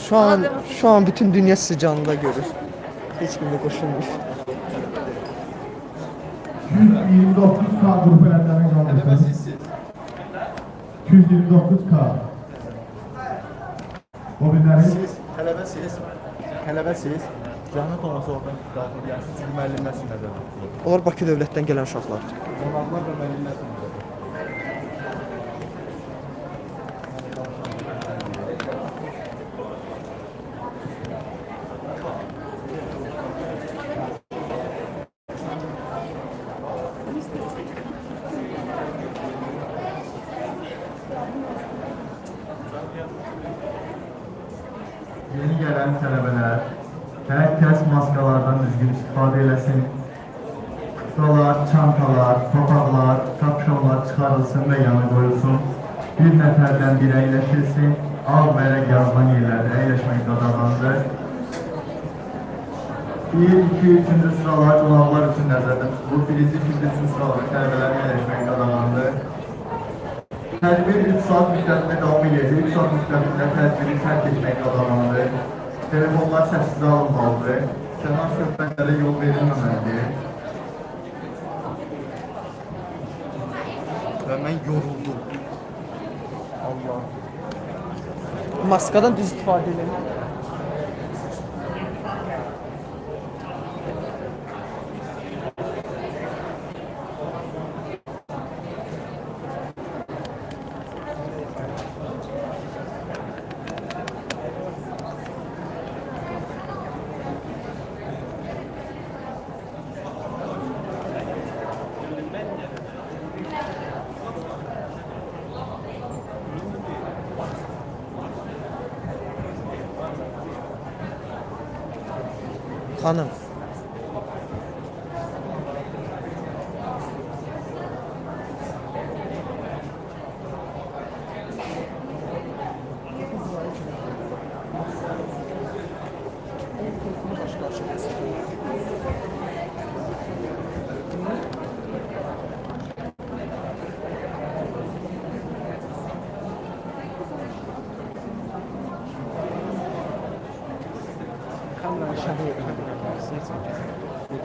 Şu an bütün dünya sizi canlıda görür. Hiç kimde koşulmuyor. 229K grup elenlerin kalması. 229K. Mobillərin. Tələbəsiz. Zəhmət olmasa oradan daxil gəlsin. Çünki müəllimlər üçün nəzərdə tutulur. Onlar Bakı dövlətdən gələn uşaqlardır. Qonaqlar və müəllimlər üçün nəzərdə tutulur. Yeni gelen tələbələr hər kəs maskalardan düzgün istifadə eləsin. Kutular, çantalar, papaqlar, kapşonlar çıxarılsın və yana qoyulsun. Bir nəfərdən bir əyləşilsin. Ağ vərəq yazılan yerlərdə əyləşmək qadağandır. 1, 2, 3-cü sıralar qonaqlar üçün nəzərdə tutulur. 1-ci, 2-ci sıralarda tələbələrin əyləşmək qadağandır. Tədbir 3 saat müddətində davam edəcək. 3 saat müddətində tədbiri tərk etmək qadağandır. Telefonlar səssizə alınmalıdır. Kənar söhbətlərə yol verilməməlidir. Və mən yoruldum. Allah. Maskadan düz istifadə edin. Hanım.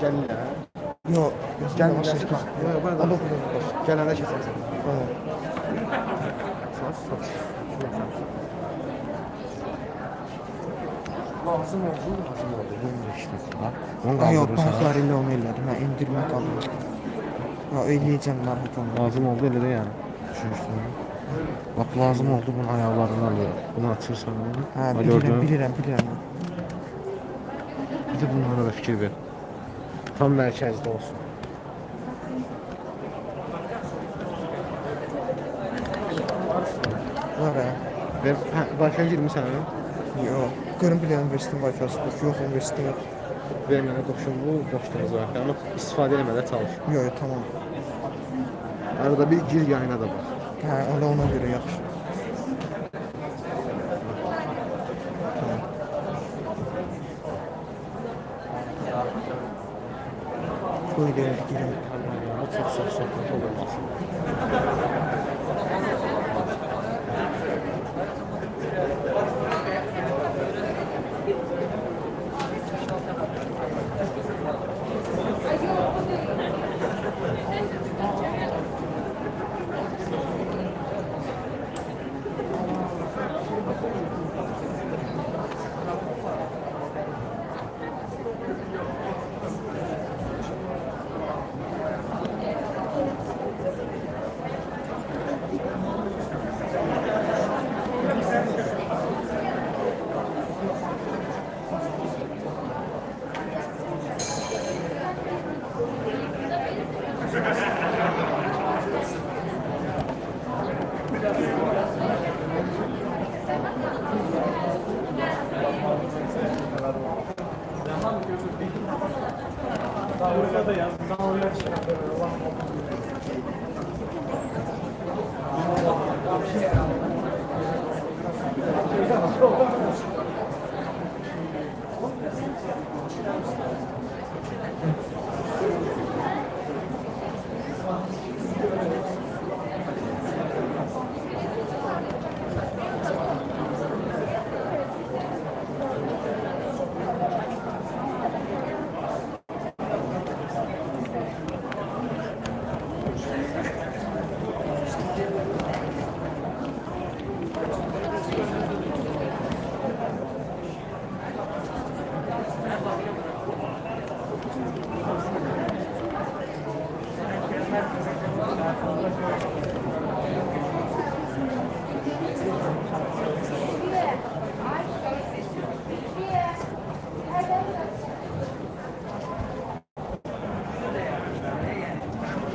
Gəlirlər. Yox, Gəlirlər. Gələnə keçərsən. Lazım oldu. Bunu işləsin. Yox, banklar ilə onu elədim. Mən indirmə qaldım. Ya eləyəcəm narahat olma. Lazım oldu elə də yəni. Düşünürsün. Bax lazım oldu bunun ayaqlarını alır. Bunu açırsan. Hə, bilirəm. Bir də bunlara da fikir ver. Tam mərkəzdə olsun. Var hə. Wi-Fi girmirsən hə? Yox. Görün bilən universitetin Wi-Fi-si yox. Yox, universitetin yox. Ver mənə qoşun bu boşluğunuz var. Amma istifadə eləmədə çalış. Yox, tamam. Arada bir gir yayına da bax. Hə, ona görə yaxşı. Böyle girelim. Çok sohbet olmaz.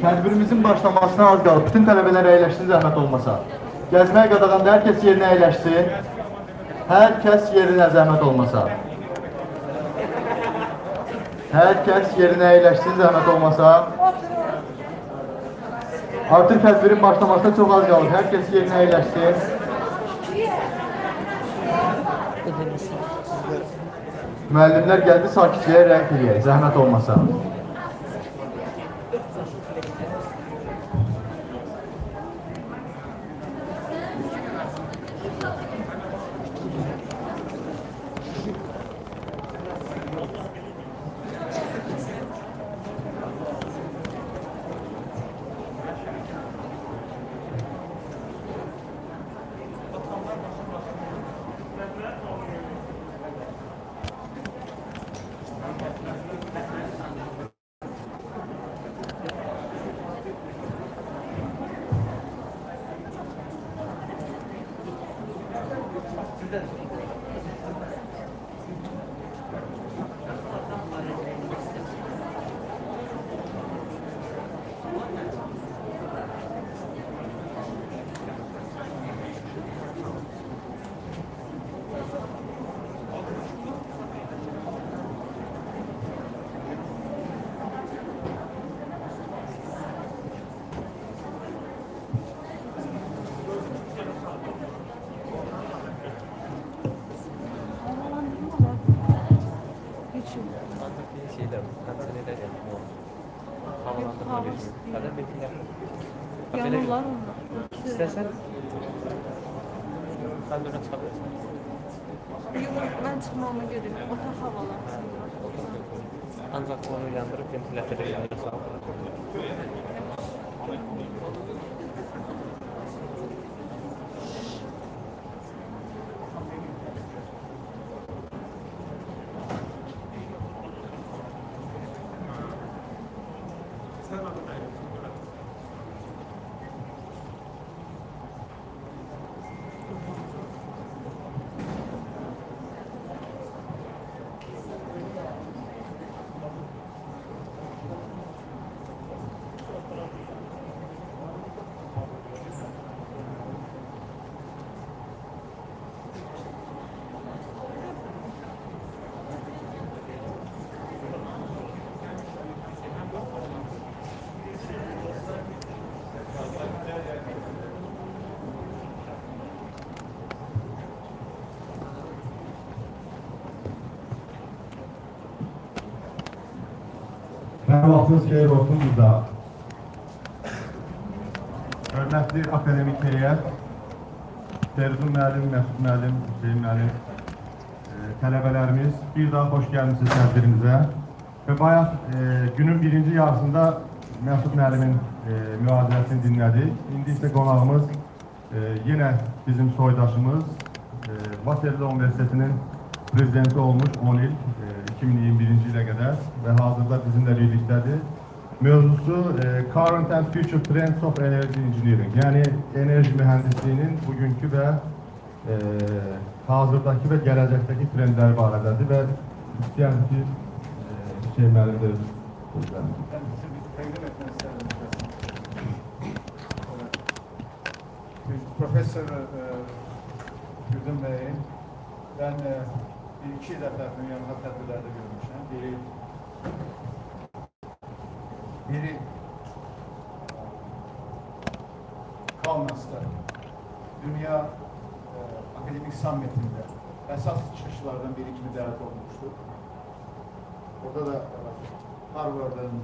Tədbirimizin başlamasına az qalıb. Bütün tələbələr əyləşsin, zəhmət olmasa. Gəzməyə qadağandır, hər kəs yerinə əyləşsin. Hər kəs yerinə, zəhmət olmasa. Hər kəs yerinə əyləşsin, zəhmət olmasa. Artıq tədbirin başlamasına çox az qalıb. Hər kəs yerinə əyləşsin. Müəllimlər gəldi, sakitliyə rəğb eləyək, zəhmət olmasa. Yanırlar onlar. İstersen kaldırına çıkabilirsin. Yok, ben çıkmama gerek. Otak havalansın. Ancak onu yandırıp ventilatöre yayılırsa. Hər vaxtınız xeyir olsun burada. Hörmətli akademik heyət, Feridun müəllim, Məsud müəllim, Hüseyin müəllim, tələbələrimiz, bir daha xoş gəlmişsiniz tədbirimizə. Və bayaq günün birinci yarısında Məsud müəllimin mühazirəsini dinlədik. İndi isə qonağımız yenə bizim soydaşımız, Vaterli Universitetinin prezidenti olmuş 10 il, 2021-ci ilə qədər və hazırda bizimlə birlikdədir. Mövzusu Current and Future Trends of Energy Engineering, yəni enerji mühəndisliyinin bugünkü və hazırdakı və gələcəkdəki trendlər barədədir və istəyəm ki, Hüseyin müəllim də Profesör Gülden Bey'in ben bir-iki dəfə dünyanın tədbirlərdə görmüşəm. Biri Kaunas Dünya Akademik Sammitində əsas çıxışlardan biri kimi dəvət olunmuşdur. Orada da Harvard'ın,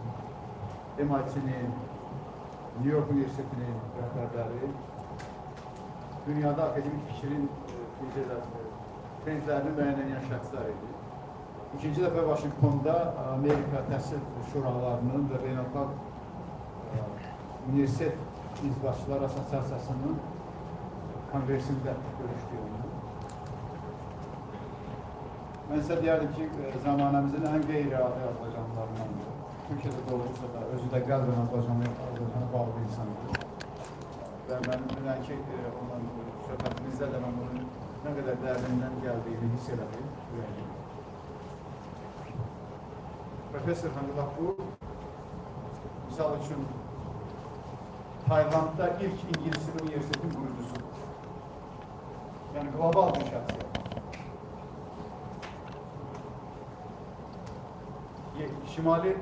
MIT'nin, New York Üniversitesi'nin rəhbərləri dünyada akademik fikrin trendlərini müəyyənləyən şəxslər idi. İkinci dəfə Washington'da Amerika Təhsil Şuralarının və Beynəlxalq Universitet İzbaşçılar Asosiasiyasının kongresində görüşdüyümdə. Mən sizə deyərdim ki, zamanımızın ən qeyri-adi Azərbaycanlılarındandır. Türkiyədə doğrusu da, özü də qəlbən Azərbaycana bağlı bir insandır. Və mən bilən ki, ondan söhbətimizdə də mən bunun nə qədər dərindən gəldiyini hiss elədim. Profesör Həmdullah bu, misal üçün Taylandda ilk İngiliz dili universitetin kurucusudur. Yani global bir şəxsiyyət. Şimali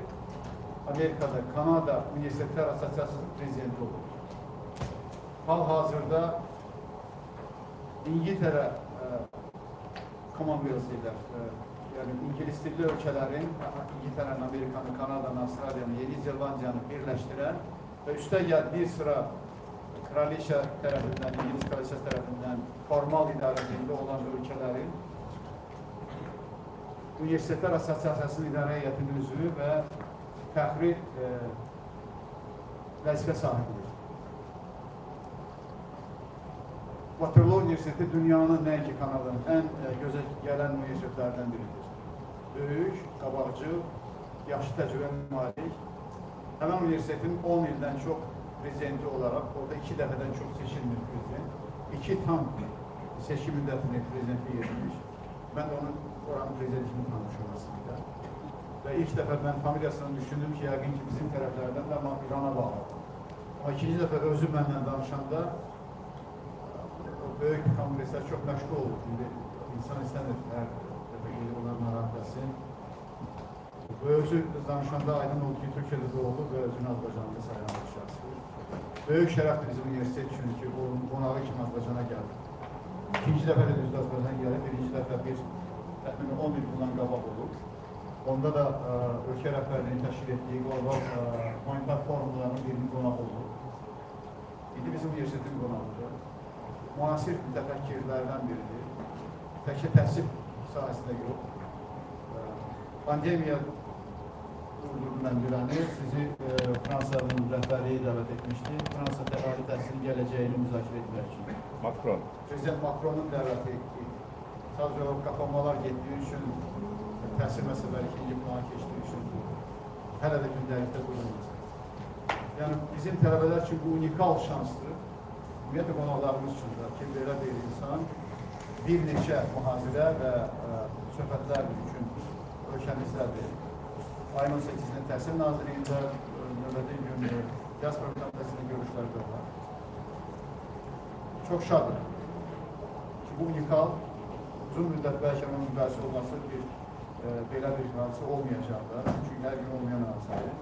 Amerika'da, Kanada Üniversiteler Asosiyasyası'nın prezidenti olur. Hal-hazırda İngiltere Commonwealth ile, yani İngiliz dilli ölkələrin, İngiltere'nin, Amerika'nın, Kanada'nın, Avustralya'nın, Yeni Zelandiya'nı birleştiren ve üstelik bir sıra Kraliçe tarafından, İngiliz Kraliçesi tarafından formal idaresinde olan ülkelerin Üniversiteler Asosiyasyası'nın idare heyətinin üzvü ve fəxri vəzifə sahibidir. Waterloo Üniversiteti dünyanın nəinki Kanada'nın en göze gelen üniversitelerden biridir. Böyük, qabaqcıl, yaşlı təcrübə malik. Həmən üniversitetin 10 ildən çox prezidenti olarak, orada 2 dəfədən çox seçilmiş prezident, 2 tam seçki müddətini prezidentliği yetirmiş. Ben de onun oranın prezidentini tanımışım aslında. Ve ilk defa ben familiyasını düşündüm ki, yəqin ki bizim tərəflərdən də ama İrana bağlı. Ama ikinci defa özü məndən danışanda böyük kongresler çok məşğul olur. Şimdi insan istəmir, hər dəfə gelir onlar narahat etsin. Bu özü danışanda aydın oldu ki, Türkiye'de doğdu ve özünü Azərbaycan'da sayan bir şəxsdir. Böyük şərəfdir bizim üniversitet üçün ki, bu qonağı kimi Azərbaycan'a gəldi. İkinci defa da düzdür Azərbaycan gəlir, birinci defa bir təxmini 10 il bundan qabaq olur. Onda da ölkə rəhbərliğinin təşkil etdiyi qlobal humanitar forumlarının birinin qonaq olur. İndi bizim üniversitetin qonağıdır. Müasir mütəfəkkirlərdən biridir. Təkcə təhsil sahəsində yox. Pandemiya durdurduğundan biləni sizi Fransa'nın rəhbərliyi dəvət etmişdi. Fransa ali təhsilin gələcəyini müzakirə etmək üçün. Macron. Prezident Macron'un dəvəti etdi. Sadəcə o qapanmalar getdiyi üçün təhsil məsələləri ikinci plana keçdiyi üçün hələ də gündəlikdə durulmaz. Yəni bizim tələbələr üçün bu unikal şansdır. Ümumiyyətlə qonaqlarımız üçün də ki, belə bir insan bir neçə mühazirə və söhbətlər üçün ölkəmizdədir. Ayın 18-də Təhsil Nazirliyində növbəti gün diaspora komitəsində görüşlərdə var. Çox şadır ki, bu unikal, uzun müddət bəlkə onun müqayisə olması belə bir hadisə olmayacaqdır. Çünki hər gün olmayan hadisədir.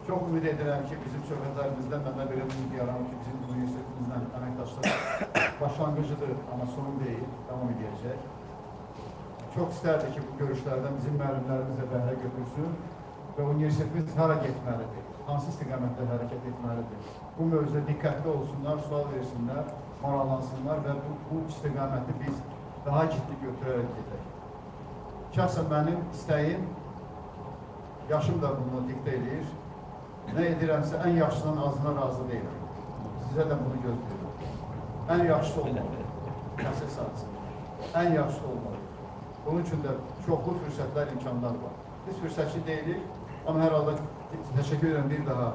Çox ümid edirəm ki, bizim söhbətlərimizdən məndə belə ümid yaranır ki, bizim üniversitetimizdən əməkdaşlıq başlanğıcıdır, amma sonu deyil, davam edəcək. Çox istərdi ki, bu görüşlərdən bizim müəllimlərimizlə bəhrə götürsün və üniversitetimiz hara getməlidir, hansı istiqamətdə hərəkət etməlidir. Bu mövzuda diqqətli olsunlar, sual versinlər, marallansınlar və bu istiqaməti biz daha ciddi götürərək gedək. Şəxsən mənim istəyim, yaşım da bunu diktə edir. Nə edirəmsə, ən yaxşısından azına razı deyiləm. Sizə də bunu gözləyirəm. Ən yaxşısı olmalı. Təhsil sahəsində. Ən yaxşısı olmalı. Bunun üçün də çoxlu fürsətlər, imkanlar var. Biz fürsətçi deyilik, amma hər halda təşəkkür edirəm bir daha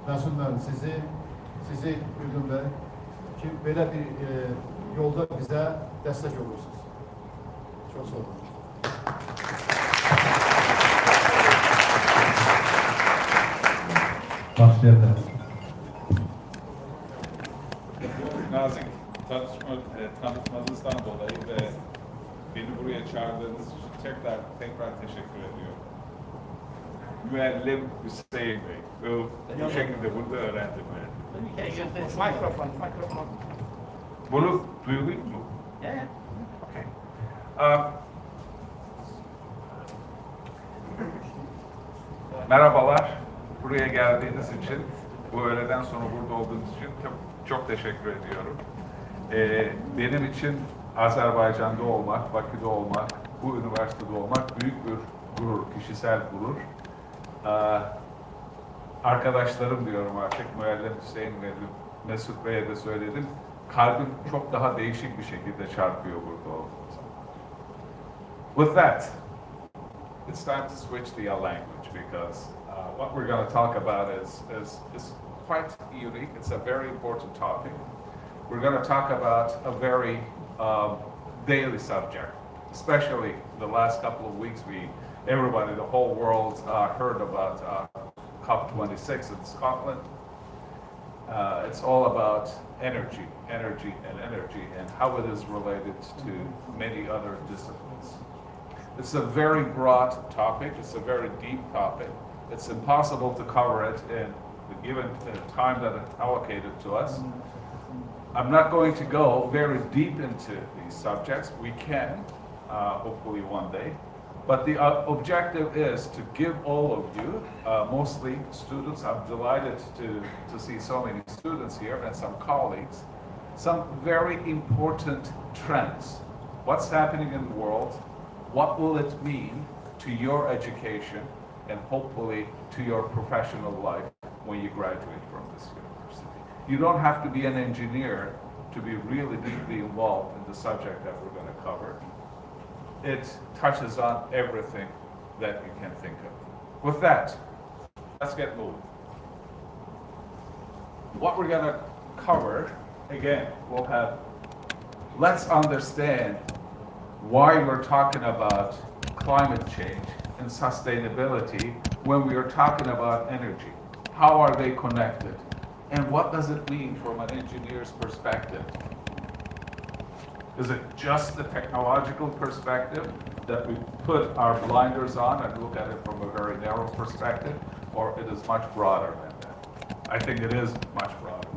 Məsul müəllim sizi Ülgün bəy ki, belə bir yolda bizə dəstək olursunuz. Çox sağ olun. Başlayalım. Nazik tanışmanızdan dolayı ve beni buraya çağırdığınız için tekrar teşekkür ediyorum. Müellim Hüseyin Bey, bu şekilde burada öğrendim. Mikrofon. Bunu duyuluyor mu? Yeah. Okay. Merhabalar, buraya geldiğiniz için, bu öğleden sonra burada olduğunuz için çok teşekkür ediyorum. Benim için Azerbaycan'da olmak, Bakü'de olmak, bu üniversitede olmak büyük bir gurur, kişisel gurur. Arkadaşlarım diyorum artık, Müellim Hüseyin ve Mesut Bey'e de söyledim. Kalbim çok daha değişik bir şekilde çarpıyor burada olduğum zaman. With that, it's time to switch to your language because what we're going to talk about is quite unique. It's a very important topic. We're going to talk about a very daily subject, especially the last couple of weeks. Everybody, the whole world heard about COP26 in Scotland. it's all about energy, energy, and energy, and how it is related to many other disciplines. It's a very broad topic. It's a very deep topic. It's impossible to cover it in the given time that is allocated to us. I'm not going to go very deep into these subjects. We can, hopefully one day. But the objective is to give all of you, mostly students, I'm delighted to see so many students here and some colleagues, some very important trends. What's happening in the world? What will it mean to your education and hopefully to your professional life when you graduate from this university? You don't have to be an engineer to be really deeply involved in the subject that we're going to cover. It touches on everything that you can think of. With that, let's get moving. What we're going to cover, again, let's understand why we're talking about climate change and sustainability when we are talking about energy. How are they connected? And what does it mean from an engineer's perspective? Is it just the technological perspective that we put our blinders on and look at it from a very narrow perspective, or it is much broader than that? I think it is much broader.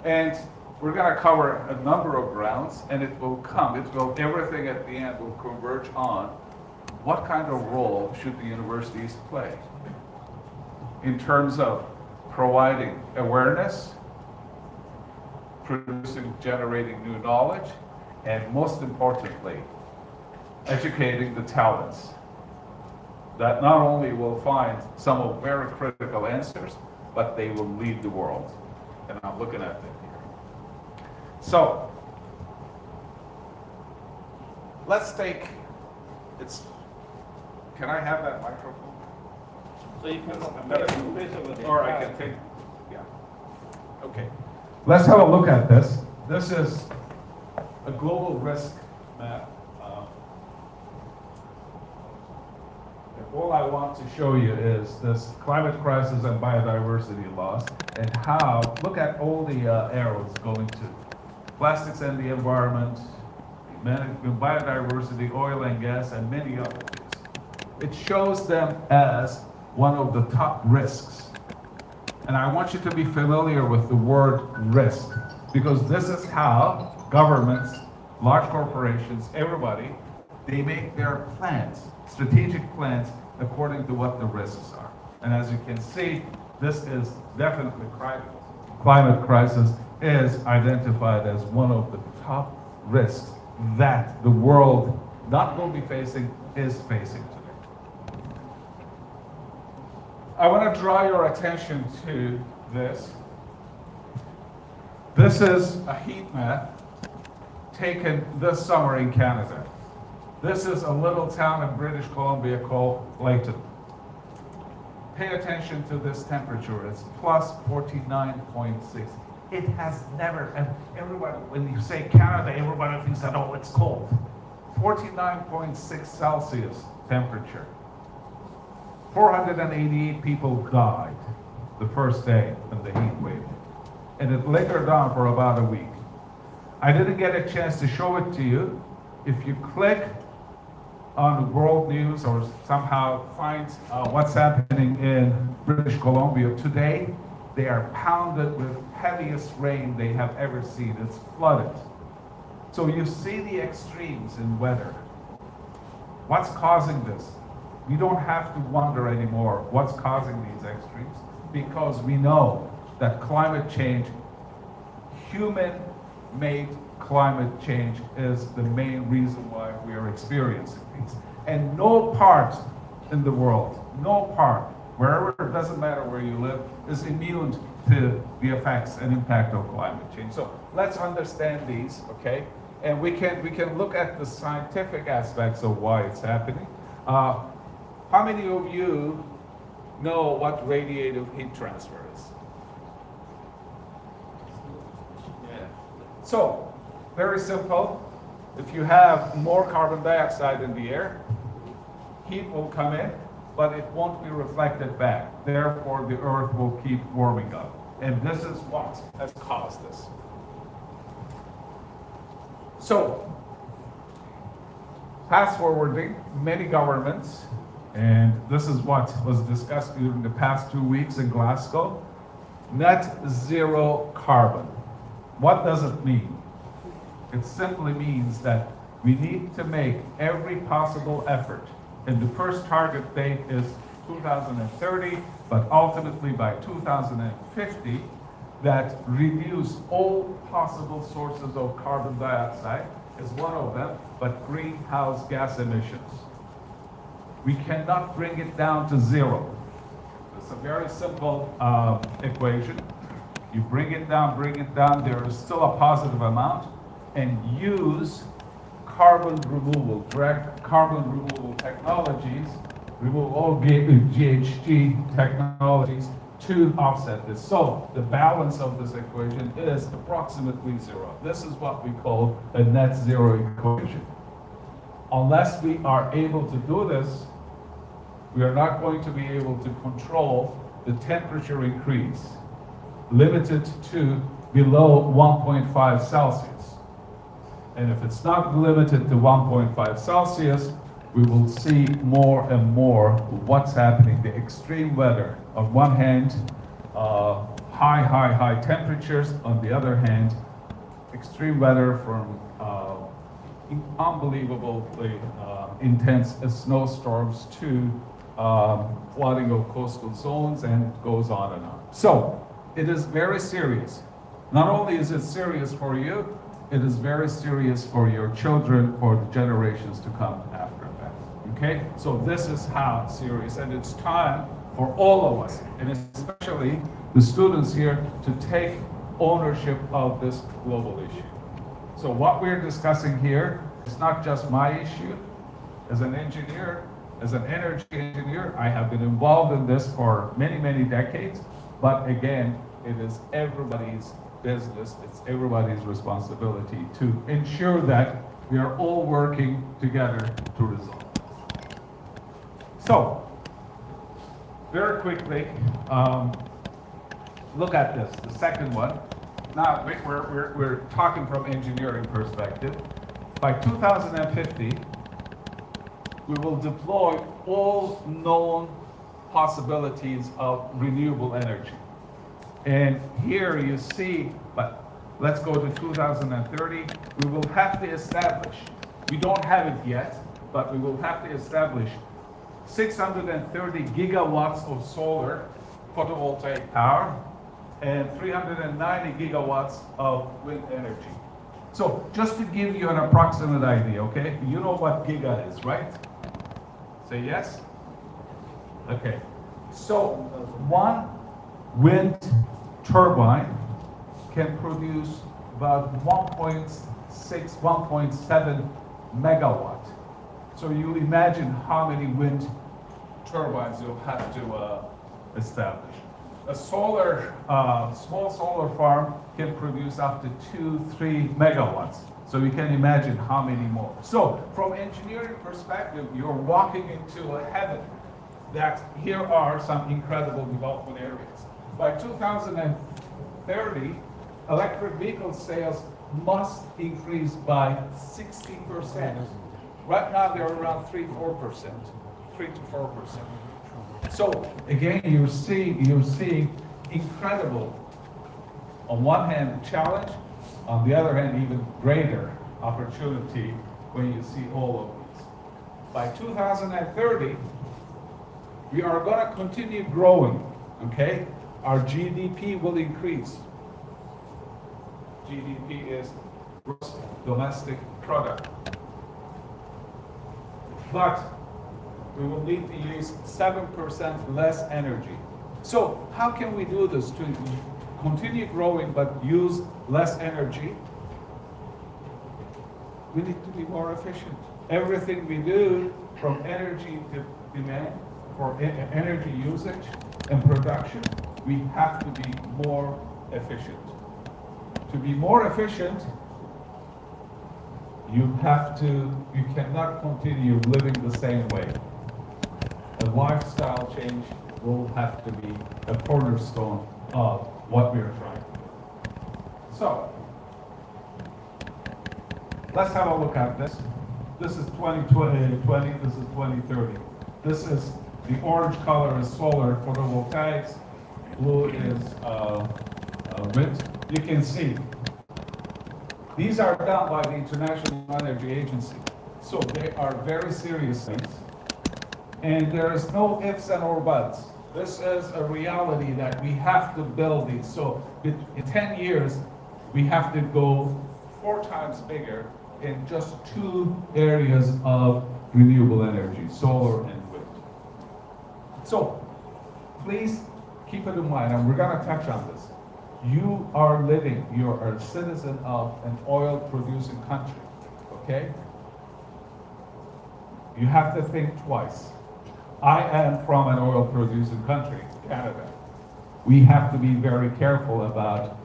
And we're going to cover a number of grounds, and everything at the end will converge on what kind of role should the universities play in terms of providing awareness, generating new knowledge, and most importantly, educating the talents that not only will find some of very critical answers, but they will lead the world. And I'm looking at them here. So, let's take, can I have that microphone? So you can face over there. Or I can take, yeah. Okay. Let's have a look at this. This is a global risk map. All I want to show you is this climate crisis and biodiversity loss, and how, look at all the arrows going to plastics and the environment, biodiversity, oil and gas, and many other things. It shows them as one of the top risks. And I want you to be familiar with the word risk, because this is how governments, large corporations, everybody, they make their plans, strategic plans, according to what the risks are. And as you can see, this is definitely climate crisis is identified as one of the top risks that the world not will be facing, is facing today. I want to draw your attention to this. This is a heat map taken this summer in Canada. This is a little town in British Columbia called Layton. Pay attention to this temperature. It's plus 49.6. It has never, and everybody, when you say Canada, everybody thinks that, oh, it's cold. 49.6 Celsius temperature. 488 people died the first day of the heat wave. And it lingered on for about a week. I didn't get a chance to show it to you. If you click on world news or somehow find what's happening in British Columbia today, they are pounded with heaviest rain they have ever seen. It's flooded. So you see the extremes in weather. What's causing this? We don't have to wonder anymore what's causing these extremes, because we know that climate change, human-made climate change, is the main reason why we are experiencing these. And no part in the world, no part, wherever, it doesn't matter where you live, is immune to the effects and impact of climate change. So let's understand these, okay? And we can look at the scientific aspects of why it's happening. How many of you know what radiative heat transfer is? Yeah. So, very simple. If you have more carbon dioxide in the air, heat will come in, but it won't be reflected back. Therefore, the Earth will keep warming up. And this is what has caused this. So, fast forwarding, many governments, and this is what was discussed during the past 2 weeks in Glasgow, net zero carbon. What does it mean? It simply means that we need to make every possible effort, and the first target date is 2030, but ultimately by 2050, that reduce all possible sources of carbon dioxide is one of them, but greenhouse gas emissions. We cannot bring it down to zero. It's a very simple equation. You bring it down, there is still a positive amount, and use carbon removal, direct carbon removal technologies, remove all GHG technologies to offset this. So the balance of this equation is approximately zero. This is what we call a net zero equation. Unless we are able to do this, we are not going to be able to control the temperature increase, limited to below 1.5 Celsius. And if it's not limited to 1.5 Celsius, we will see more and more what's happening, the extreme weather. On one hand, high temperatures. On the other hand, extreme weather from unbelievably intense snowstorms to flooding of coastal zones, and it goes on and on. So it is very serious. Not only is it serious for you, it is very serious for your children, for the generations to come after that. Okay? So this is how serious, and it's time for all of us, and especially the students here, to take ownership of this global issue. So what we're discussing here is not just my issue. As an engineer, as an energy engineer, I have been involved in this for many, many decades, but again, it is everybody's business, it's everybody's responsibility to ensure that we are all working together to resolve. So, very quickly, look at this, the second one. Now, we're talking from engineering perspective. By 2050, we will deploy all known possibilities of renewable energy. And here you see, but let's go to 2030, we will have to establish, we don't have it yet, but we will have to establish 630 gigawatts of solar photovoltaic power and 390 gigawatts of wind energy. So just to give you an approximate idea, okay? You know what giga is, right? Say yes? Okay. So one wind turbine can produce about 1.6, 1.7 megawatt. So you imagine how many wind turbines you'll have to establish. A solar, small solar farm can produce up to 2-3 megawatts. So you can imagine how many more. So from engineering perspective, you're walking into a heaven that here are some incredible development areas. By 2030, electric vehicle sales must increase by 60%. Right now, they're around 3-4%, 3 to 4%. So again, you're seeing incredible, on one hand, challenge, on the other hand, even greater opportunity when you see all of these. By 2030, we are going to continue growing, okay? Our GDP will increase. GDP is gross domestic product. But we will need to use 7% less energy. So how can we do this to continue growing but use less energy? We need to be more efficient. Everything we do, from energy demand, for energy usage and production, we have to be more efficient. To be more efficient, you cannot continue living the same way. A lifestyle change will have to be a cornerstone of what we are trying to do. So, let's have a look at this. This is 2020, this is 2030. This is, the orange color is solar photovoltaics, blue is wind. You can see, these are done by the International Energy Agency. So they are very serious things. And there is no ifs and or buts. This is a reality that we have to build these. So in 10 years, we have to go 4 times bigger in just 2 areas of renewable energy, solar and wind. So please keep it in mind, and we're going to touch on this. You are living, you are a citizen of an oil-producing country, okay? You have to think twice. I am from an oil-producing country, Canada. We have to be very careful about,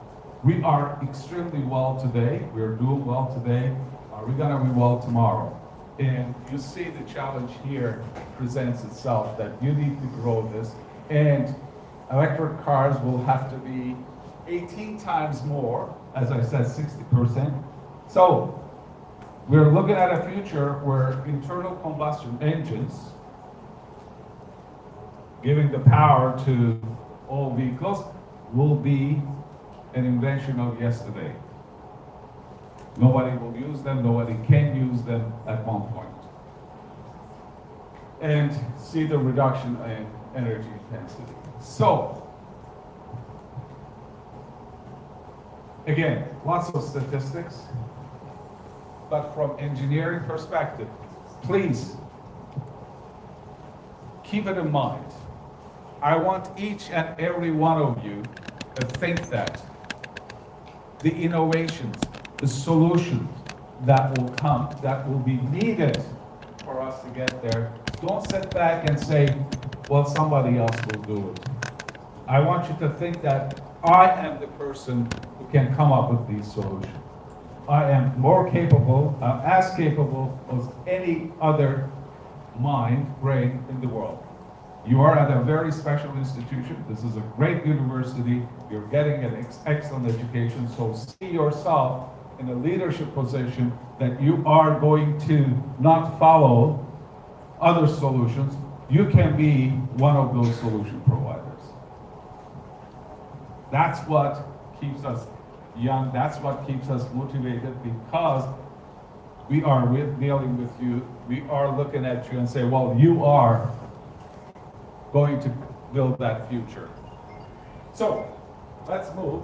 we are extremely well today, we're doing well today, are we gonna be well tomorrow? And you see the challenge here presents itself that you need to grow this, and electric cars will have to be 18 times more, as I said, 60%. So we're looking at a future where internal combustion engines giving the power to all vehicles will be an invention of yesterday. Nobody will use them, nobody can use them at one point. And see the reduction in energy intensity. So, again, lots of statistics, but from engineering perspective, please keep it in mind. I want each and every one of you to think that the innovations, the solutions that will come, that will be needed for us to get there, don't sit back and say, well, somebody else will do it. I want you to think that I am the person who can come up with these solutions. I am more capable, as capable as any other brain in the world. You are at a very special institution. This is a great university. You're getting an excellent education. So see yourself in a leadership position that you are going to not follow other solutions. You can be one of those solution providers. That's what keeps us young. That's what keeps us motivated, because we are dealing with you. We are looking at you and say, well, you are going to build that future. So let's move.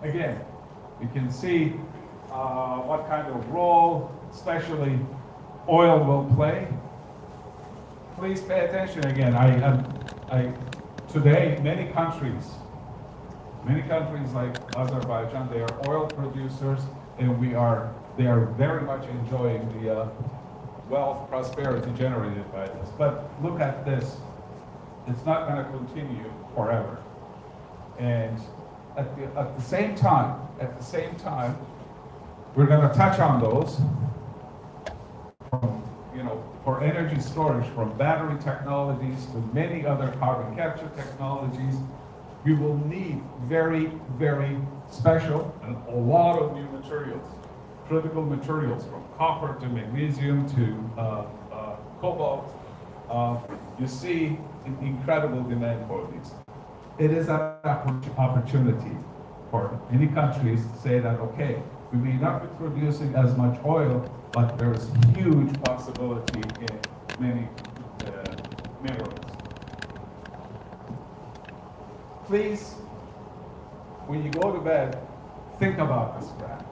Again, you can see what kind of role, especially oil, will play. Please pay attention again. Today, many countries like Azerbaijan, they are oil producers, and they are very much enjoying the wealth, prosperity generated by this. But look at this. It's not going to continue forever. And at the same time, we're going to touch on those from, for energy storage, from battery technologies to many other carbon capture technologies. We will need very, very special and a lot of new materials, critical materials, from copper to magnesium to cobalt. You see an incredible demand for these. It is an opportunity for many countries to say that, okay, we may not be producing as much oil, but there's huge possibility in many minerals. Please, when you go to bed, think about this graph.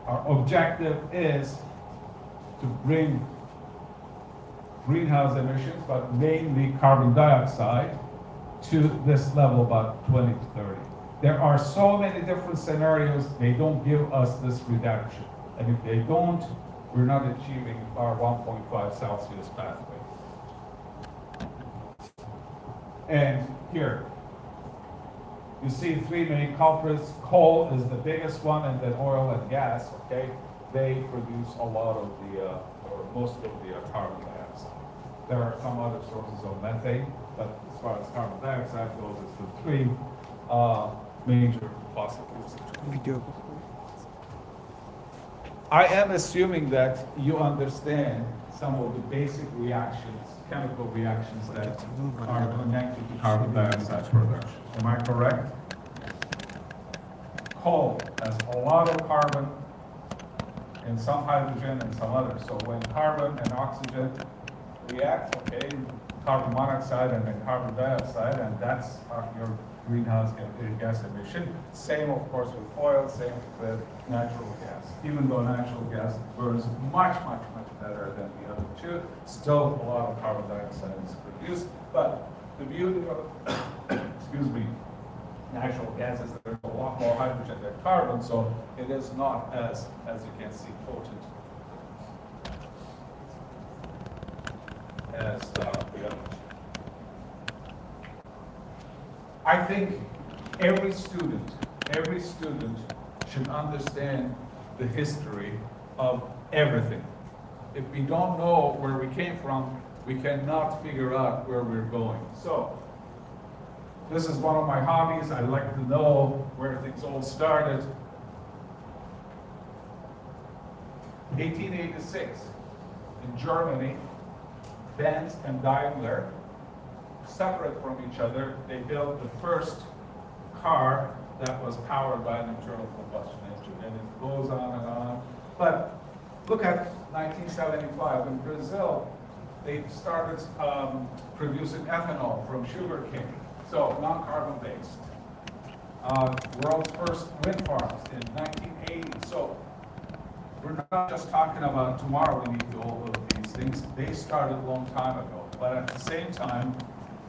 Our objective is to bring greenhouse emissions, but mainly carbon dioxide, to this level about 20 to 30. There are so many different scenarios, they don't give us this reduction. And if they don't, we're not achieving our 1.5 Celsius pathway. And here, you see 3 main culprits. Coal is the biggest one, and then oil and gas, okay? They produce a lot of the, or most of the carbon dioxide. There are some other sources of methane, but as far as carbon dioxide goes, it's the 3 major fossil fuels. Video. I am assuming that you understand some of the basic reactions, chemical reactions that are connected to carbon dioxide production. Am I correct? Coal has a lot of carbon and some hydrogen and some others. So when carbon and oxygen react, okay, carbon monoxide and then carbon dioxide, and that's your greenhouse gas emission. Same, of course, with oil, same with natural gas. Even though natural gas burns much better than the other two, still a lot of carbon dioxide is produced. But the beauty of, excuse me, natural gas is that there's a lot more hydrogen than carbon, so it is not as you can see, potent as the other. I think every student should understand the history of everything. If we don't know where we came from, we cannot figure out where we're going. So, this is one of my hobbies. I like to know where things all started. 1886, in Germany, Benz and Daimler, separate from each other, they built the first car that was powered by an internal combustion engine, and it goes on and on. But look at 1975 in Brazil, they started producing ethanol from sugarcane, so non-carbon based. World's first wind farms in 1980. So we're not just talking about tomorrow we need to do all of these things. They started a long time ago. But at the same time,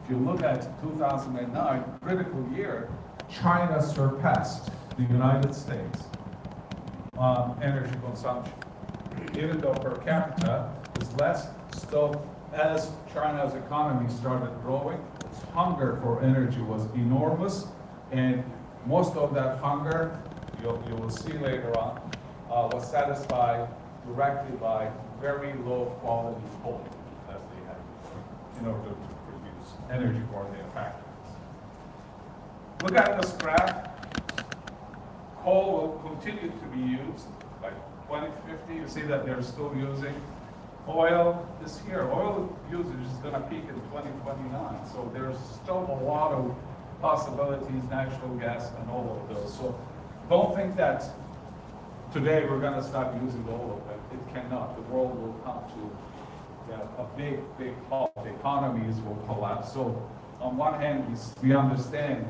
if you look at 2009, critical year, China surpassed the United States on energy consumption. Even though per capita is less, still as China's economy started growing, its hunger for energy was enormous, and most of that hunger, you will see later on, was satisfied directly by very low quality coal that they had in order to produce energy for their factories. Look at this graph. Coal will continue to be used by 2050. You see that they're still using. Oil is here. Oil usage is going to peak in 2029. So there's still a lot of possibilities, natural gas and all of those. So don't think that today we're going to stop using all of it. It cannot. The world will come to a big halt. The economies will collapse. So on one hand, we understand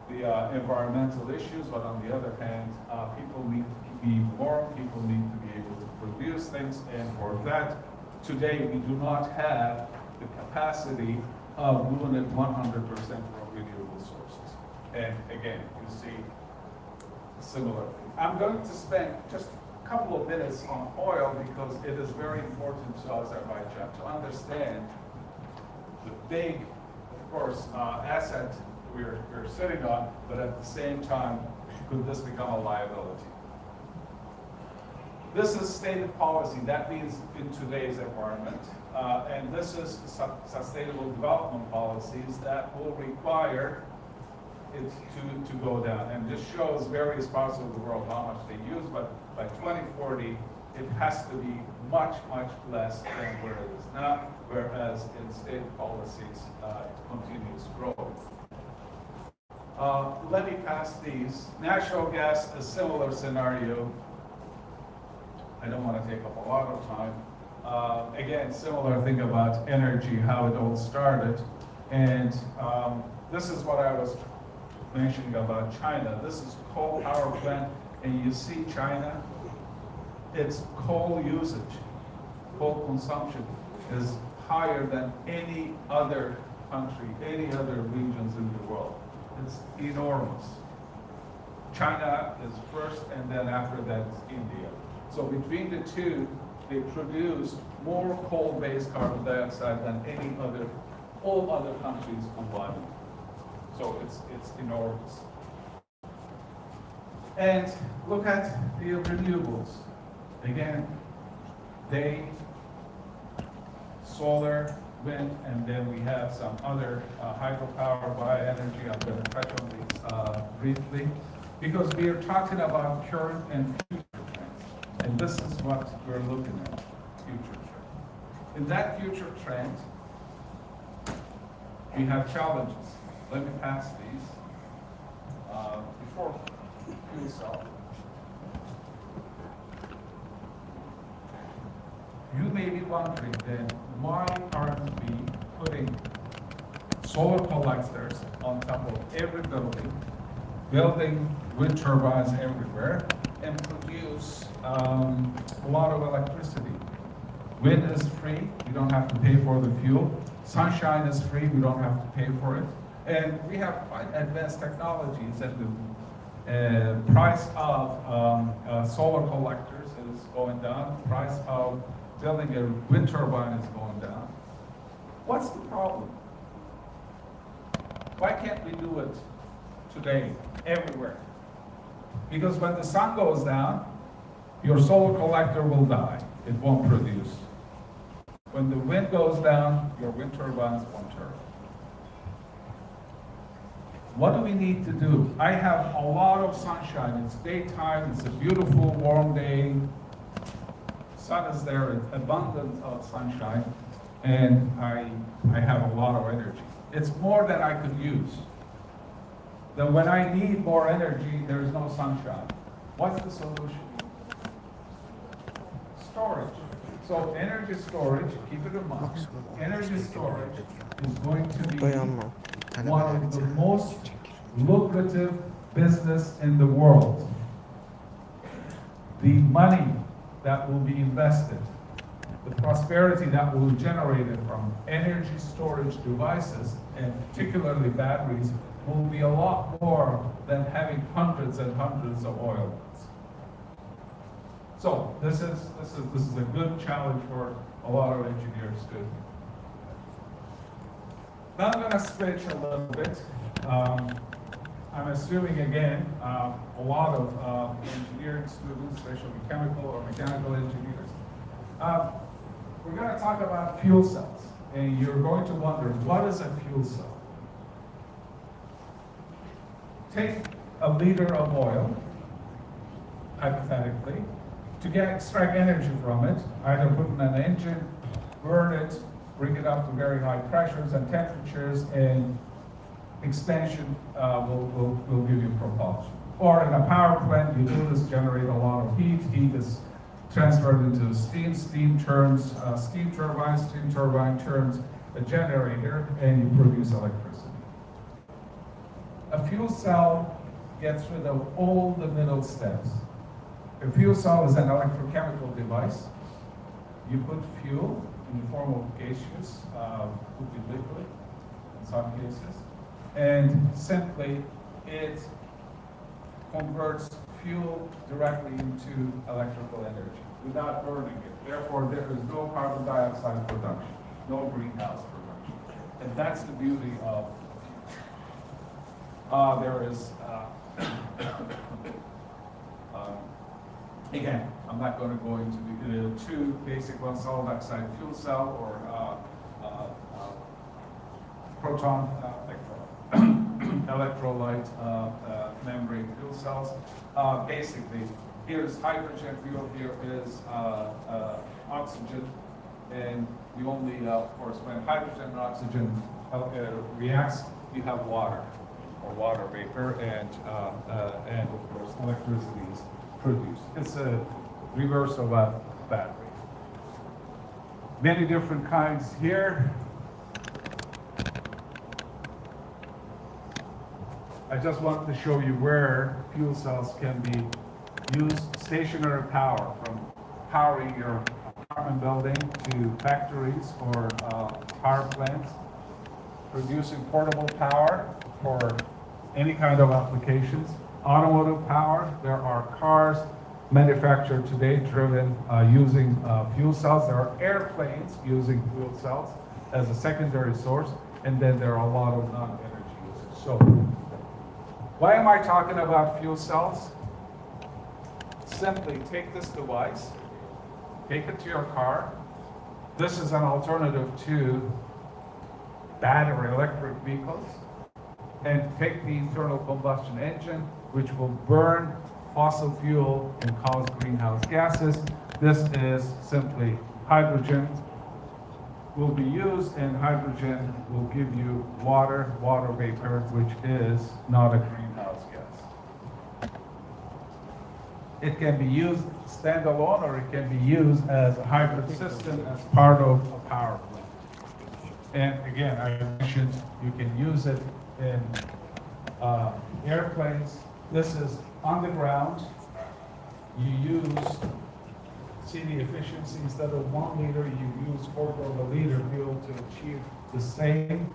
the environmental issues, but on the other hand, people need to be warm, people need to be able to produce things, and for that, today we do not have the capacity of doing it 100% from renewable sources. And again, you see similar thing. I'm going to spend just a couple of minutes on oil because it is very important to Azerbaijan to understand the big, of course, asset we're sitting on, but at the same time, could this become a liability? This is stated policy. That means in today's environment, and this is sustainable development policies that will require it to go down. And this shows various parts of the world how much they use, but by 2040, it has to be much less than where it is now, whereas in state policies, it continues growing. Let me pass these. Natural gas, a similar scenario. I don't want to take up a lot of time. Again, similar thing about energy, how it all started. And this is what I was mentioning about China. This is coal power plant, and you see China, its coal usage, coal consumption is higher than any other country, any other regions in the world. It's enormous. China is first, and then after that is India. So between the two, they produce more coal-based carbon dioxide than all other countries combined. So it's enormous. And look at the renewables. Again, solar, wind, and then we have some other hydropower, bioenergy. I'm going to touch on these briefly, because we are talking about current and future trends. And this is what we're looking at, future trend. In that future trend, we have challenges. Let me pass these. Before fuel cell. You may be wondering then, why aren't we putting solar collectors on top of every building wind turbines everywhere, and produce a lot of electricity? Wind is free, you don't have to pay for the fuel. Sunshine is free, we don't have to pay for it. And we have quite advanced technologies, and the price of solar collectors is going down, the price of building a wind turbine is going down. What's the problem? Why can't we do it today, everywhere? Because when the sun goes down, your solar collector will die. It won't produce. When the wind goes down, your wind turbines won't turn. What do we need to do? I have a lot of sunshine. It's daytime, it's a beautiful warm day. Sun is there, it's abundance of sunshine, and I have a lot of energy. It's more than I could use. Then when I need more energy, there's no sunshine. What's the solution? Storage. So energy storage, keep it in mind, energy storage is going to be one of the most lucrative business in the world. The money that will be invested, the prosperity that will be generated from energy storage devices, and particularly batteries, will be a lot more than having hundreds and hundreds of oil wells. So this is a good challenge for a lot of engineers too. Now I'm going to switch a little bit. I'm assuming again a lot of engineering students, especially chemical or mechanical engineers. We're going to talk about fuel cells, and you're going to wonder, what is a fuel cell? Take a liter of oil, hypothetically, to extract energy from it, either put in an engine, burn it, bring it up to very high pressures and temperatures, and expansion will give you propulsion. Or in a power plant, you do this, generate a lot of heat. Heat is transferred into steam. Steam turns, steam turbine turns a generator, and you produce electricity. A fuel cell gets rid of all the middle steps. A fuel cell is an electrochemical device. You put fuel in the form of gaseous, could be liquid in some cases, and simply it converts fuel directly into electrical energy without burning it. Therefore, there is no carbon dioxide production, no greenhouse production. And that's the beauty of there is, again, I'm not going to go into the two basic ones, solid oxide fuel cell or proton electrolyte membrane fuel cells. Basically, here's hydrogen fuel, here is oxygen, and you only, of course, when hydrogen and oxygen reacts, you have water or water vapor, and of course, electricity is produced. It's a reverse of a battery. Many different kinds here. I just want to show you where fuel cells can be used. Stationary power, from powering your apartment building to factories or power plants. Producing portable power for any kind of applications. Automotive power, there are cars manufactured today driven using fuel cells. There are airplanes using fuel cells as a secondary source, and then there are a lot of non-energy uses. So, why am I talking about fuel cells? Simply take this device, take it to your car. This is an alternative to battery electric vehicles and take the internal combustion engine, which will burn fossil fuel and cause greenhouse gases. This is simply hydrogen will be used, and hydrogen will give you water vapor, which is not a greenhouse gas. It can be used standalone, or it can be used as a hybrid system as part of a power plant. And again, I mentioned you can use it in airplanes. This is on the ground. You use the efficiency. Instead of 1 liter, you use quarter of a liter fuel to achieve the same,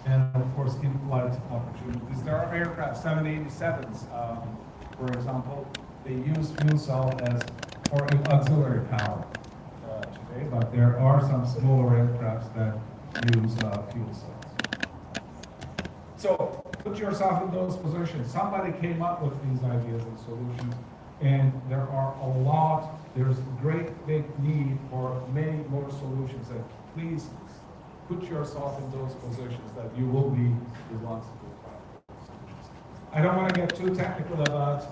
and of course in-flight opportunities. There are aircraft, 787s, for example, they use fuel cell as for auxiliary power today, but there are some smaller aircrafts that use fuel cells. So put yourself in those positions. Somebody came up with these ideas and solutions, and there are a lot. There's great big need for many more solutions, and please put yourself in those positions that you will be the ones to do it. I don't want to get too technical about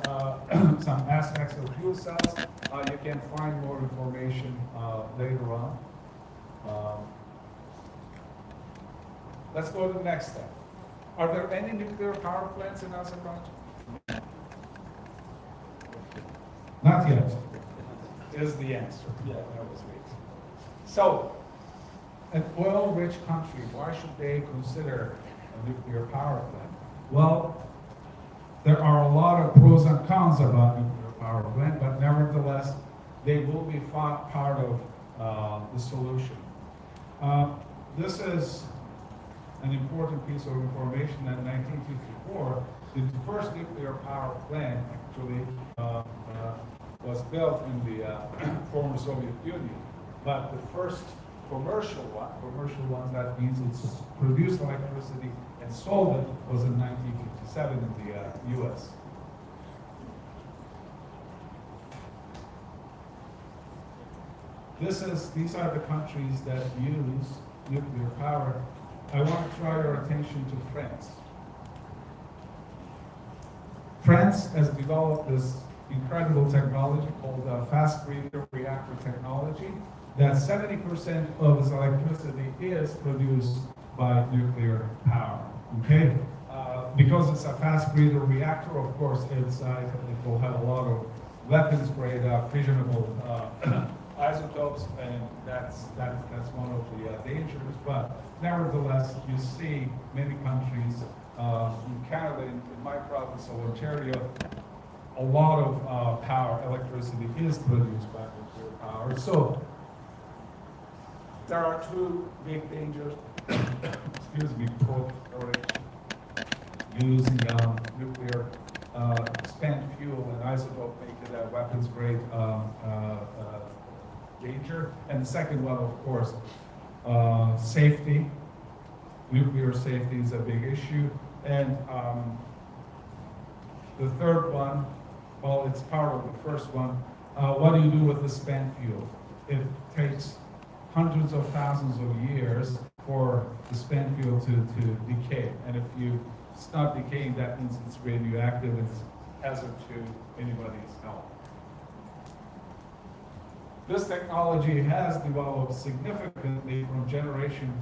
some aspects of fuel cells. You can find more information later on. Let's go to the next step. Are there any nuclear power plants in Azerbaijan? Not yet. Is the answer. Yeah, that was it. So, an oil-rich country, why should they consider a nuclear power plant? Well, there are a lot of pros and cons about nuclear power plant, but nevertheless, they will be part of the solution. This is an important piece of information. In 1954, the first nuclear power plant actually was built in the former Soviet Union, but the first commercial one, that means it's produced electricity and sold it, was in 1957 in the US. These are the countries that use nuclear power. I want to draw your attention to France. France has developed this incredible technology called fast breeder reactor technology, that 70% of its electricity is produced by nuclear power. Okay? Because it's a fast breeder reactor, of course, it will have a lot of weapons grade fissionable isotopes, and that's one of the dangers. But nevertheless, you see many countries in Canada, in my province of Ontario, a lot of electricity is produced by nuclear power. So there are two big dangers. Excuse me, using nuclear spent fuel and isotope make it a weapons grade danger. And the second one, of course, safety. Nuclear safety is a big issue. And the third one, well, it's part of the first one. What do you do with the spent fuel? It takes hundreds of thousands of years for the spent fuel to decay. And if it's not decaying, that means it's radioactive. It's hazard to anybody's health. This technology has developed significantly from generation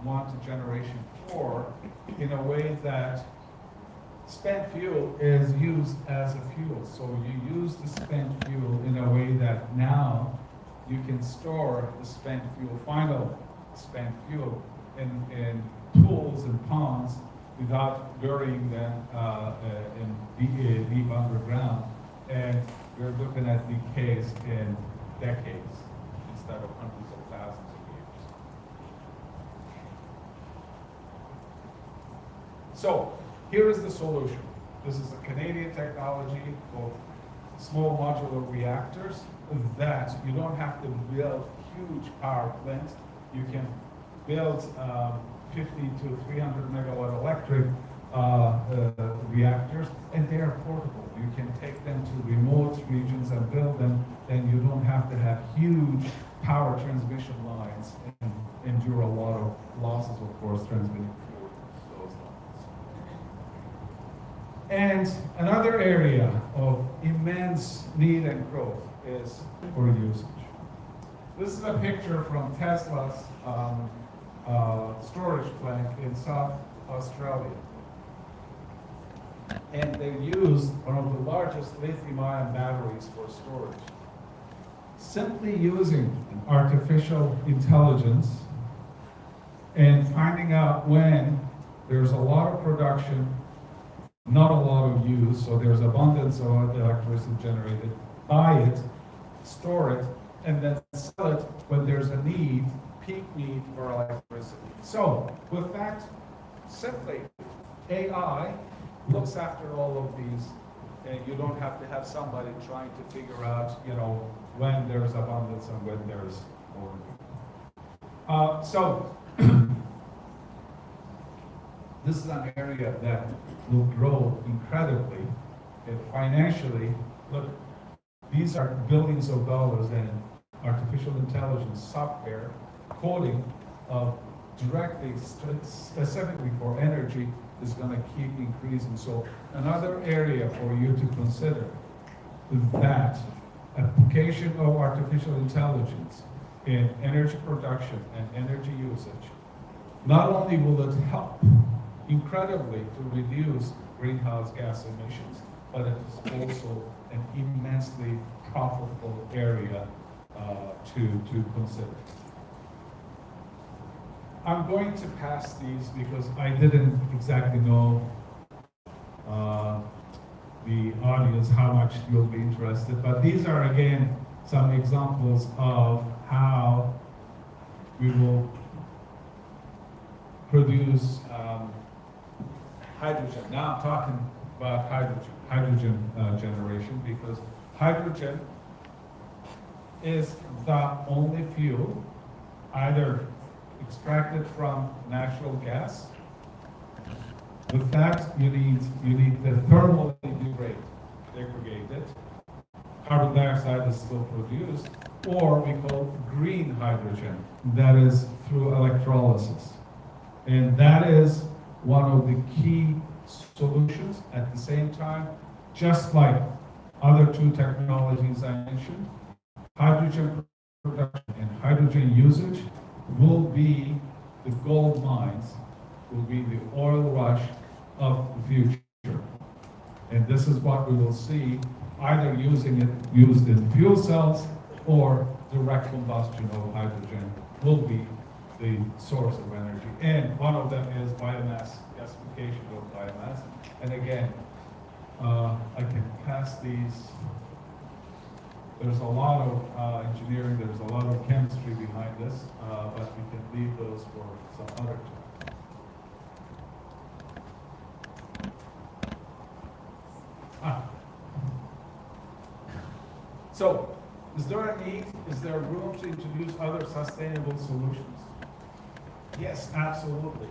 1 to generation 4 in a way that spent fuel is used as a fuel. So you use the spent fuel in a way that now you can store the spent fuel, final spent fuel, in pools and ponds without burying them in deep underground. And we're looking at decays in decades instead of hundreds of thousands of years. So here is the solution. This is a Canadian technology called small modular reactors that you don't have to build huge power plants. You can build 50 to 300 megawatt electric reactors, and they are portable. You can take them to remote regions and build them, and you don't have to have huge power transmission lines and endure a lot of losses, of course, transmitting through those lines. And another area of immense need and growth is for usage. This is a picture from Tesla's storage plant in South Australia. And they used one of the largest lithium ion batteries for storage. Simply using artificial intelligence and finding out when there's a lot of production, not a lot of use, so there's abundance of electricity generated, buy it, store it, and then sell it when there's a need, peak need for electricity. So with that, simply AI looks after all of these, and you don't have to have somebody trying to figure out, when there's abundance and when there's more. So this is an area that will grow incredibly, and financially. Look, these are billions of dollars in artificial intelligence software, coding of directly, specifically for energy, is going to keep increasing. So another area for you to consider is that application of artificial intelligence in energy production and energy usage. Not only will it help incredibly to reduce greenhouse gas emissions, but it is also an immensely profitable area to consider. I'm going to pass these because I didn't exactly know the audience how much you'll be interested, but these are again some examples of how we will produce hydrogen. Now I'm talking about hydrogen generation, because hydrogen is the only fuel either extracted from natural gas. With that, you need the thermally degraded. Carbon dioxide is still produced, or we call green hydrogen, that is through electrolysis. And that is one of the key solutions. At the same time, just like other two technologies I mentioned, hydrogen production and hydrogen usage will be the gold mines, will be the oil rush of the future. And this is what we will see, either used in fuel cells, or direct combustion of hydrogen will be the source of energy. And one of them is biomass, gasification of biomass. And again, I can pass these. There's a lot of engineering, there's a lot of chemistry behind this, but we can leave those for some other time. So, is there a need? Is there room to introduce other sustainable solutions? Yes, absolutely.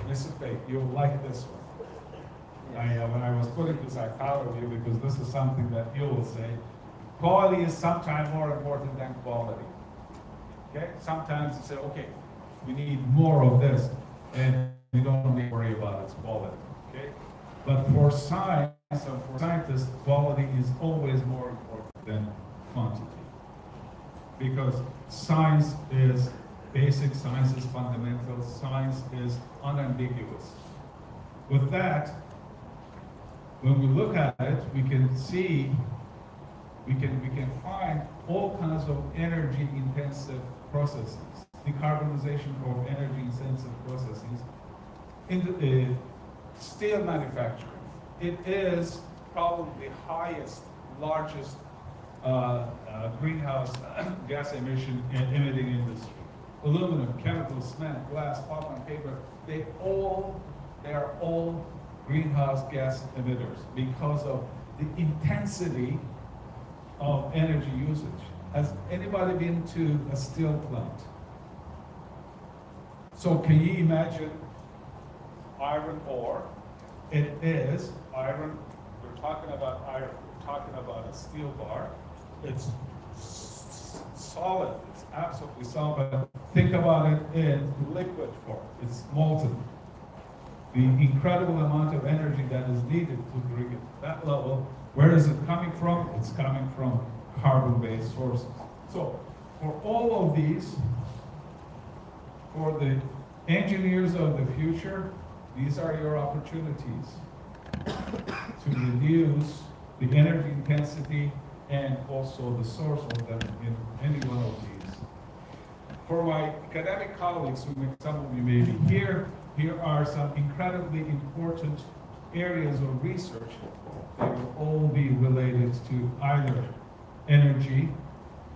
Mr. Fate, you'll like this one. When I was putting this, I thought of you because this is something that you will say. Quality is sometimes more important than quality. Okay? Sometimes you say, okay, we need more of this, and we don't need to worry about its quality. Okay? But for science and for scientists, quality is always more important than quantity. Because science is basic, science is fundamental, science is unambiguous. With that, when we look at it, we can see, we can find all kinds of energy-intensive processes, decarbonization of energy-intensive processes in the steel manufacturing. It is probably the highest, largest greenhouse gas emission emitting industry. Aluminum, chemicals, cement, glass, pulp and paper, they are all greenhouse gas emitters because of the intensity of energy usage. Has anybody been to a steel plant? So can you imagine iron ore? It is iron. We're talking about iron. We're talking about a steel bar. it's solid, it's absolutely solid. Think about it in liquid form, it's molten. The incredible amount of energy that is needed to bring it to that level, where is it coming from? It's coming from carbon-based sources. So for all of these, for the engineers of the future, these are your opportunities to reduce the energy intensity and also the source of them in any one of these. For my academic colleagues, some of you may be here are some incredibly important areas of research. They will all be related to either energy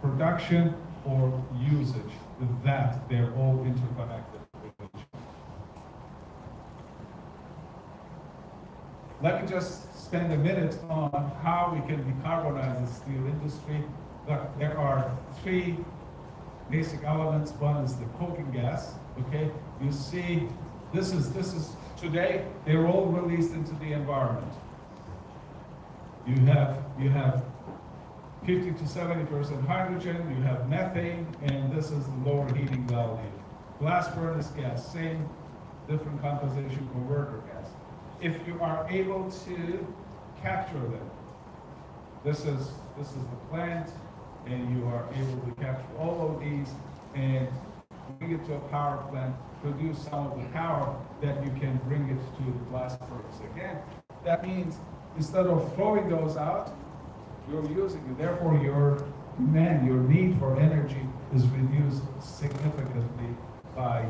production or usage. With that, they're all interconnected. Let me just spend a minute on how we can decarbonize the steel industry. Look, there are three basic elements. One is the coking gas. Okay, you see, this is today they're all released into the environment. You have 50 to 70% hydrogen. You have methane, and this is the lower heating value. Blast furnace gas, same, different composition converter gas. If you are able to capture them, this is the plant, and you are able to capture all of these and bring it to a power plant, produce some of the power that you can bring it to the blast furnace again. That means instead of throwing those out, you're using it. Therefore, your demand, your need for energy is reduced significantly by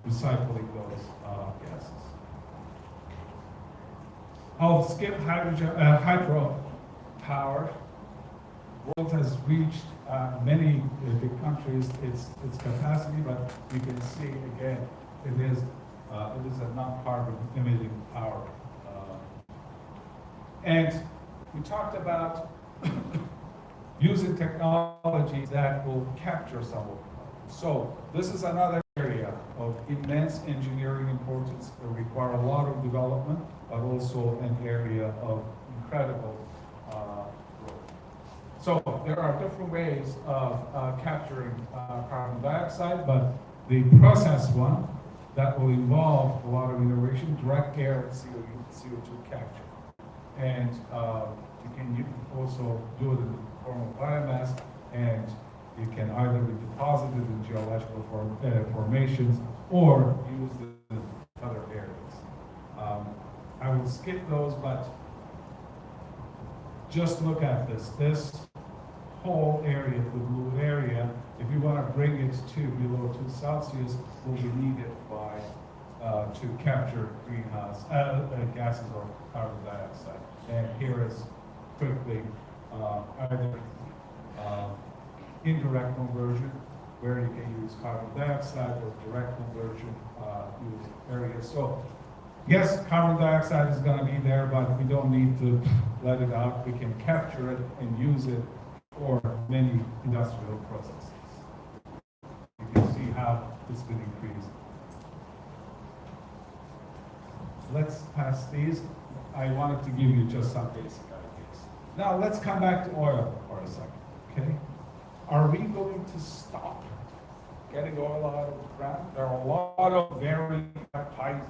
recycling those gases. I'll skip hydro power. World has reached many big countries its capacity, but you can see again it is a non-carbon emitting power. And we talked about using technologies that will capture some of it. So this is another area of immense engineering importance that require a lot of development, but also an area of incredible growth. So there are different ways of capturing carbon dioxide, but the process one that will involve a lot of innovation, direct air CO2 capture. And you can also do it in the form of biomass, and you can either deposit it in geological formations or use it in other areas. I will skip those, but just look at this. This whole area, the blue area, if you want to bring it to below 2 Celsius, will be needed by to capture greenhouse gases or carbon dioxide. And here is quickly either indirect conversion, where you can use carbon dioxide, or direct conversion, use areas. So yes, carbon dioxide is going to be there, but we don't need to let it out. We can capture it and use it for many industrial processes. You can see how it's been increased. Let's pass these. I wanted to give you just some basic ideas. Now let's come back to oil for a second, okay? Are we going to stop getting oil out of the ground? There are a lot of very high,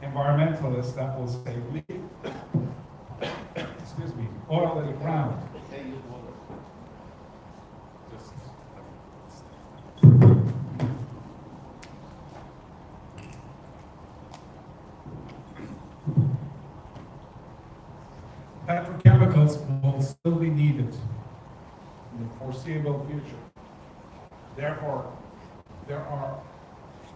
environmentalists that will say, leave, excuse me, oil in the ground. Petrochemicals will still be needed in the foreseeable future. Therefore,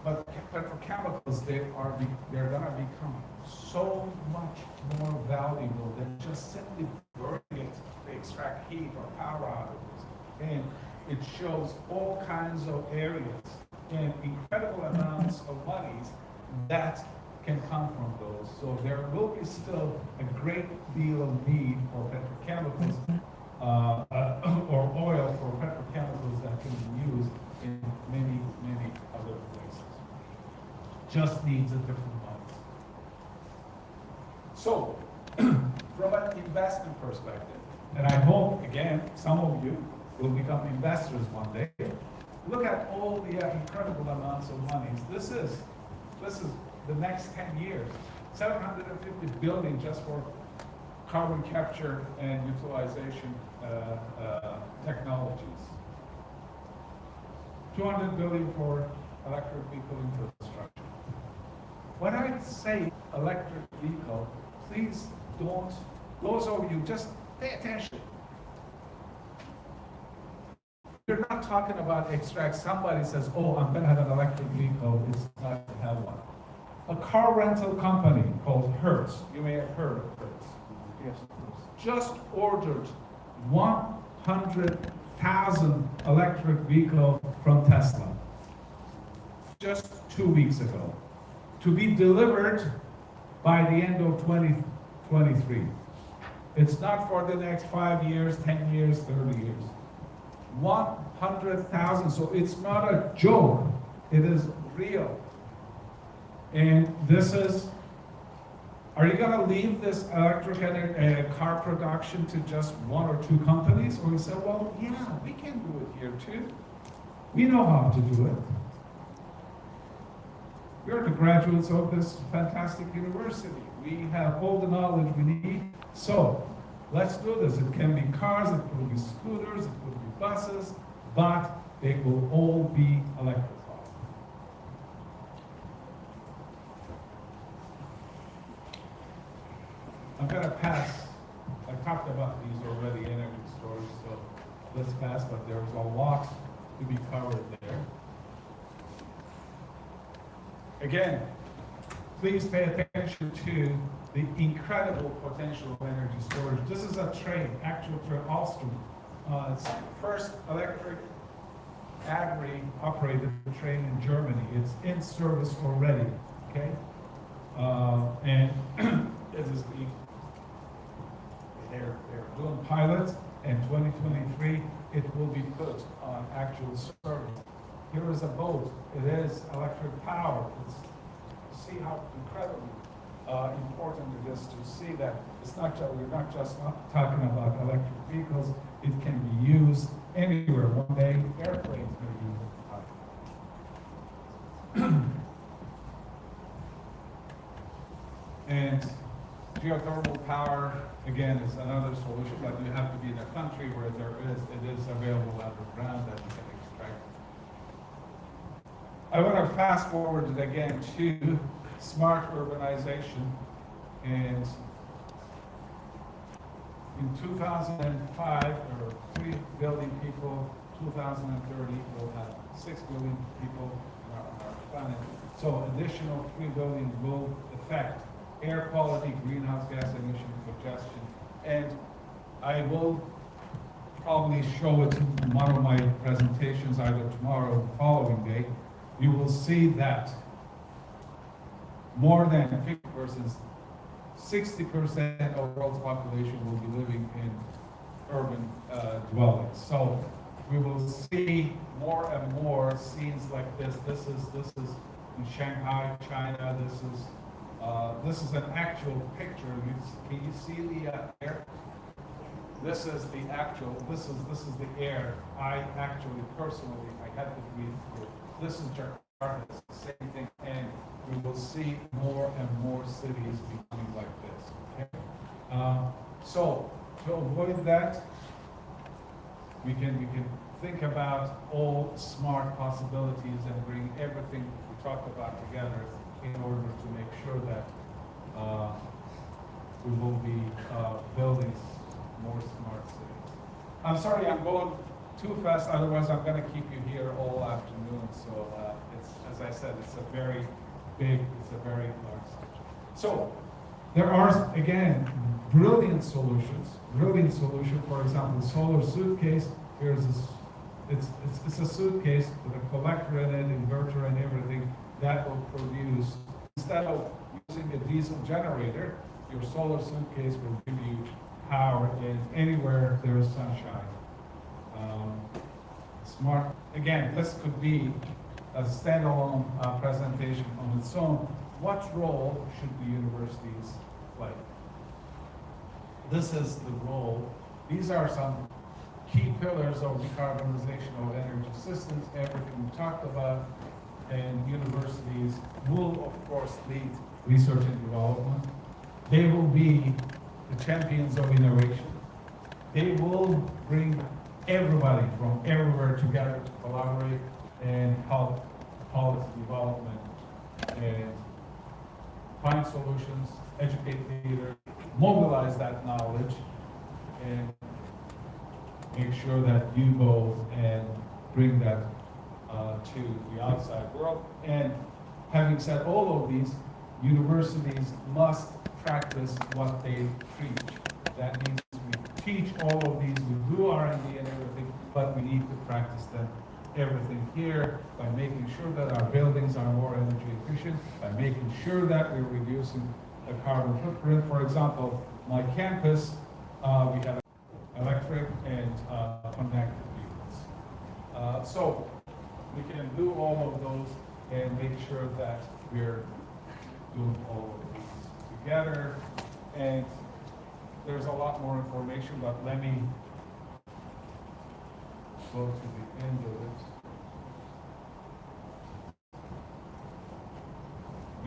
but petrochemicals, they're going to become so much more valuable than just simply burning it to extract heat or power out of it. And it shows all kinds of areas and incredible amounts of monies that can come from those. So there will be still a great deal of need for petrochemicals or oil for petrochemicals that can be used in many, many other places. Just needs a different balance. So, from an investment and I hope, again, some of you will become investors one day. Look at all the incredible amounts of money. This is the next 10 years, 750 billion just for carbon capture and utilization technologies. 200 billion for electric vehicle infrastructure. When I say electric vehicle, please don't, those of you, just pay attention. You're not talking about extract. Somebody says, oh, I'm going to have an electric vehicle. It's not to have one. A car rental company called Hertz, you may have heard of Hertz. Yes. Just ordered 100,000 electric vehicles from Tesla just 2 weeks ago to be delivered by the end of 2023. It's not for the next 5 years, 10 years, 30 years. 100,000, so it's not a joke, it is real. And this is, are you gonna leave this electric car production to just 1 or 2 companies? Or you say, well, yeah, we can do it here too. We know how to do it. We're the graduates of this fantastic university. We have all the knowledge we need. So let's do this. It can be cars, it could be scooters, it could be buses, but they will all be electrified. I'm going to pass. I talked about these already, energy storage, so let's pass, but there's a lot to be covered there. Again, please pay attention to the incredible potential of energy storage. This is a train, actual train, Alstom. It's the first electric agri-operated train in Germany. It's in service already, okay? And it is they're doing pilots, and 2023 it will be put on actual service. Here is a boat. It is electric power. See how incredibly important it is to see that it's not just, we're not just talking about electric vehicles. It can be used anywhere. One day, airplanes may be used. And geothermal power, again, is another solution, but you have to be in a country where it is available underground that you can extract. I want to fast forward it again to smart urbanization. And in 2005, there were 3 billion people. 2030, we'll have 6 billion people on our planet. So additional 3 billion will affect air quality, greenhouse gas emission, congestion. And I will probably show it in one of my presentations either tomorrow or the following day. You will see that more than 50%, 60% of the world's population will be living in urban dwellings. So we will see more and more scenes like this. This is in Shanghai, China. This is an actual picture. Can you see the air? This is the actual. This is the air. I actually personally I had to breathe through. This is Jakarta. It's the same thing, and we will see more and more cities becoming like this. Okay? So to avoid that, we can think about all smart possibilities and bring everything we talked about together in order to make sure that we will be building more smart cities. I'm sorry, I'm going too fast, otherwise I'm going to keep you here all afternoon. So it's, as I said, it's a very big, it's a very large subject. So there are, again, brilliant solutions. Brilliant solution, for example, solar suitcase. Here's this, it's a suitcase with a collector in it, inverter and everything that will produce, instead of using a diesel generator, your solar suitcase will give you power in anywhere there is sunshine. Smart, again, this could be a standalone presentation on its own. What role should the universities play? This is the role These are some key pillars of decarbonization of energy systems, everything we talked about, and universities will, of course, lead research and development. They will be the champions of innovation. They will bring everybody from everywhere together to collaborate and help policy development and find solutions, educate leaders, mobilize that knowledge, and make sure that you go and bring that to the outside world. And having said all of these, universities must practice what they preach. That means we teach all of these, we do R&D and everything, but we need to practice them everything here by making sure that our buildings are more energy efficient, by making sure that we're reducing the carbon footprint. For example, my campus, we have electric and connected vehicles. So we can do all of those and make sure that we're doing all of these together. And there's a lot more information, but let me go to the end of it.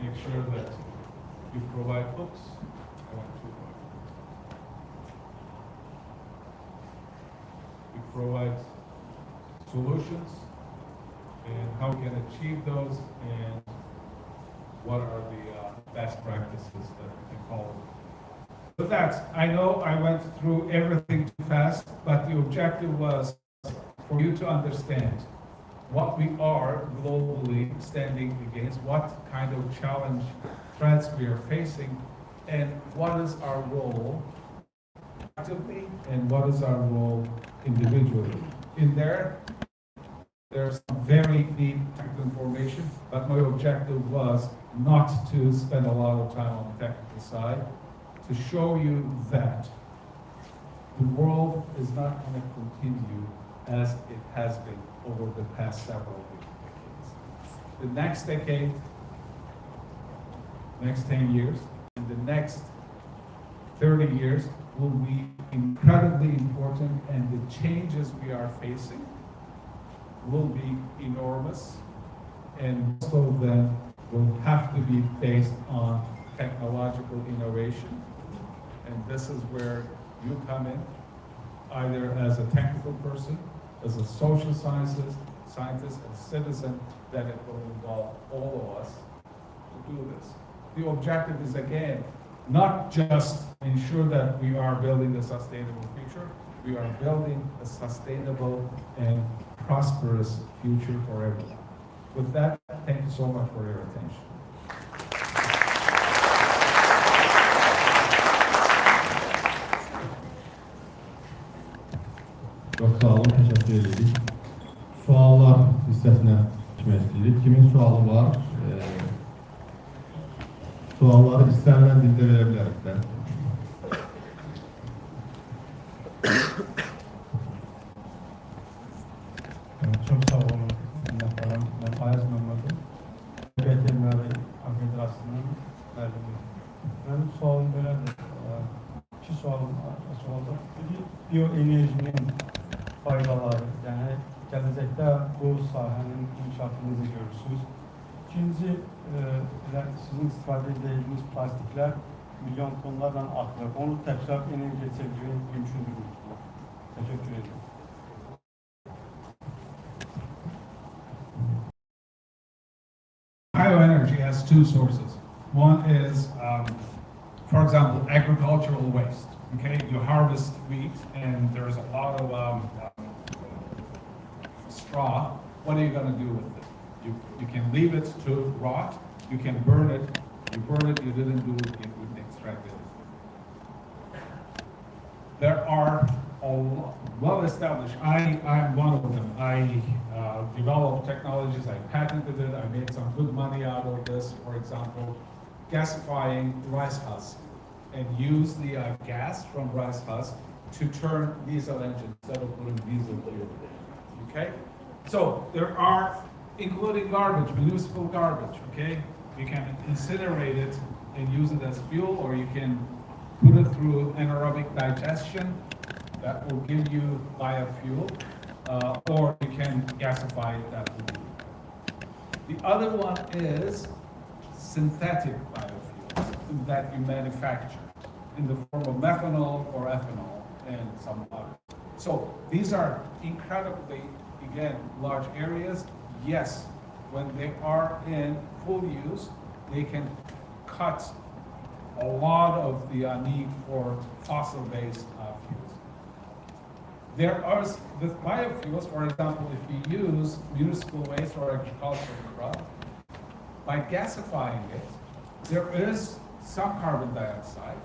Make sure that you provide books. You provide solutions and how we can achieve those and what are the best practices that we can follow. With that, I know I went through everything too fast, but the objective was for you to understand what we are globally standing against, what kind of challenge, threats we are facing, and what is our role collectively and what is our role individually. In there's some very deep technical information, but my objective was not to spend a lot of time on the technical side, to show you that the world is not going to continue as it has been over the past several decades. The next decade, next 10 years, and the next 30 years will be incredibly important, and the changes we are facing will be enormous, and most of them will have to be based on technological innovation. And this is where you come in, either as a technical person, as a social scientist, a citizen, that it will involve all of us to do this. The objective is, again, not just ensure that we are building a sustainable future, we are building a sustainable and prosperous future for everyone. With that, thank you so much for your attention. Çok sağ olun, teşekkür ederiz. Suallar listesine geçmek istedik. Kimin sualı var? Sualları istenilen dilde verebiliriz. Çok sağ olun. Ben Ayaz Mehmet'im. Veteriner Federasyonunun verdiğim. Benim sualım böyledir. İki sualım açık olacak. Biri biyoenerjinin faydaları. Yani gelecekte bu sahanın inşaatını görürsünüz. İkinci, sizin istifade edildiğiniz plastikler milyon tonlardan atılır. Onu tekrar enerjiye çevirmeyi mümkündür mü? Teşekkür ederim. Bioenergy has two sources. One is, for example, agricultural waste. Okay, you harvest wheat and there's a lot of straw. What are you going to do with it? You can leave it to rot. You can burn it. You burn it. You didn't do it. You wouldn't extract it. There are well established. I'm one of them. I developed technologies. I patented it. I made some good money out of this. For example, gasifying rice husk, and use the gas from rice husk to turn diesel engines instead of putting diesel fuel. Okay, so there are, including garbage, municipal garbage. Okay, you can incinerate it and use it as fuel, or you can put it through anaerobic digestion that will give you biofuel, or you can gasify it that will be. The other one is synthetic biofuels that you manufacture in the form of methanol or ethanol and some others. So these are incredibly, again, large areas. Yes, when they are in full use, they can cut a lot of the need for fossil-based fuels. There are, with biofuels, for example, if you use municipal waste or agricultural crop, by gasifying it, there is some carbon dioxide,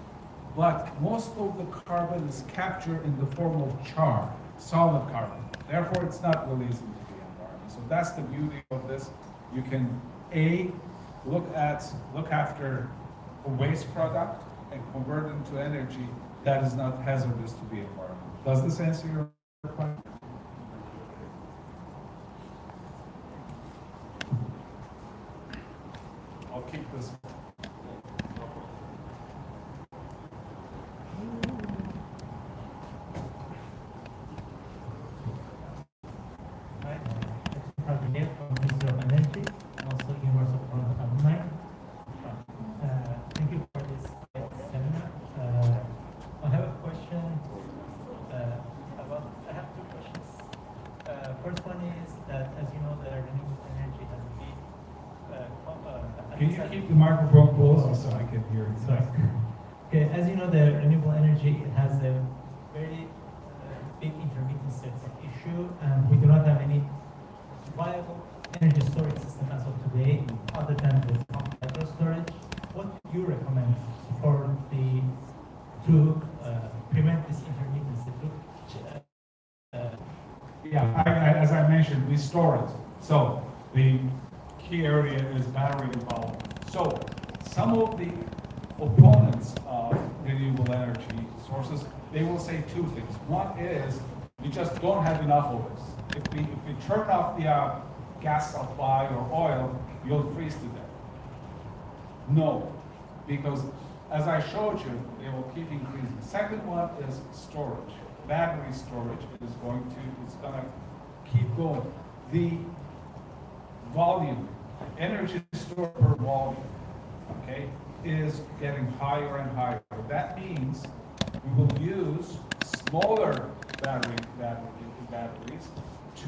but most of the carbon is captured in the form of char, solid carbon. Therefore, it's not released into the environment. So that's the beauty of this. You can, look after a waste product and convert it into energy that is not hazardous to the environment. Does this answer your question? I'll keep this. From Ministry of Energy and also University of Toronto alumni. Thank you for this seminar. I have a question I have two questions. First one is that, as you know, the renewable energy has been Can you keep the microphone close so I can hear it? Sorry. Okay, as you know, the renewable energy has a very big intermittency issue, and we do not have any viable energy storage system as of today, other than the hydro storage. What do you recommend for to prevent this intermittency? As I mentioned, we store it. So the key area is battery involvement. So some of the opponents of renewable energy sources, they will say two things. One is we just don't have enough of this. If we turn off the gas supply or oil, you'll freeze to death. No, because as I showed you, they will keep increasing. Second one is storage. Battery storage is going to keep going. The volume, energy stored per volume, okay, is getting higher and higher. That means we will use smaller batteries to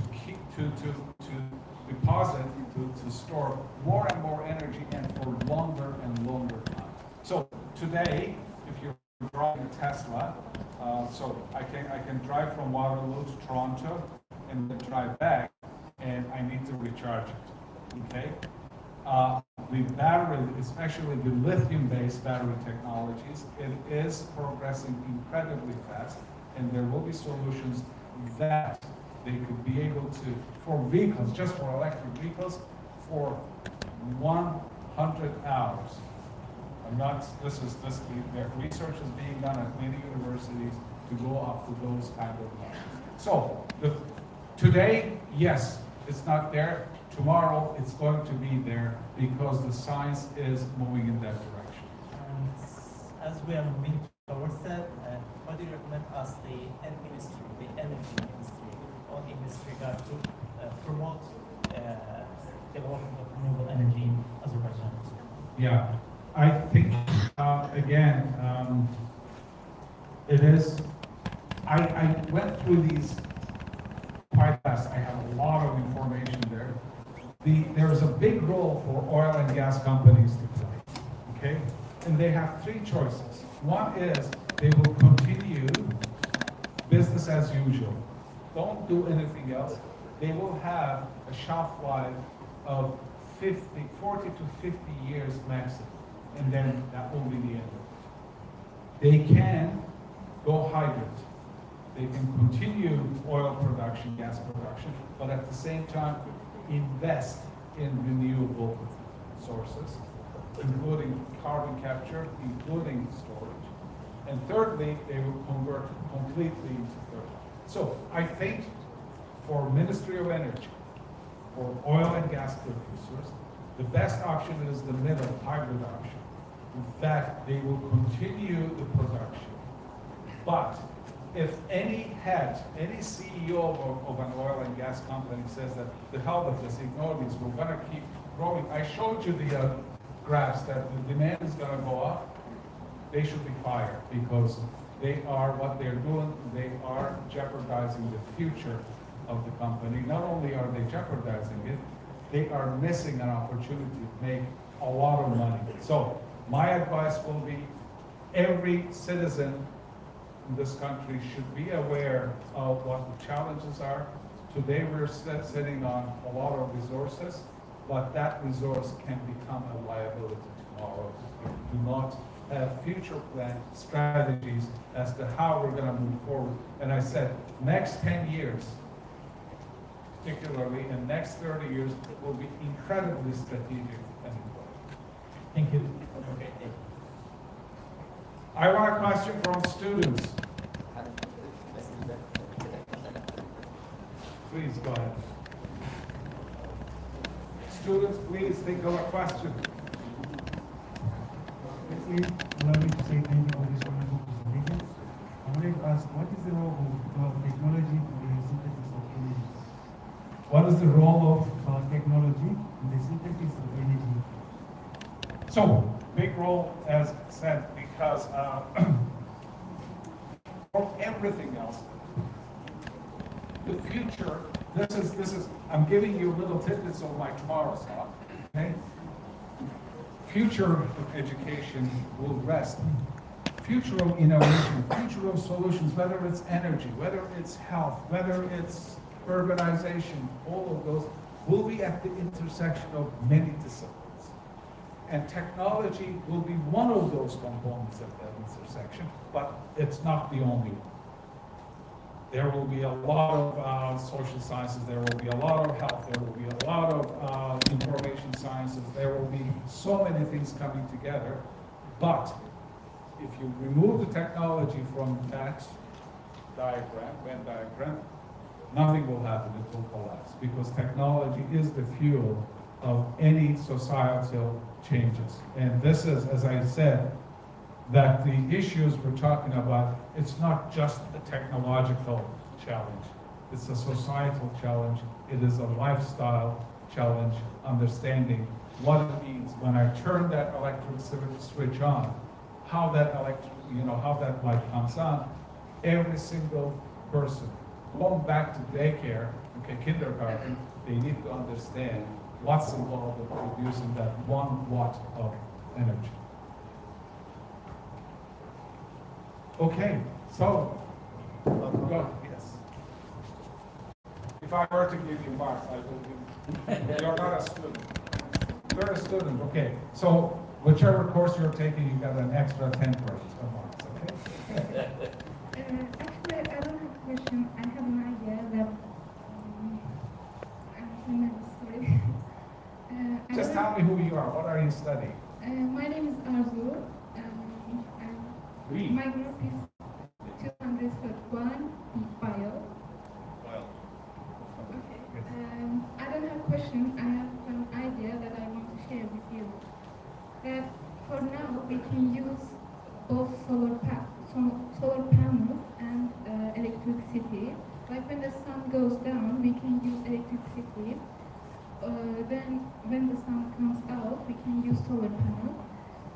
deposit, to store more and more energy and for longer and longer time. So today, if you're driving a Tesla, so I can drive from Waterloo to Toronto and then drive back, and I need to recharge it. Okay. The battery, especially the lithium-based battery technologies, it is progressing incredibly fast, and there will be solutions that they could be able to, for vehicles, just for electric vehicles, for 100 hours. The research is being done at many universities to go up to those kind of numbers. So, today, yes, it's not there. Tomorrow, it's going to be there because the science is moving in that direction. And as we are moving towards that, what do you recommend us, the energy ministry, in this regard to promote development of renewable energy in Azerbaijan? Yeah, I think, again, it is, I went through these quite fast. I have a lot of information there. There is a big role for oil and gas companies to play, okay? And they have three choices. One is they will continue business as usual. Don't do anything else. They will have a shelf life of 40 to 50 years maximum, and then that will be the end of it. They can go hybrid. They can continue oil production, gas production, but at the same time invest in renewable sources, including carbon capture, including storage. And thirdly, they will convert completely into thermal. So I think for Ministry of Energy, for oil and gas producers, the best option is the middle hybrid option. In fact, they will continue the production, but if any CEO of an oil and gas company says that the hell with this, ignore these, we're gonna keep growing. I showed you the graphs that the demand is gonna go up. They should be fired because they are what they're doing. They are jeopardizing the future of the company. Not only are they jeopardizing it, they are missing an opportunity to make a lot of money. So my advice will be every citizen in this country should be aware of what the challenges are. Today we're sitting on a lot of resources, but that resource can become a liability tomorrow if we do not have future plan strategies as to how we're going to move forward. And I said, next 10 years, particularly, and next 30 years will be incredibly strategic and important. Thank you. Okay. I want a question from students. Please go ahead. Students, please think of a question. Allow me to say thank you for this wonderful presentation. I wanted to ask, what is the role of technology in the synthesis of energy? What is the role of technology in the synthesis of energy? So, big role, as said, because for everything else, the future, this is, I'm giving you little tidbits of my tomorrow's talk, okay? Future of education will rest. Future of innovation, future of solutions, whether it's energy, whether it's health, whether it's urbanization, all of those will be at the intersection of many disciplines. And technology will be one of those components at that intersection, but it's not the only one. There will be a lot of social sciences, there will be a lot of health, there will be a lot of information sciences, there will be so many things coming together. But if you remove the technology from that diagram, Venn diagram, nothing will happen, it will collapse. Because technology is the fuel of any societal changes. And this is, as I said, that the issues we're talking about, it's not just a technological challenge. It's a societal challenge. It is a lifestyle challenge, understanding what it means when I turn that electric switch on, how that how that light comes on. Every single person, going back to daycare, okay, kindergarten, they need to understand what's involved in producing that 1 watt of energy. Okay, so, go, yes. If I were to give you marks, I would give, you're not a student. You're a student, okay. So, whichever course you're taking, you got an extra 10 credits or marks, okay? Actually, I don't have a question. I have an idea that sorry. Just tell me who you are. What are you studying? My name is Arzu. Read. My group is 231 bio. Well. Okay. I don't have a question. I have an idea that I want to share with you. That for now we can use both solar panels and electricity. Like when the sun goes down, we can use electricity. Then when the sun comes out, we can use solar panels.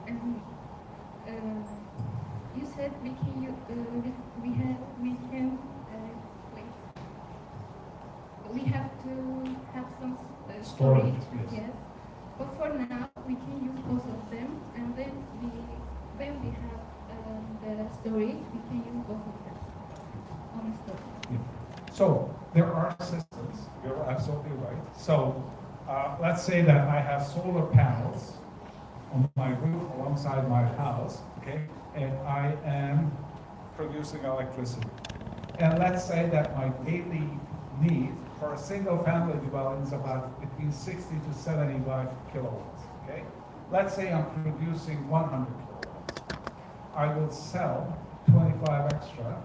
And you said we can use, we have to have some storage. Yes. But for now, we can use both of them, and then when we have the storage, we can use both of them on the storage. Yeah. So there are systems. You're absolutely right. So let's say that I have solar panels on my roof alongside my house, okay, and I am producing electricity. And let's say that my daily need for a single family dwelling is about between 60 to 75 kilowatts, okay? Let's say I'm producing 100 kilowatts. I will sell 25 extra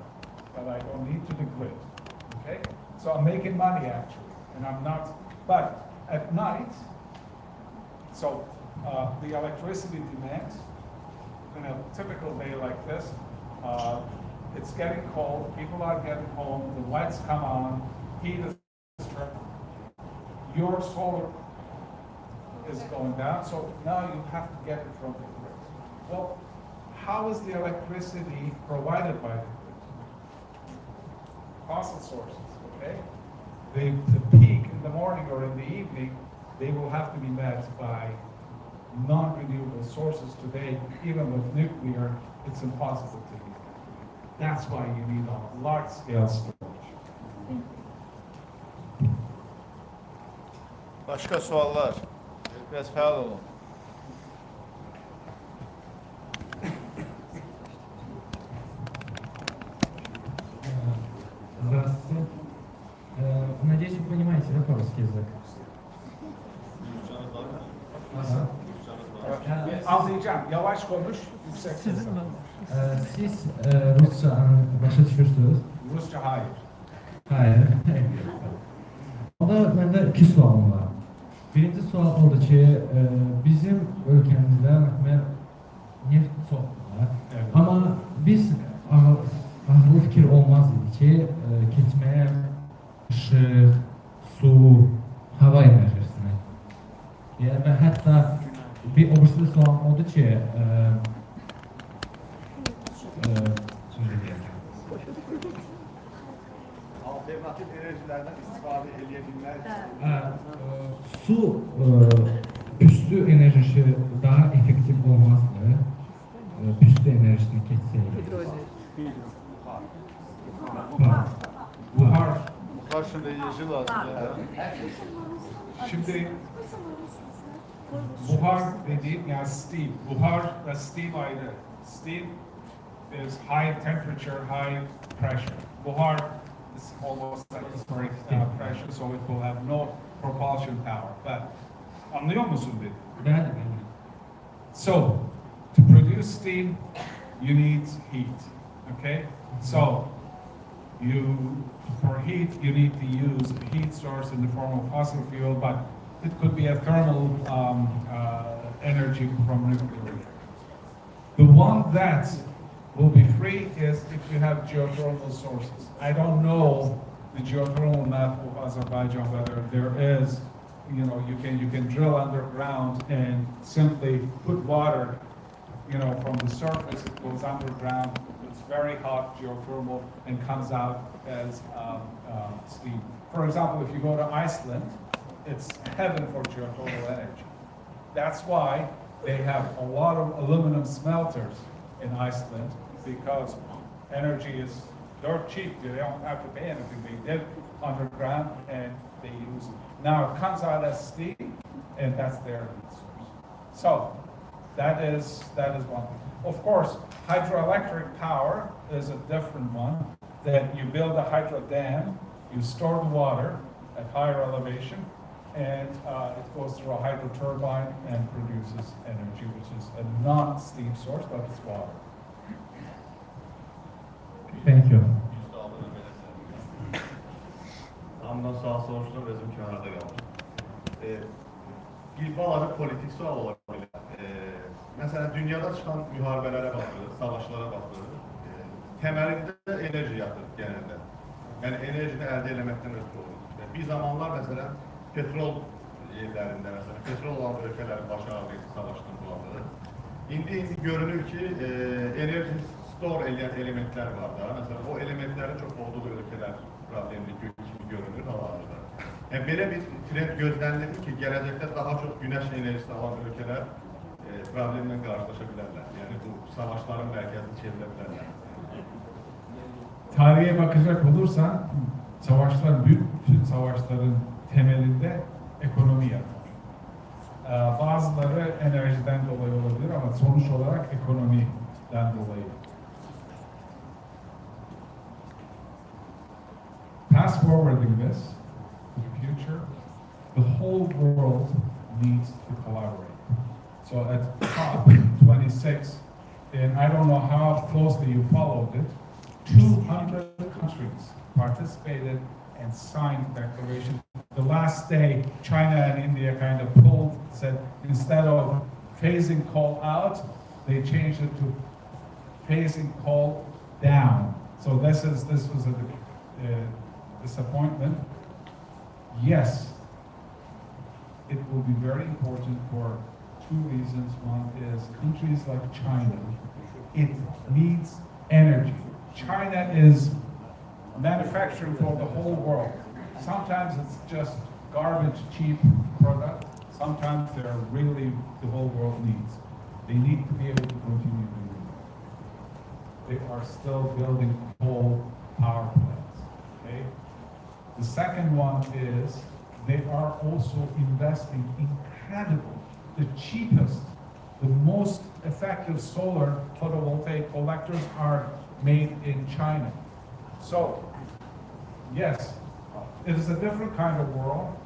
that I don't need to the grid, okay? So I'm making money actually, and I'm not, but at night, so the electricity demand in a typical day like this, it's getting cold, people are getting home, the lights come on, heat is your solar is going down, so now you have to get it from the grid. Well, how is the electricity provided by the grid? Fossil sources, okay? The peak in the morning or in the evening, they will have to be met by non-renewable sources today. Even with nuclear, it's impossible to meet. That's why you need a large-scale storage. Başka suallar? Biraz fəal olun. Здравствуйте. Надеюсь, вы понимаете, да, по-русски язык? Anlayacağım, yavaş konuş, yüksek ses. Siz Rusça başa düşürsünüz? Rusça hayır. Hayır. Onda məndə iki sualım var. Birinci sual oldu ki, bizim ölkəmizdə məsələn neft çox var. Evet. Amma biz ağırlı fikir olmaz idi ki, keçməyə ışıq, su, hava enerjisini. Və hətta bir obürsüz sual oldu ki, Alternatif enerjilerden istifade edebilmek. Su püstü enerjisi daha efektif olmazdı. Püstü enerjisini keçseydi. Buhar. Buhar şimdi yeşil aslında. Şimdi buhar dediğim yani steam. Buhar ve steam ayrı. Steam is high temperature, high pressure. Buhar is almost atmospheric pressure, so it will have no propulsion power. But anlıyor musun beni? Ben So, to produce steam, you need heat. Okay? So, for heat, you need to use a heat source in the form of fossil fuel, but it could be a thermal energy from nuclear. The one that will be free is if you have geothermal sources. I don't know the geothermal map of Azerbaijan, whether there is, you know, you can drill underground and simply put water, you know, from the surface, it goes underground, it's very hot, geothermal, and comes out as steam. For example, if you go to Iceland, it's heaven for geothermal energy. That's why they have a lot of aluminum smelters in Iceland, because energy is dirt cheap. They don't have to pay anything. They live underground and they use it. Now it comes out as steam, and that's their source. So that is one thing. Of course, hydroelectric power is a different one. That you build a hydro dam, you store the water at higher elevation, and it goes through a hydro turbine and produces energy, which is a non-steam source, but it's water. Thank you. Ondan sağ soruşlar özüm kənarda qalmış. Bir balaca politik sual olabilir. Mesela dünyada çıkan müharibələrə baxırıq, savaşlara baxırıq. Təməlində enerji yatır genelde. Yani enerjini əldə etməkdən ötürü olur. Bir zamanlar mesela petrol yerlərində, mesela petrol olan ölkələrin başı ağrıydı savaşdan dolayı. İndi görünür ki, enerji store edən elementlər var da. Mesela o elementlərin çox olduğu ölkələr problemli kimi görünür hal-hazırda. Yani belə bir trend gözlənilir ki, gələcəkdə daha çox günəş enerjisi alan ölkələr problemlə qarşılaşa bilərlər. Yani bu savaşların mərkəzini çevirə bilərlər. Tarihe bakacak olursan, bütün savaşların temelinde ekonomi yatar. Bazıları enerjiden dolayı olabilir ama sonuç olarak ekonomiden dolayı. Fast forwarding this to the future, the whole world needs to collaborate. So at COP26, and I don't know how closely you followed it, 200 countries participated and signed the declaration. The last day, China and India kind of pulled, said instead of phasing coal out, they changed it to phasing coal down. So this was a disappointment. Yes, it will be very important for two reasons. One is countries like China, it needs energy. China is manufacturing for the whole world. Sometimes it's just garbage, cheap product. Sometimes they're really the whole world needs. They need to be able to continue doing that. They are still building coal power plants. Okay. The second one is they are also investing incredible, the cheapest, the most effective solar photovoltaic collectors are made in China. So, yes, it is a different kind of war.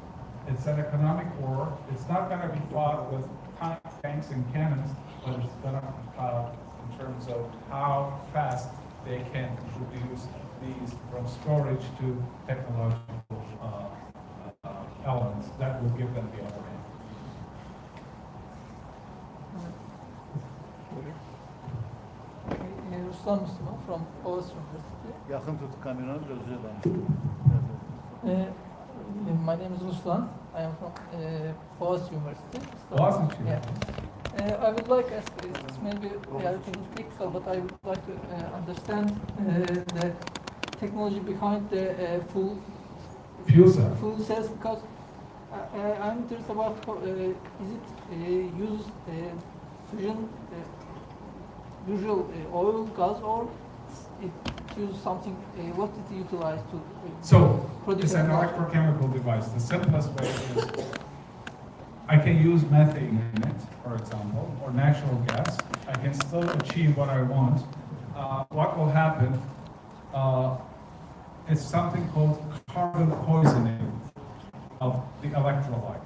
It's an economic war. It's not going to be fought with tanks and cannons, but it's going to be fought in terms of how fast they can produce these from storage to technological elements that will give them the upper hand. Ruslan Müslüman from Boğaziçi University. Yakın tut kameranı biraz önce danıştım. My name is Ruslan. I am from Boğaziçi University. Boğaziçi? Yeah. I would like, it's maybe relatively technical, but I would like to understand the technology behind the fuel cells, because I'm interested about is it use fusion usual oil, gas, or it use something, what it utilize to So, produce it's an electrochemical device. The simplest way is I can use methane in it, for example, or natural gas. I can still achieve what I want. What will happen is something called carbon poisoning of the electrolyte.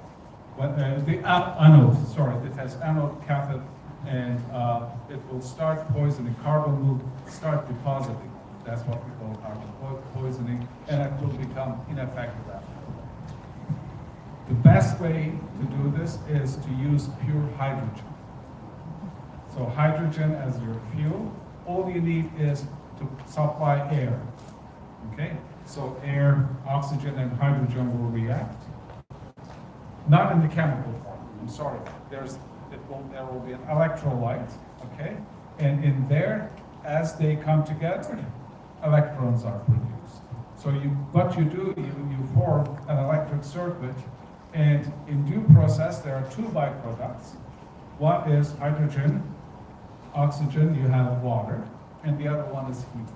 When, the anode, sorry, it has anode, cathode, and it will start poisoning. Carbon will start depositing. That's what we call carbon poisoning, and it will become ineffective after. The best way to do this is to use pure hydrogen. So hydrogen as your fuel, all you need is to supply air. Okay? So air, oxygen, and hydrogen will react. Not in the chemical form. I'm sorry. There will be an electrolyte. Okay? And in there, as they come together, electrons are produced. So what you do, you form an electric circuit, and in due process, there are two byproducts. One is hydrogen, oxygen, you have water, and the other one is heat.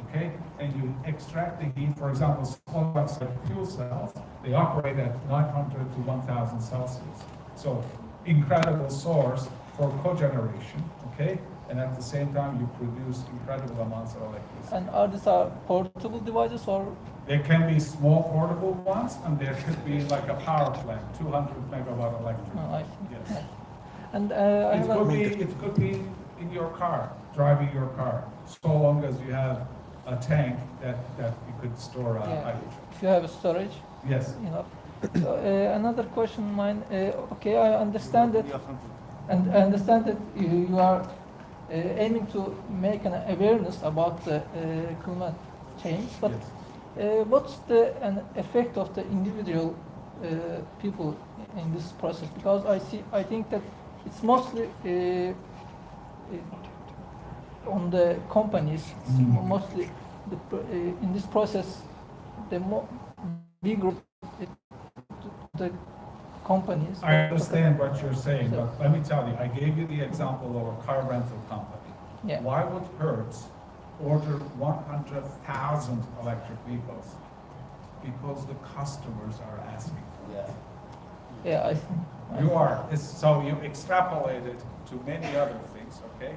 Okay? And you extract the heat, for example, solid oxide fuel cells, they operate at 900 to 1000 Celsius. So, incredible source for cogeneration, okay? And at the same time, you produce incredible amounts of electricity. And are these portable devices, or? There can be small portable ones, and there could be like a power plant, 200 megawatt electric. Oh, I see. Yes. And it could be in your car, driving your car, so long as you have a tank that you could store hydrogen. If you have a storage. Yes. Enough. So, another question, mine. Okay, I understand that, and I understand that you are aiming to make an awareness about the climate change, but what's the effect of the individual people in this process? Because I think that it's mostly on the companies. Mostly in this process, the bigger the companies. I understand what you're saying, but let me tell you, I gave you the example of a car rental company. Yeah. Why would Hertz order 100,000 electric vehicles? Because the customers are asking for it. Yeah, I see. So you extrapolate it to many other things, okay?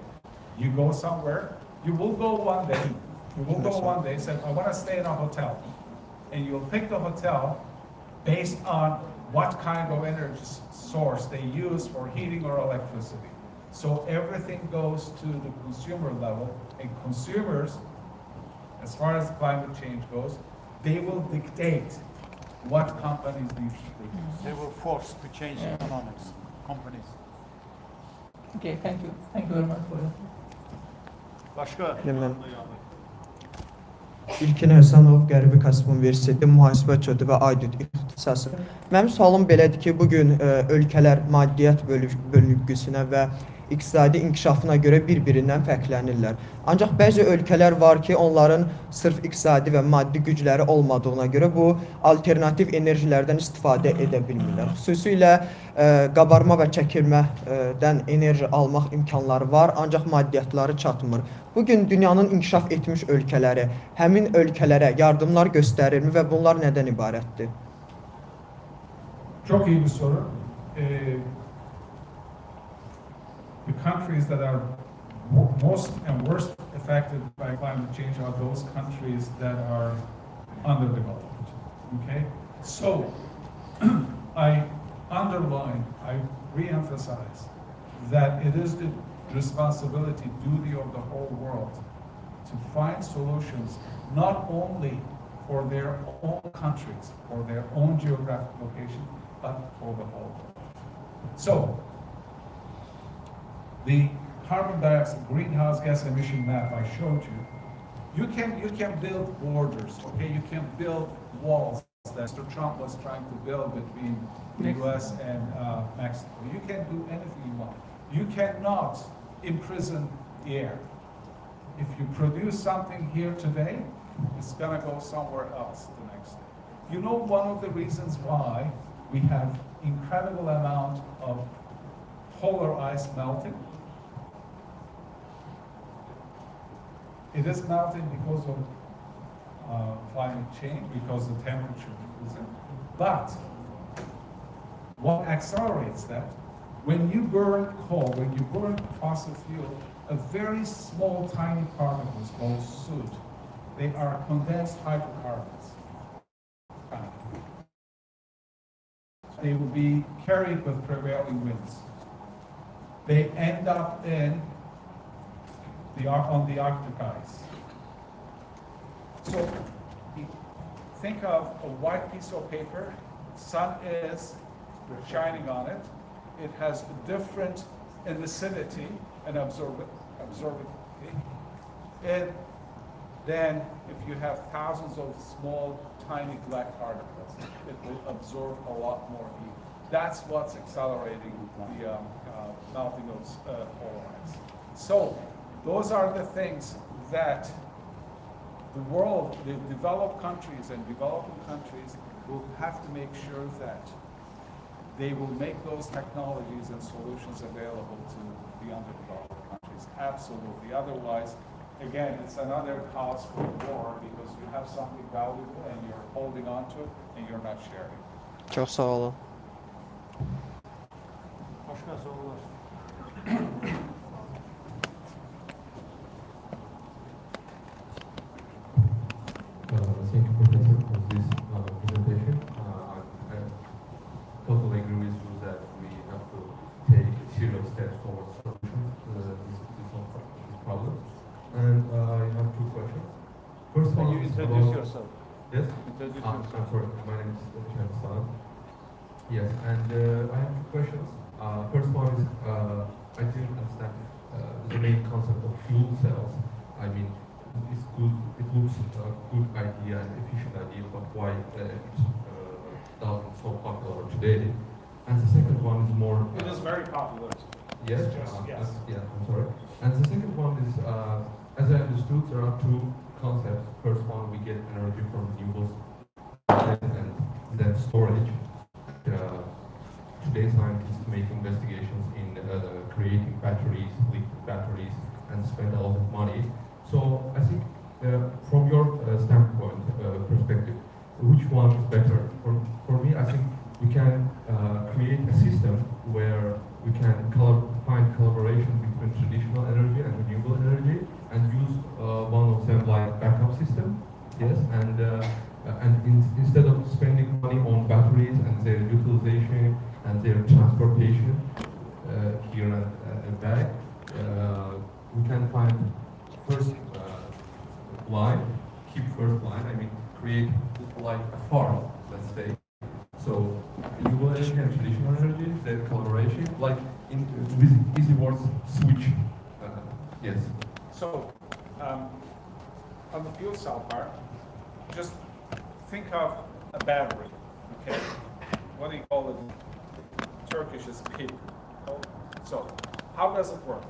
You go somewhere, you will go one day, say, I want to stay in a hotel. And you'll pick the hotel based on what kind of energy source they use for heating or electricity. So everything goes to the consumer level, and consumers, as far as climate change goes, they will dictate what companies need to produce. They were forced to change economics, companies. Okay, thank you. Thank you very much for that. Başka? İlkin Həsənov, Qərbi Kasım Universiteti Mühasibə Kötü və Audit ixtisası. Mənim sualım belədir ki, bugün ölkələr maddiyyat bölgüsünə və iqtisadi inkişafına görə bir-birindən fərqlənirlər. Ancaq bəzi ölkələr var ki, onların sırf iqtisadi və maddi gücləri olmadığına görə bu alternativ enerjilərdən istifadə edə bilmirlər. Xüsusilə qabarma və çəkilmədən enerji almaq imkanları var, ancaq maddiyyatları çatmır. Bugün dünyanın inkişaf etmiş ölkələri həmin ölkələrə yardımlar göstərirmi və bunlar nədən ibarətdir? Çok iyi bir soru. The countries that are most and worst affected by climate change are those countries that are underdeveloped. Okay? So, I underline, I re-emphasize that it is the responsibility, duty of the whole world to find solutions not only for their own countries, or their own geographic location, but for the whole world. So, the carbon dioxide greenhouse gas emission map I showed you can build borders, okay? You can build walls that Mr. Trump was trying to build between the US and Mexico. You can do anything you want. You cannot imprison the air. If you produce something here today, it's gonna go somewhere else the next day. You know one of the reasons why we have incredible amount of polar ice melting? It is melting because of climate change, because the temperature is in. But what accelerates that, when you burn coal, when you burn fossil fuel, a very small tiny particles called soot, they are condensed hydrocarbons. They will be carried with prevailing winds. They end up on the Arctic ice. So think of a white piece of paper, sun is shining on it, it has different emissivity and absorbability. And then if you have thousands of small, tiny black particles, it will absorb a lot more heat. That's what's accelerating the melting of polar ice. So those are the things that the world, the developed countries and developing countries will have to make sure that they will make those technologies and solutions available to the underdeveloped countries. Absolutely. Otherwise, again, it's another cause for war because you have something valuable and you're holding on to it and you're not sharing. Çok sağ olun. Başka sorular? Thank you, Professor, for this presentation. I totally agree with you that we have to take serious steps towards solutions to this problem. And I have two questions. First Can one you is introduce about- yourself? Yes? Introduce I'm yourself. sorry, my name is Şahsan. Yes, and I have two questions. First one is, I didn't understand the main concept of fuel cells. I mean, it's good, it looks a good idea and efficient idea, but why it's not so popular today? And the second one is more... It is very popular. Yes? Yes. Yeah, I'm sorry. And the second one is, as I understood, there are two concepts. First one, we get energy from renewables, and then storage. Today, scientists make investigations in creating batteries, liquid batteries, and spend a lot of money. So I think, from your standpoint, perspective, which one is better? For me, I think we can create a system where we can find collaboration between traditional energy and renewable energy, and use one of them like backup system. Yes, and instead of spending money on batteries and their utilization and their transportation here and back, we can find first line, keep first line. I mean, create like a farm, let's say. So renewable energy and traditional energy, their collaboration, like with easy words, switch. Yes. So, on the fuel cell part, just think of a battery, okay? What do you call it? Turkish is pig. So, how does it work?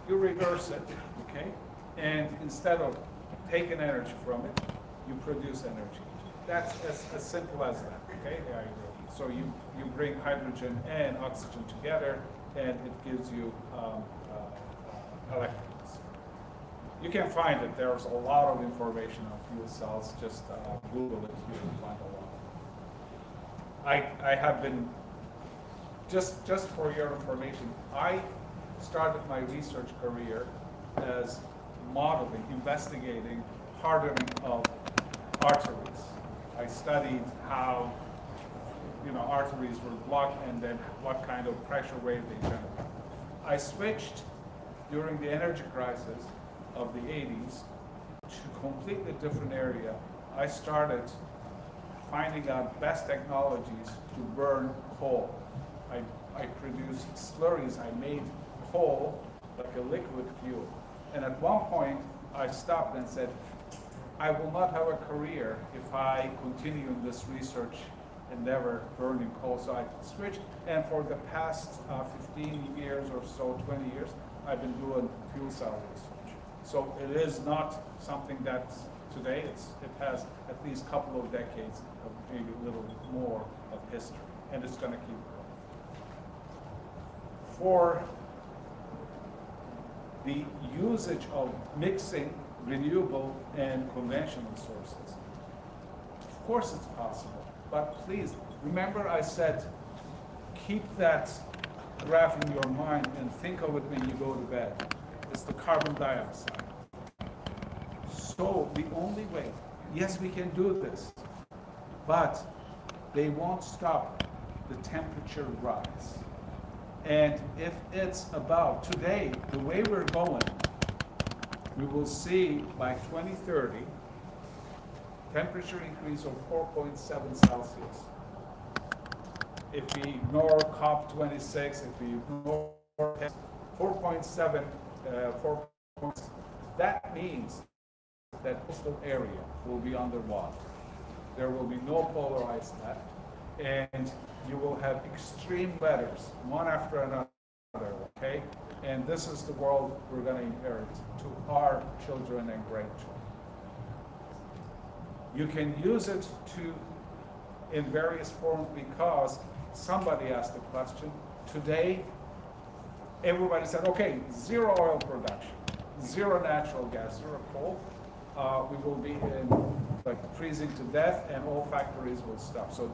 You reverse it, okay? And instead of taking energy from it, you produce energy. That's as simple as that, okay? There you go. So you bring hydrogen and oxygen together, and it gives you electrons. You can find it. There's a lot of information on fuel cells. Just Google it. You can find a lot. I have been, just for your information, I started my research career as modeling, investigating hardening of arteries. I studied how arteries were blocked and then what kind of pressure wave they generate. I switched during the energy crisis of the 80s to a completely different area. I started finding out best technologies to burn coal. I produced slurries. I made coal like a liquid fuel. And at one point, I stopped and said, I will not have a career if I continue in this research endeavor burning coal. So I switched, and for the past 15 years or so, 20 years, I've been doing fuel cell research. So it is not something that today, it has at least a couple of decades of maybe a little more of history, and it's going to keep growing. For the usage of mixing renewable and conventional sources, of course it's possible, but please remember I said keep that graph in your mind and think of it when you go to bed. It's the carbon dioxide. So the only way, yes, we can do this, but they won't stop the temperature rise. And if it's about today, the way we're going, we will see by 2030 temperature increase of 4.7 Celsius. If we ignore COP26, if we ignore 4.7, that means that coastal area will be underwater. There will be no polar ice left, and you will have extreme weathers, one after another, okay? And this is the world we're going to inherit to our children and grandchildren. You can use it in various forms because somebody asked the question. Today, everybody said, okay, zero oil production, zero natural gas, zero coal. We will be freezing to death, and all factories will stop. So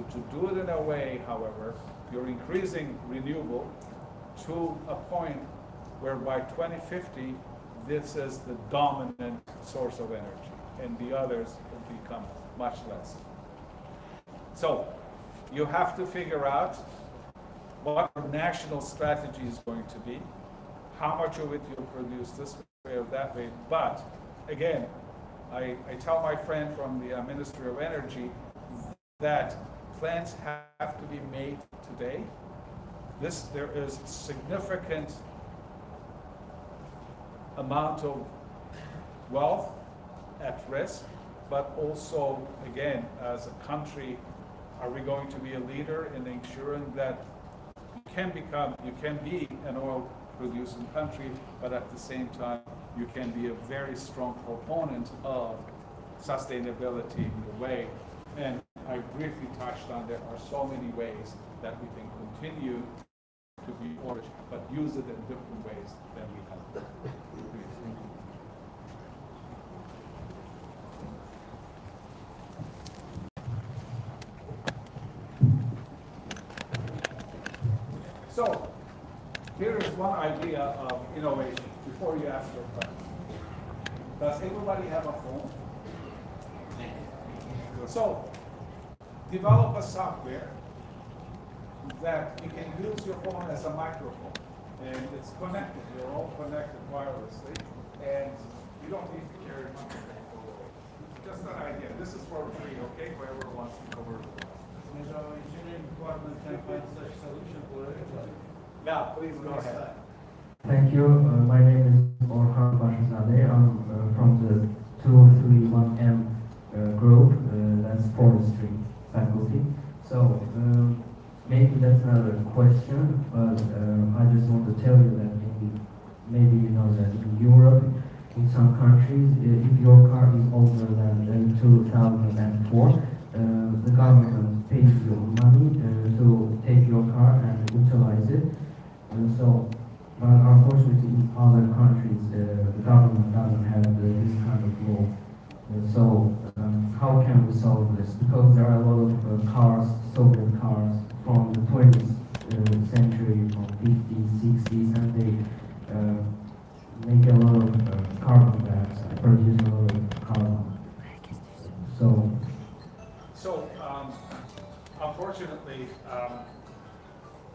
to do it in a way, however, you're increasing renewable to a point where by 2050, this is the dominant source of energy, and the others will become much less. So you have to figure out what our national strategy is going to be, how much of it you'll produce this way or that way. But again, I tell my friend from the Ministry of Energy that plants have to be made today. There is significant amount of wealth at risk, but also, again, as a country, are we going to be a leader in ensuring that you can be an oil producing country, but at the same time, you can be a very strong proponent of sustainability in the way. And I briefly touched on there are so many ways that we can continue to be orange, but use it in different ways than we have. So, here is one idea of innovation before you ask your question. Does everybody have a phone? So, develop a software that you can use your phone as a microphone. And it's connected, you're all connected wirelessly, and you don't need to carry a microphone. Just an idea. This is for free, okay? Whoever wants to cover it. Now, please go ahead. Thank you. My name is Orhan Başizadeh. I'm from the 231M group, that's forestry faculty. So maybe that's not a question, but I just want to tell you that maybe you know that in Europe, in some countries, if your car is older than 2004, the government pays you money to take your car and utilize it. But unfortunately, in other countries, the government doesn't have this kind of law. So how can we solve this? Because there are a lot of cars, Soviet cars from the 20th century, from 50s, 60s, and they make a lot of carbon dioxide, produce a lot of carbon. So unfortunately,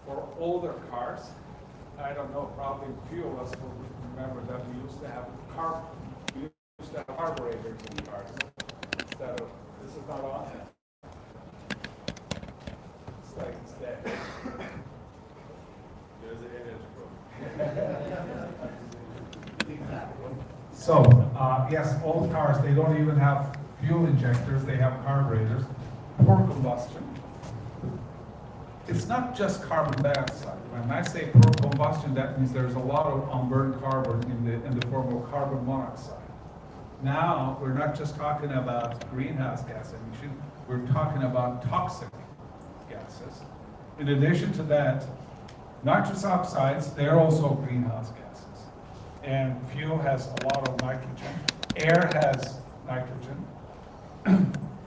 for older cars, I don't know, probably few of us will remember that we used to have carburetors in cars instead of, this is not on. It's like it's dead. There's an energy. So, yes, old cars, they don't even have fuel injectors, they have carburetors. Poor combustion. It's not just carbon dioxide. When I say poor combustion, that means there's a lot of unburned carbon in the form of carbon monoxide. Now, we're not just talking about greenhouse gas emission, we're talking about toxic gases. In addition to that, nitrous oxides, they're also greenhouse gases. And fuel has a lot of nitrogen. Air has nitrogen.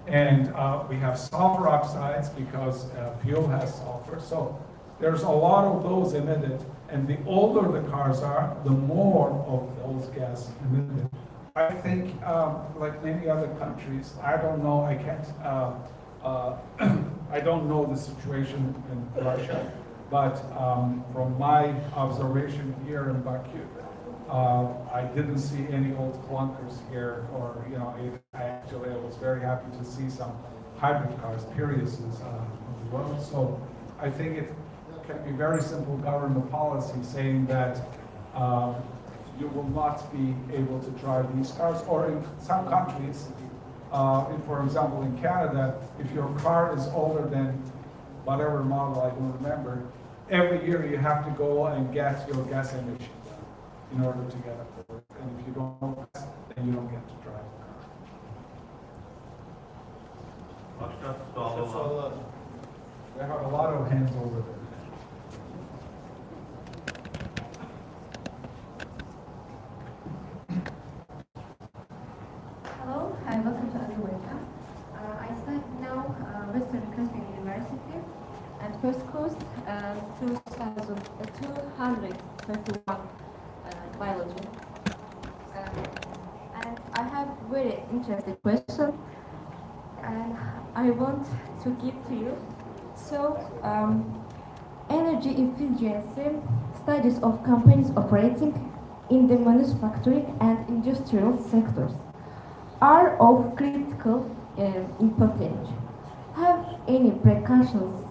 And we have sulfur oxides because fuel has sulfur. So there's a lot of those emitted. And the older the cars are, the more of those gases emitted. I think, like many other countries, I don't know, I can't, I don't know the situation in Russia, but from my observation here in Baku, I didn't see any old clunkers here, or, you know, I was very happy to see some hybrid cars, Priuses as well. So I think it can be very simple government policy saying that you will not be able to drive these cars, or in some countries, for example in Canada, if your car is older than whatever model, I don't remember, every year you have to go and get your gas emission in order to get it to work. And if you don't, then you don't get to drive the car. There are a lot of hands over there. Hello, hi, welcome to Azerbaijan. I study now Western Christian University and first course 221 biology. And I have very interesting question and I want to give to you. So, energy efficiency studies of companies operating in the manufacturing and industrial sectors are of critical importance. Have any precautions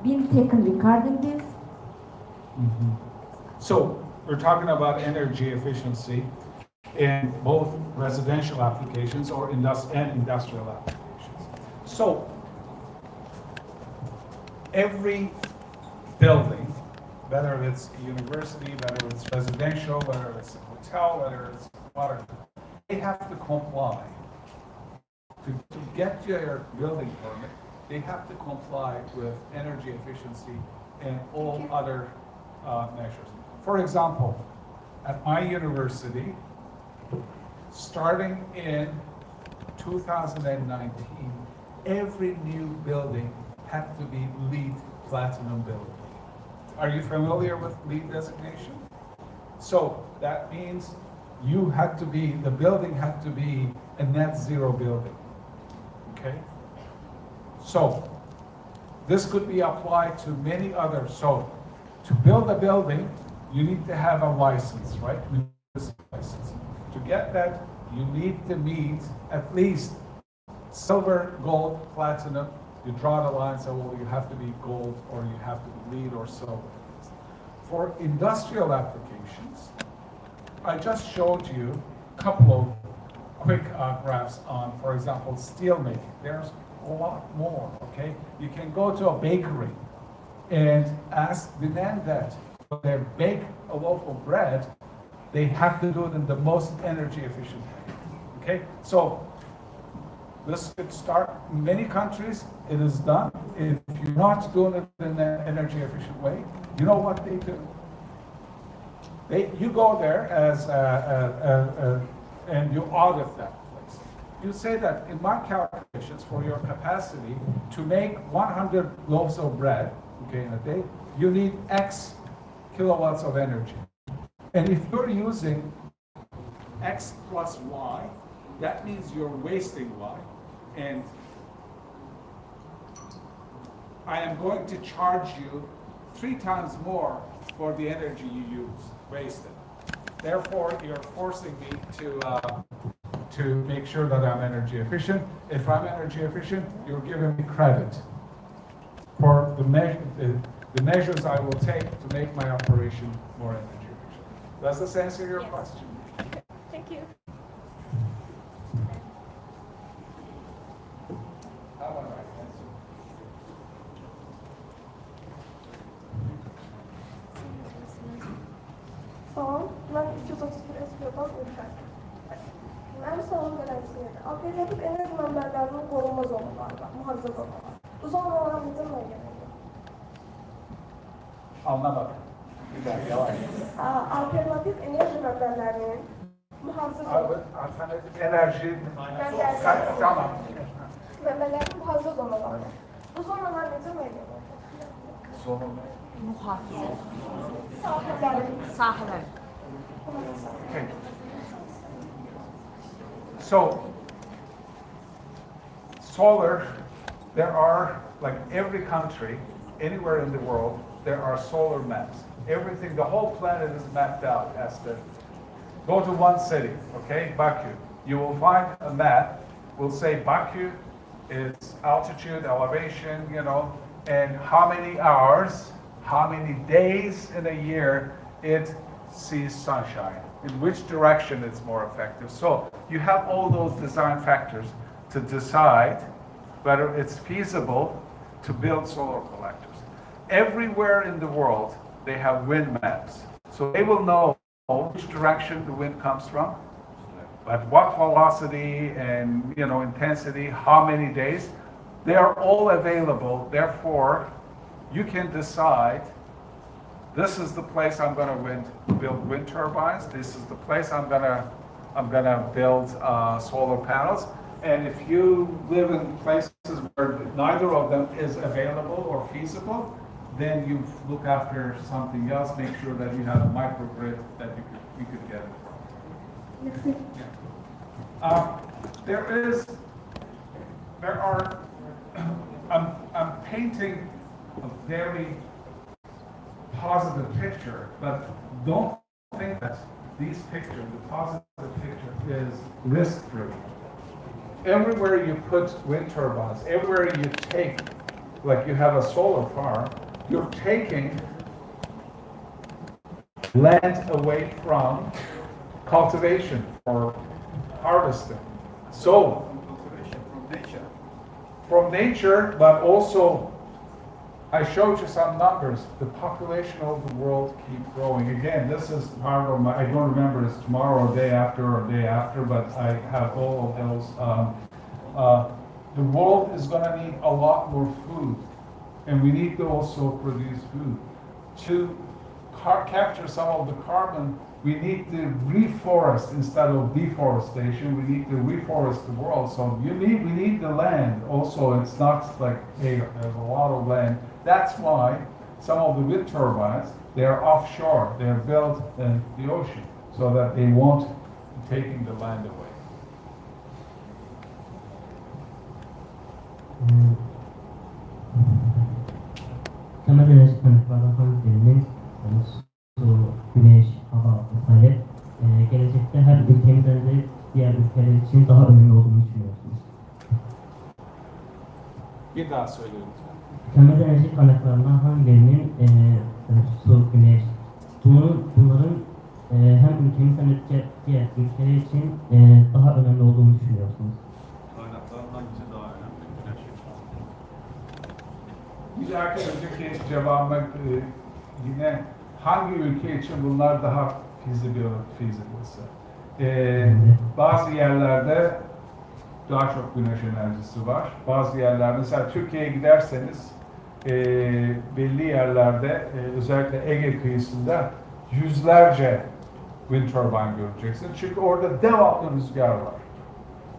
been taken regarding this? So we're talking about energy efficiency in both residential applications or industrial applications. So every building, whether it's a university, whether it's residential, whether it's a hotel, whether it's water, they have to comply. To get your building permit, they have to comply with energy efficiency and all other measures. For example, at my university, starting in 2019, every new building had to be LEED Platinum building. Are you familiar with LEED designation? So that means you had to be, the building had to be a net zero building, okay? So this could be applied to many others. So to build a building, you need to have a license, right? License. To get that, you need to meet at least silver, gold, platinum. You draw the line, so well, you have to be gold or you have to be LEED or silver. for industrial applications, I just showed you a couple of quick graphs on, for example, steel making. There's a lot more, okay? You can go to a bakery and demand that when they bake a loaf of bread, they have to do it in the most energy efficient way, okay? So this could start in many countries, it is done. If you're not doing it in an energy efficient way, you know what they do? You go there and you audit that place. You say that in my calculations for your capacity to make 100 loaves of bread, okay, in a day, you need X kilowatts of energy. And if you're using X plus Y, that means you're wasting Y. And I am going to charge you 3 times more for the energy you wasted. Therefore, you're forcing me to make sure that I'm energy efficient. If I'm energy efficient, you're giving me credit for the measures I will take to make my operation more energy efficient. Does this answer your question? Thank you. How am I answer? Salam, mən 231 SPO-dan Ülfət. Mənim sualım belədir. Alternativ enerji mənbələrinin qorunma zonaları var, mühafizə zonaları. Bu zonalara necə müəyyən edilir? Anlamadım. Bir daha yavaş. Alternativ enerji mənbələrinin mühafizə zonaları. Alternatif enerji. Tamam. Mənbələrin mühafizə zonaları var. Bu zonalar necə müəyyən edilir? Zonalar. Muhafize. Sahələr. Okay. So, solar, there are, like every country, anywhere in the world, there are solar maps. Everything, the whole planet is mapped out as the, go to one city, okay, Baku. You will find a map, will say Baku is altitude, elevation, you know, and how many hours, how many days in a year it sees sunshine, in which direction it's more effective. So you have all those design factors to decide whether it's feasible to build solar collectors. Everywhere in the world, they have wind maps. So they will know which direction the wind comes from, at what velocity and, you know, intensity, how many days. They are all available. Therefore, you can decide, this is the place I'm going to build wind turbines. This is the place I'm going to build solar panels. And if you live in places where neither of them is available or feasible, then you look after something else. Make sure that you have a microgrid that you could get it from. Yeah. I'm painting a very positive picture, but don't think that these pictures, the positive picture, is risk-free. Everywhere you put wind turbines, everywhere you take, like you have a solar farm, you're taking land away from cultivation or harvesting. So, from nature, but also I showed you some numbers. The population of the world keep growing. Again, this is part of my, I don't remember it's tomorrow or day after, but I have all of those. The world is going to need a lot more food, and we need to also produce food. To capture some of the carbon, we need to reforest instead of deforestation. We need to reforest the world. So we need the land. Also, it's not like, hey, there's a lot of land. That's why some of the wind turbines, they are offshore. They're built in the ocean so that they won't be taking the land away. Temel enerji kaynaklardan hangilerinin su, güneş, hava vesaire gelecekte her ülkemizden de diğer ülkeler için daha önemli olduğunu düşünüyorsunuz? Bir daha söyleyin lütfen. Temel enerji kaynaklarından hangilerinin su, güneş, bunların hem ülkemiz hem de diğer ülkeler için daha önemli olduğunu düşünüyorsunuz? Kaynakların hangisi daha önemli? Bir dahaki önceki cevabıma yine hangi ülke için bunlar daha feasibilse. Bazı yerlerde daha çok güneş enerjisi var. Bazı yerlerde, mesela Türkiye'ye giderseniz belli yerlerde özellikle Ege kıyısında yüzlerce wind turbine göreceksin. Çünkü orada devamlı rüzgar var.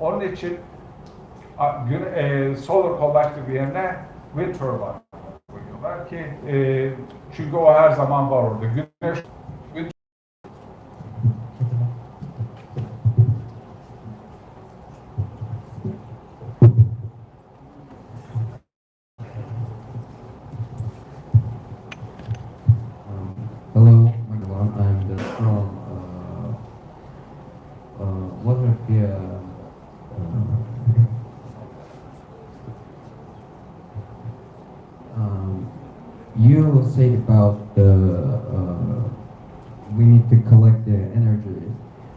Onun için solar collective yerine wind turbine koyuyorlar ki çünkü o her zaman var orada. Güneş Hello, everyone. I'm from Latvia. You said about we need to collect the energy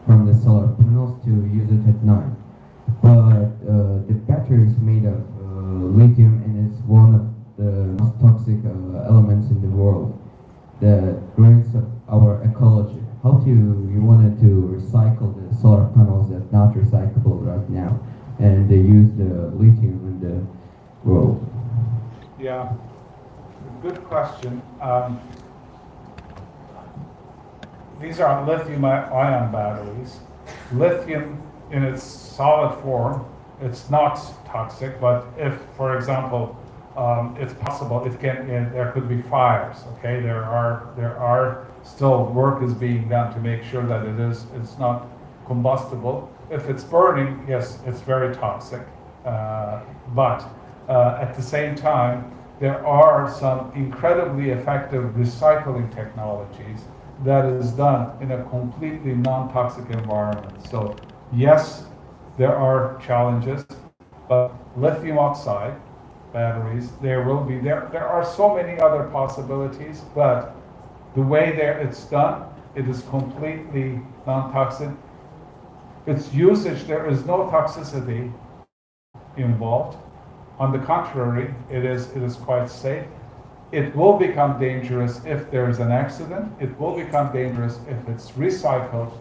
from the solar panels to use it at night. But the battery is made of lithium, and it's one of the most toxic elements in the world that ruins our ecology. How do you wanted to recycle the solar panels that's not recyclable right now, and they use the lithium in the world? Yeah, good question. These are lithium ion batteries. Lithium in its solid form, it's not toxic, but if, for example, it's possible there could be fires. Okay, there are still work is being done to make sure that it's not combustible. If it's burning, yes, it's very toxic. But at the same time, there are some incredibly effective recycling technologies that is done in a completely non-toxic environment. So yes, there are challenges, but lithium oxide batteries, there are so many other possibilities, but the way it's done, it is completely non-toxic. Its usage, there is no toxicity involved. On the contrary, it is quite safe. It will become dangerous if there's an accident. It will become dangerous if it's recycled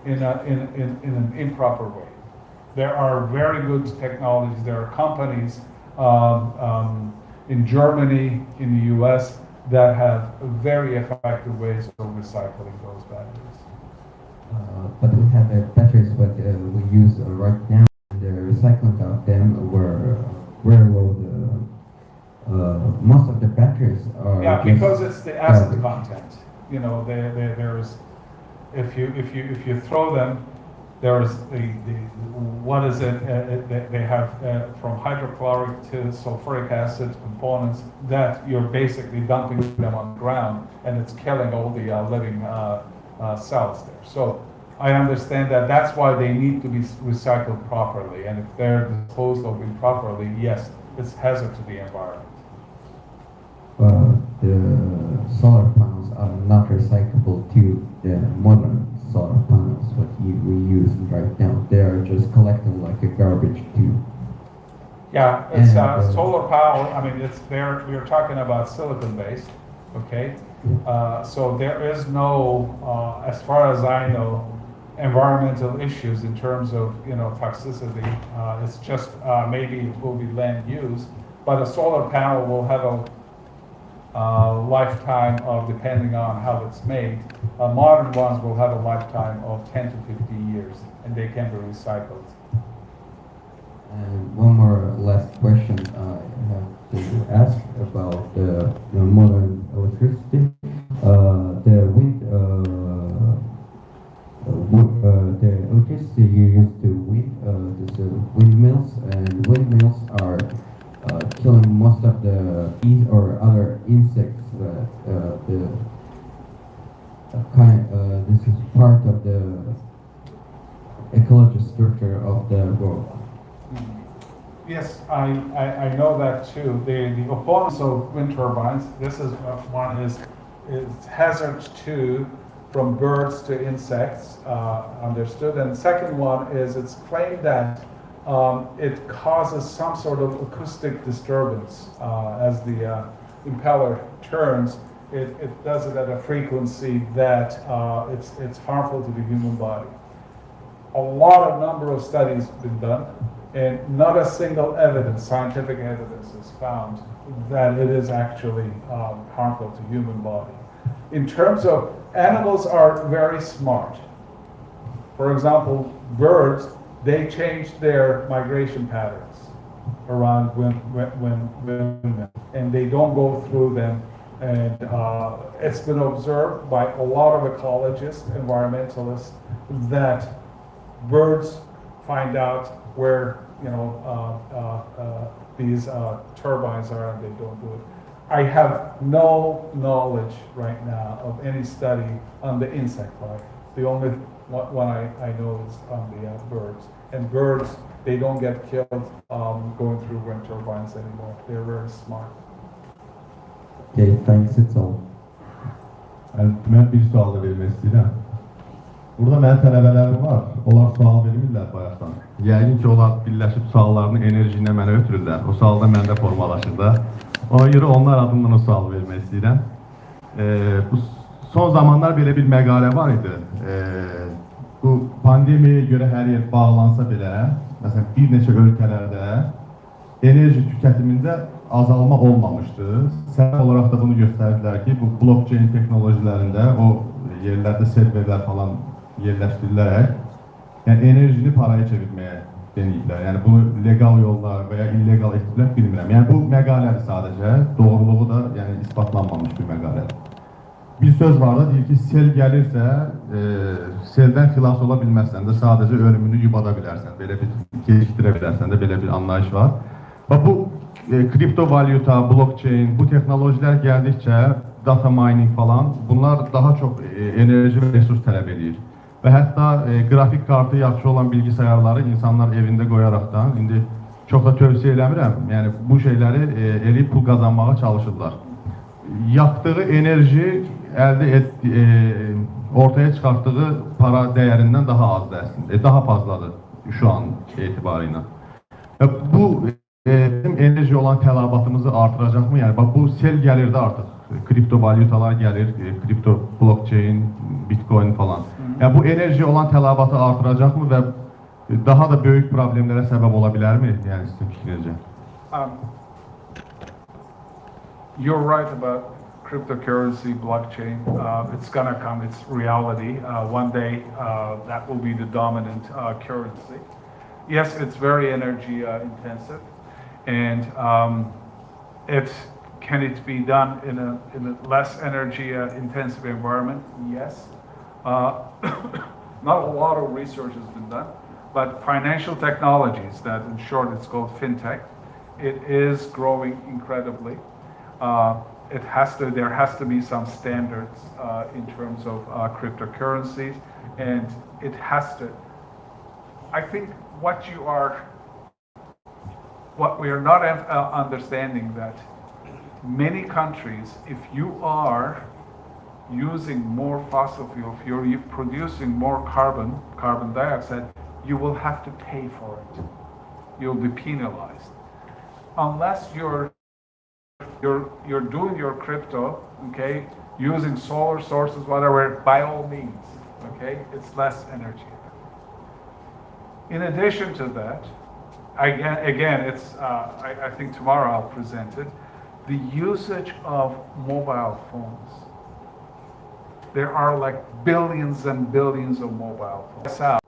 in an improper way. There are very good technologies. There are companies in Germany, in the US, that have very effective ways of recycling those batteries. But we have batteries that we use right now, and the recycling of them were very low. Most of the batteries are because it's the acid content. You know, there's if you throw them, there's what is it? They have from hydrochloric to sulfuric acid components that you're basically dumping them on the ground, and it's killing all the living cells there. So I understand that that's why they need to be recycled properly, and if they're disposed of improperly, yes, it's hazard to the environment. The solar panels are not recyclable to the modern solar panels what we use right now. They are just collecting like a garbage too. Yeah, it's solar power. I mean, we're talking about silicon based, okay? So there is no, as far as I know, environmental issues in terms of toxicity. It's just maybe it will be land use, but a solar panel will have a lifetime of, depending on how it's made, modern ones will have a lifetime of 10 to 50 years, and they can be recycled. And one more last question I have to ask about the modern electricity. The electricity you use to windmills, and windmills are killing most of the bees or other insects. This is part of the ecological structure of the world. Yes, I know that too. The opponents of wind turbines, this is one is is hazards to from birds to insects understood, and the second one is it's claimed that it causes some sort of acoustic disturbance as the impeller turns. It does it at a frequency that it's harmful to the human body. A lot of number of studies have been done, and not a single evidence, scientific evidence, is found that it is actually harmful to human body. In terms of animals are very smart. For example, birds, they change their migration patterns around when and they don't go through them. And it's been observed by a lot of ecologists, environmentalists, that birds find out where these turbines are, and they don't do it. I have no knowledge right now of any study on the insect life. The only one I know is on the birds. And birds, they don't get killed going through wind turbines anymore. They're very smart. Okay, thanks, it's all. Mən bir sual da vermək istəyirəm. Burada mənim tələbələrim var. Onlar sual vermirlər bayaqdan. Yəqin ki, onlar birləşib suallarını enerji ilə mənə ötürürlər. O sual da məndə formalaşır da. Ona görə onlar adından o sual vermək istəyirəm. Bu son zamanlar belə bir məqalə var idi. Bu pandemiyaya görə hər yer bağlansa belə, məsələn, bir neçə ölkələrdə enerji tüketimində azalma olmamışdı. Səbəb olaraq da bunu göstərdilər ki, bu blockchain texnolojilərində o yerlərdə serverlər falan yerləşdirilərək, yəni enerjini paraya çevirməyə denəyiblər. Yəni bunu legal yollar və ya illegal etdilər, bilmirəm. Yəni bu məqalədir sadəcə, doğruluğu da yəni isbatlanmamış bir məqalədir. Bir söz var da, deyir ki, sel gəlirsə, seldən xilas ola bilməzsən də sadəcə ölümünü yubada bilərsən, belə bir gecikdirə bilərsən də belə bir anlayış var. Və bu kriptovalyuta, blockchain, bu texnolojilər gəldikcə, data mining falan, bunlar daha çox enerji və resurs tələb edir. Və hətta qrafik kartı yaxşı olan bilgisayarları insanlar evində qoyaraqdan, indi çox da tövsiyə eləmirəm, yəni bu şeyləri eləyib pul qazanmağa çalışırlar. Yaktığı enerji ortaya çıxartdığı para dəyərindən daha azdır əslində, daha fazladır şu an etibarıyla. Bu enerji olan tələbatımızı artıracaqmı? Yəni bax bu sel gəlirdi artıq. Kriptovalyutalar gəlir, kripto blockchain, bitcoin falan. Yəni bu enerji olan tələbatı artıracaqmı və daha da böyük problemlərə səbəb ola bilərmi? Yəni sizin fikrinizcə? You're right about cryptocurrency, blockchain. It's gonna come, it's reality. One day that will be the dominant currency. Yes, it's very energy intensive. And can it be done in a less energy intensive environment? Yes. Not a lot of research has been done, but financial technologies, that in short it's called fintech, it is growing incredibly. There has to be some standards in terms of cryptocurrencies, and it has to. I think what we are not understanding that many countries, if you are using more fossil fuel, if you're producing more carbon dioxide, you will have to pay for it. You'll be penalized. Unless you're doing your crypto, okay, using solar sources, whatever, by all means, okay, it's less energy. In addition to that, again, it's I think tomorrow I'll present it. The usage of mobile phones. There are like billions and billions of mobile phones.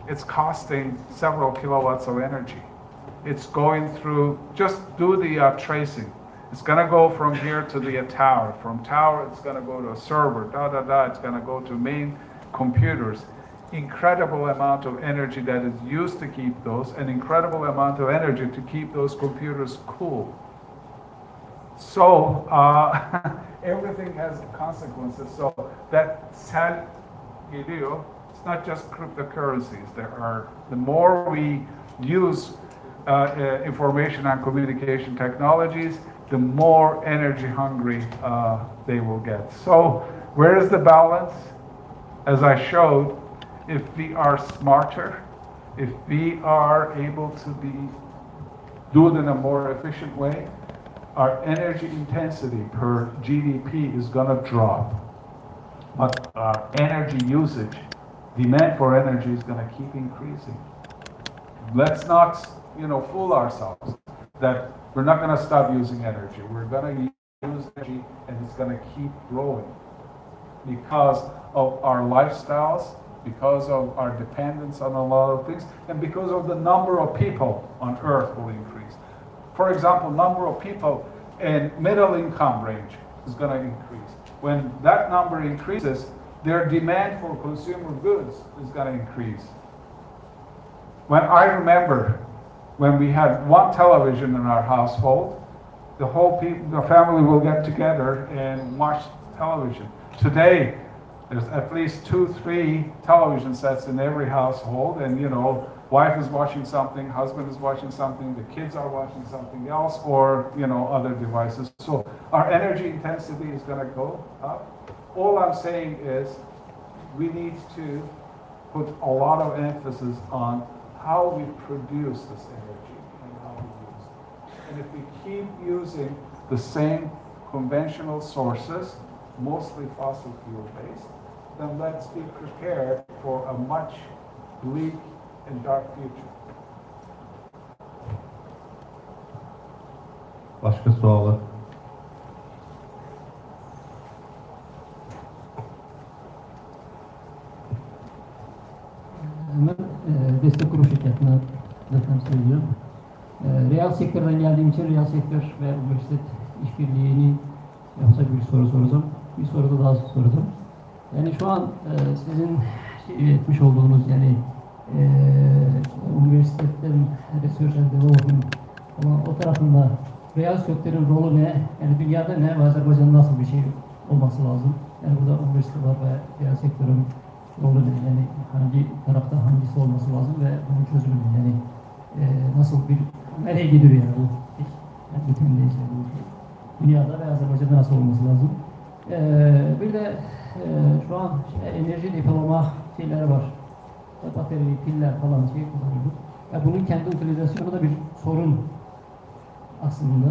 It's costing several kilowatts of energy. It's going through, just do the tracing. It's gonna go from here to the tower. From tower, it's gonna go to a server, it's gonna go to main computers. Incredible amount of energy that is used to keep those, an incredible amount of energy to keep those computers cool. So everything has consequences. So that sel geliyor. It's not just cryptocurrencies. The more we use information and communication technologies, the more energy hungry they will get. So where is the balance? As I showed, if we are smarter, if we are able to do it in a more efficient way, our energy intensity per GDP is going to drop. But our energy usage, demand for energy is going to keep increasing. Let's not, fool ourselves that we're not going to stop using energy. We're going to use energy and it's going to keep growing because of our lifestyles, because of our dependence on a lot of things, and because of the number of people on Earth will increase. For example, number of people in middle income range is going to increase. When that number increases, their demand for consumer goods is going to increase. I remember when we had one television in our household, the family will get together and watch television. Today, there's at least 2-3 television sets in every household, and wife is watching something, husband is watching something, the kids are watching something else, or other devices. So our energy intensity is going to go up. All I'm saying is we need to put a lot of emphasis on how we produce this energy and how we use it. And if we keep using the same conventional sources, mostly fossil fuel based, then let's be prepared for a much bleak and dark future. Başka sualı? Ben destek kurum şirketine temsil ediyorum. Reel sektörden geldiğim için reel sektör ve üniversite işbirliğini yapacak bir soru soracağım. Bir soru da daha soracağım. Yani şu an sizin etmiş olduğunuz üniversitenin research and development o tarafında reel sektörün rolü ne? Yani dünyada ne ve Azerbaycan'da nasıl bir şey olması lazım? Yani burada üniversiteler ve reel sektörün rolü ne? Yani hangi tarafta hangisi olması lazım ve bunun çözümü ne? Nasıl nereye gidiyor yani bu? Yani bütün dünyada ve Azerbaycan'da nasıl olması lazım? Bir de şu an enerji depolama şeyleri var. Bateri, piller falan kullanıyoruz. Bunun kendi utilizasyonu da bir sorun aslında.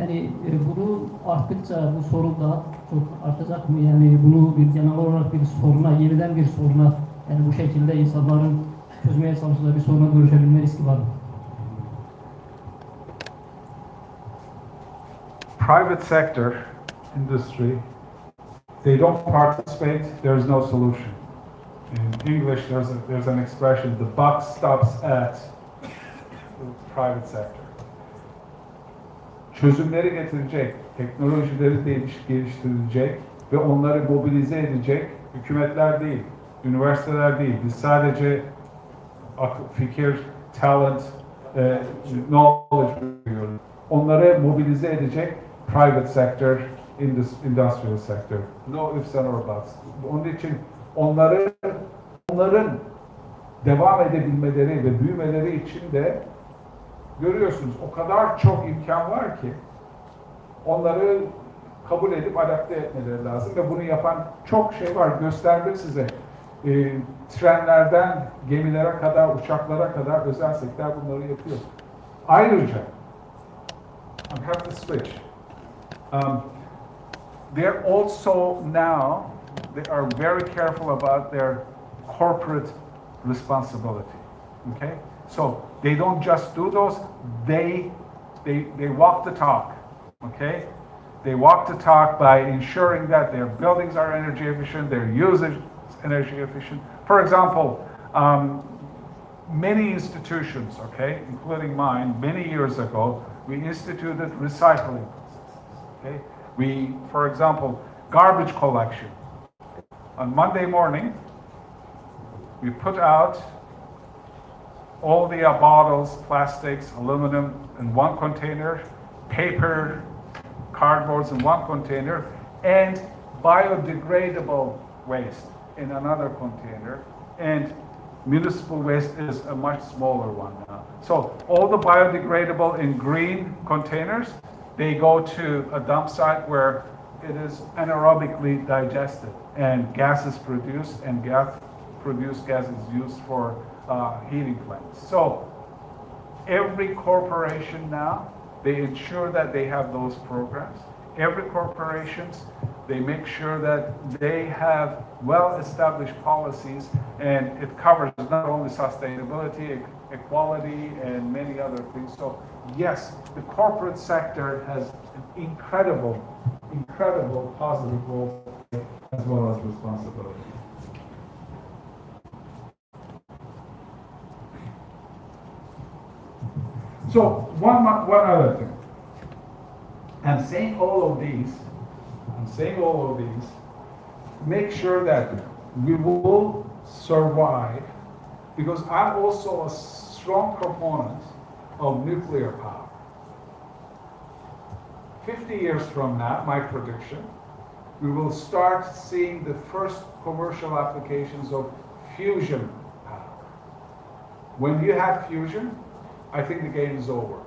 Yani bunu arttıkça bu sorun da çok artacak mı? Yani bunu bir genel olarak bir soruna, yeniden bir soruna, yani bu şekilde insanların çözmeye çalıştığı bir soruna dönüşebilme riski var mı? Private sector industry, they don't participate, there's no solution. In English, there's an expression, the buck stops at the private sector. Çözümleri getirecek, teknolojileri geliştirecek ve onları mobilize edecek hükümetler değil, üniversiteler değil. Biz sadece fikir, talent, knowledge veriyoruz. Onları mobilize edecek private sector, industrial sector. No ifs and or buts. Onun için onların devam edebilmeleri ve büyümeleri için de görüyorsunuz o kadar çok imkan var ki onları kabul edip adapte etmeleri lazım ve bunu yapan çok şey var. Gösterdim size. Trenlerden gemilere kadar, uçaklara kadar özel sektör bunları yapıyor. Ayrıca I have to switch. They're also now, they are very careful about their corporate responsibility. Okay? So they don't just do those, they walk the talk. Okay? They walk the talk by ensuring that their buildings are energy efficient, their usage is energy efficient. For example, many institutions, okay, including mine, many years ago, we instituted recycling processes. Okay? For example, garbage collection. On Monday morning, we put out all the bottles, plastics, aluminum in one container, paper, cardboards in one container, and biodegradable waste in another container. And municipal waste is a much smaller one now. So all the biodegradable in green containers, they go to a dump site where it is anaerobically digested and gas is produced, and produced gas is used for heating plants. So every corporation now, they ensure that they have those programs. Every corporations, they make sure that they have well-established policies, and it covers not only sustainability, equality, and many other things. So yes, the corporate sector has an incredible positive role as well as responsibility. So one other thing. I'm saying all of these, make sure that we will survive, because I'm also a strong proponent of nuclear power. 50 years from now, my prediction, we will start seeing the first commercial applications of fusion power. When you have fusion, I think the game is over.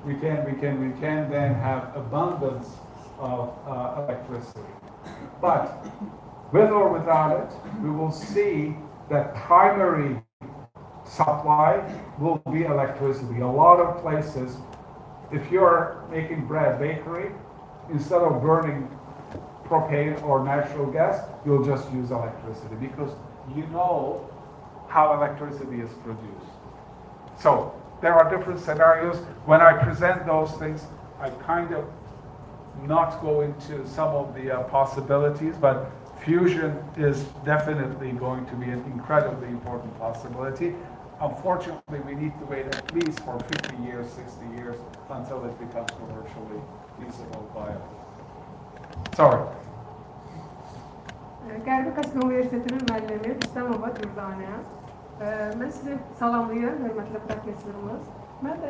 we can then have abundance of electricity. But with or without it, we will see that primary supply will be electricity. A lot of places, if you're making bread, bakery, instead of burning propane or natural gas, you'll just use electricity because you know how electricity is produced. So there are different scenarios. When I present those things, I kind of not go into some of the possibilities, but fusion is definitely going to be an incredibly important possibility. Unfortunately, we need to wait at least for 50 years, 60 years until it becomes commercially feasible, viable. Sorry. Gələcəyin Universitetinin müəllimi İslamabad Ürbanə. Mən sizi salamlayıram, hörmətli professorumuz. Mən də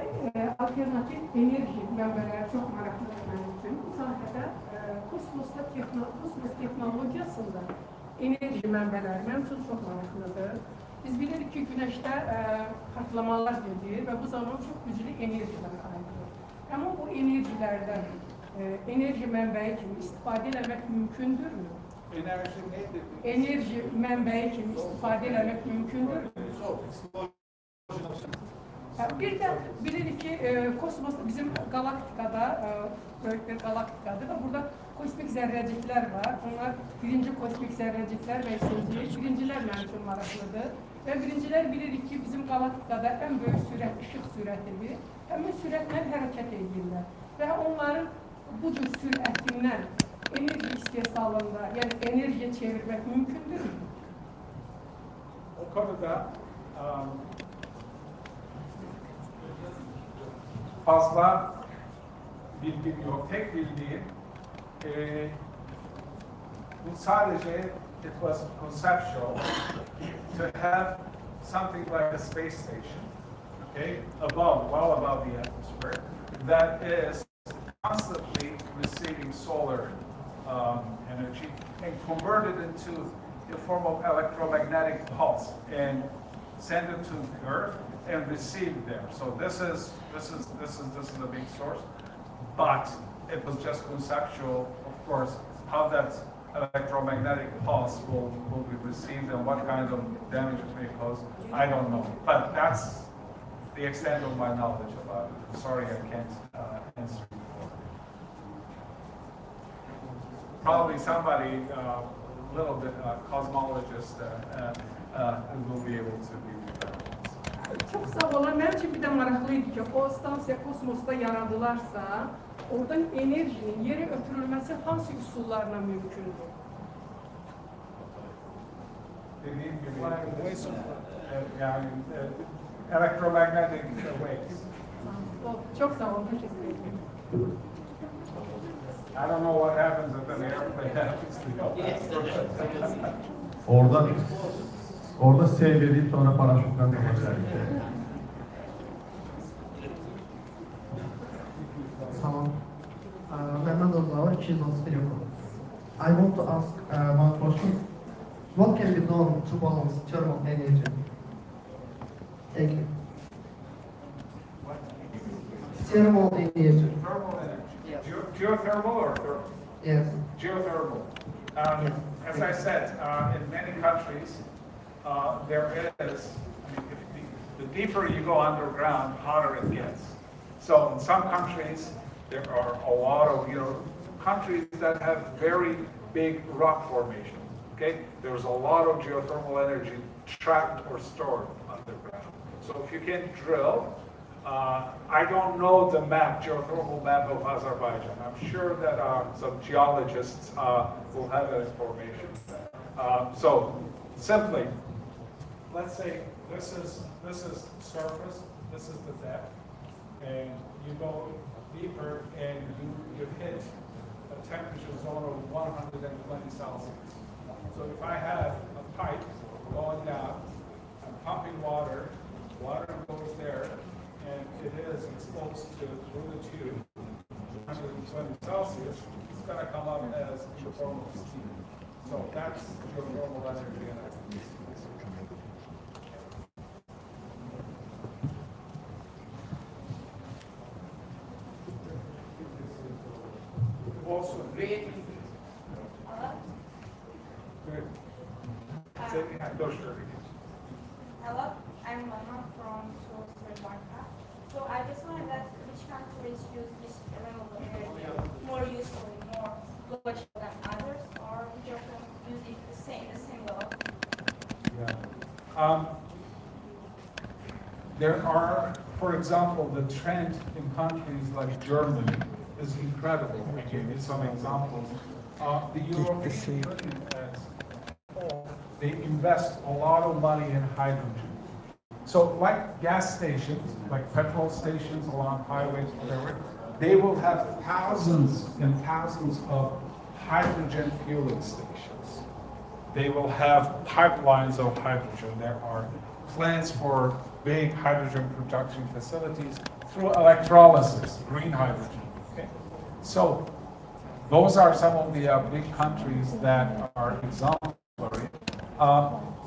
alternativ enerji mənbələri çox maraqlıdır mənim üçün. Bu sahədə kosmos texnologiyasında enerji mənbələri mənim üçün çox maraqlıdır. Biz bilirik ki, günəşdə patlamalar gedir və bu zaman çox güclü enerjilər ayrılır. Amma bu enerjilərdən enerji mənbəyi kimi istifadə etmək mümkündürmü? Enerji mənbəyi kimi istifadə etmək mümkündür. Bir də bilirik ki, kosmosda bizim galaktikada, böyük bir galaktikadır və burada kosmik zərrəciklər var. Onlar birinci kosmik zərrəciklər və ikinci. Birincilər mənim üçün maraqlıdır. Və birincilər bilirik ki, bizim galaktikada ən böyük sürət işıq sürətidir. Həmin sürətlə hərəkət edirlər. Və onların bu cür sürətindən enerji istehsalında, yani enerjiye çevirmek mümkündür mü? O konuda fazla bilgim yok. Tek bildiğim bu sadece it was conceptual to have something like a space station, okay, well above the atmosphere, that is constantly receiving solar energy and convert it into a form of electromagnetic pulse and send it to the Earth and receive there. So this is a big source, but it was just conceptual, of course, how that electromagnetic pulse will be received and what kind of damage it may cause. I don't know, but that's the extent of my knowledge about it. Sorry, I can't answer you. Probably somebody, a little bit cosmologist, will be able to be with that. Çok sağ olun. Mənim üçün bir də maraqlıydı ki, o stansiya kosmosda yaradılarsa, oradan enerjinin yere ötürülməsi hansı üsullarla mümkündür? Dediğim gibi, yani electromagnetic waves. Çok sağ olun. Teşekkür ederim. I don't know what happens if an airplane happens to go. Orada seyredip sonra paraşütten kapatacak. Salam. Məndən də var 231 yox. I want to ask one question. What can be done to balance thermal energy? Thank you. Thermal energy. Thermal energy. Yes. Geothermal or thermal? Yes. Geothermal. As I said, in many countries, there is, I mean, the deeper you go underground, hotter it gets. So in some countries, there are a lot of, countries that have very big rock formations, okay? There's a lot of geothermal energy trapped or stored underground. So if you can drill, I don't know the geothermal map of Azerbaijan. I'm sure that some geologists will have that information. So simply, let's say this is surface, this is the depth, and you go deeper and you hit a temperature zone of 120 Celsius. So if I have a pipe going down, I'm pumping water goes there, and it is exposed through the tube, 120 Celsius, it's going to come up as in the form of steam. So that's geothermal energy. Also, radiative. Good. Hello, I'm Mama from Sri Lanka. So I just wanted that which countries use this renewable energy more usefully, more global than others, or which of them use it the same level? Yeah. There are, for example, the trend in countries like Germany is incredible. I give you some examples. The European Union as a whole, they invest a lot of money in hydrogen. So like gas stations, like petrol stations along highways, whatever, they will have thousands and thousands of hydrogen fueling stations. They will have pipelines of hydrogen. There are plans for big hydrogen production facilities through electrolysis, green hydrogen. Okay? So those are some of the big countries that are exemplary.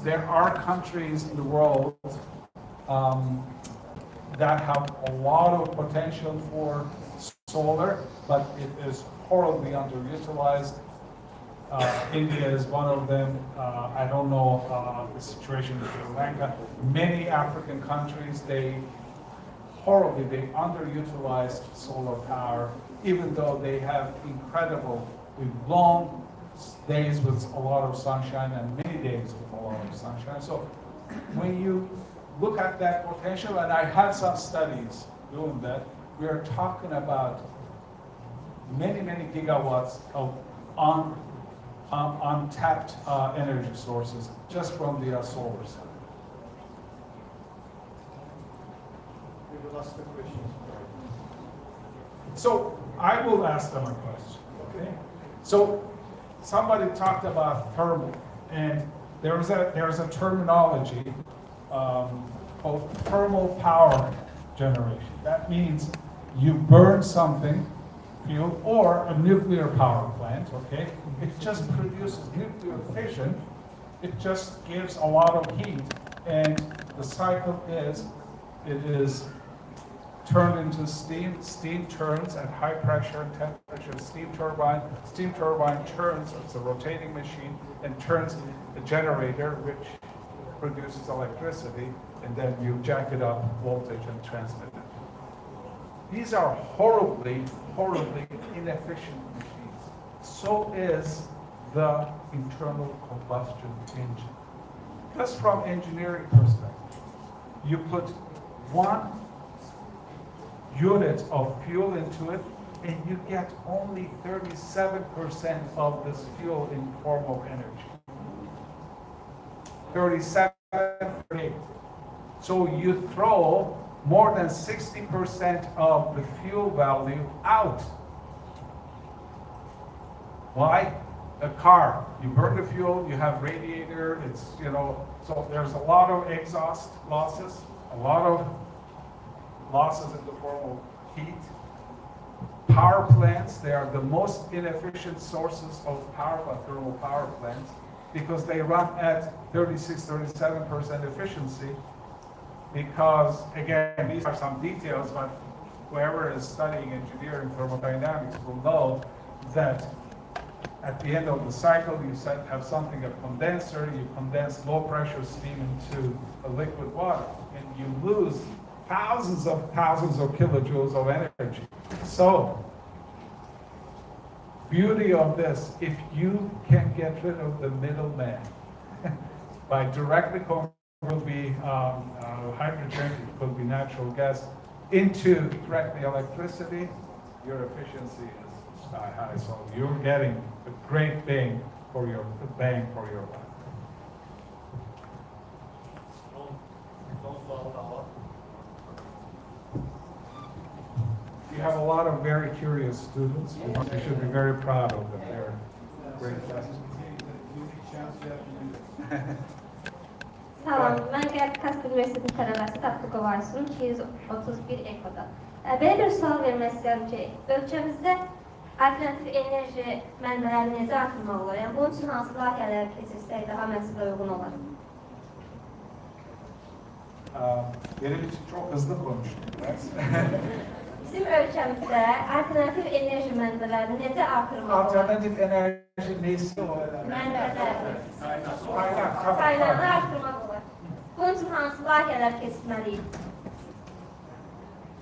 There are countries in the world that have a lot of potential for solar, but it is horribly underutilized. India is one of them. I don't know the situation in Sri Lanka. Many African countries, they underutilized solar power, even though they have incredible, long days with a lot of sunshine and many days with a lot of sunshine. So when you look at that potential, and I have some studies doing that, we are talking about many gigawatts of untapped energy sources just from the solar side. We will ask the questions. So I will ask them a question. Okay. So somebody talked about thermal, and there's a terminology called thermal power generation. That means you burn something, fuel, or a nuclear power plant. Okay, it just produces nuclear fission. It just gives a lot of heat, and the cycle is it is turned into steam. Steam turns at high pressure and temperature. Steam turbine turns. It's a rotating machine and turns a generator, which produces electricity, and then you jack it up voltage and transmit it. These are horribly inefficient machines. So is the internal combustion engine. Just from engineering perspective, you put 1 unit of fuel into it, and you get only 37% of this fuel in form of energy. 37, 38. So you throw more than 60% of the fuel value out. Why? A car, you burn the fuel, you have radiator, it's, so there's a lot of exhaust losses, a lot of losses in the form of heat. Power plants, they are the most inefficient sources of power by thermal power plants. because they run at 36-37% efficiency. Because again, these are some details, but whoever is studying engineering thermodynamics will know that at the end of the cycle, you have something, a condenser, you condense low pressure steam into a liquid water, and you lose thousands of kilojoules of energy. So, beauty of this, if you can get rid of the middleman by directly will be hydrogen, it could be natural gas, into directly electricity, your efficiency is sky high. So you're getting a great bang for your buck. You have a lot of very curious students. You should be very proud of them. They're great classes. Salam, mən Qərb Kasp Universiteti tələbəsi Tatlıqova Aysun, 231 EKO-da. Belə bir sual vermək istəyirəm ki, ölkəmizdə alternativ enerji mənbələrini necə artırmaq olar? Yəni, bunun üçün hansı layihələr keçirsək daha məhsulə uyğun olar? Benim için çok hızlı konuştum biraz. Bizim ölkəmizdə alternativ enerji mənbələrini necə artırmaq olar? Alternatif enerji neyse o. Mənbələr. Kaynak. Kaynağını artırmaq olar. Bunun için hansı layihələr keçirməliyik?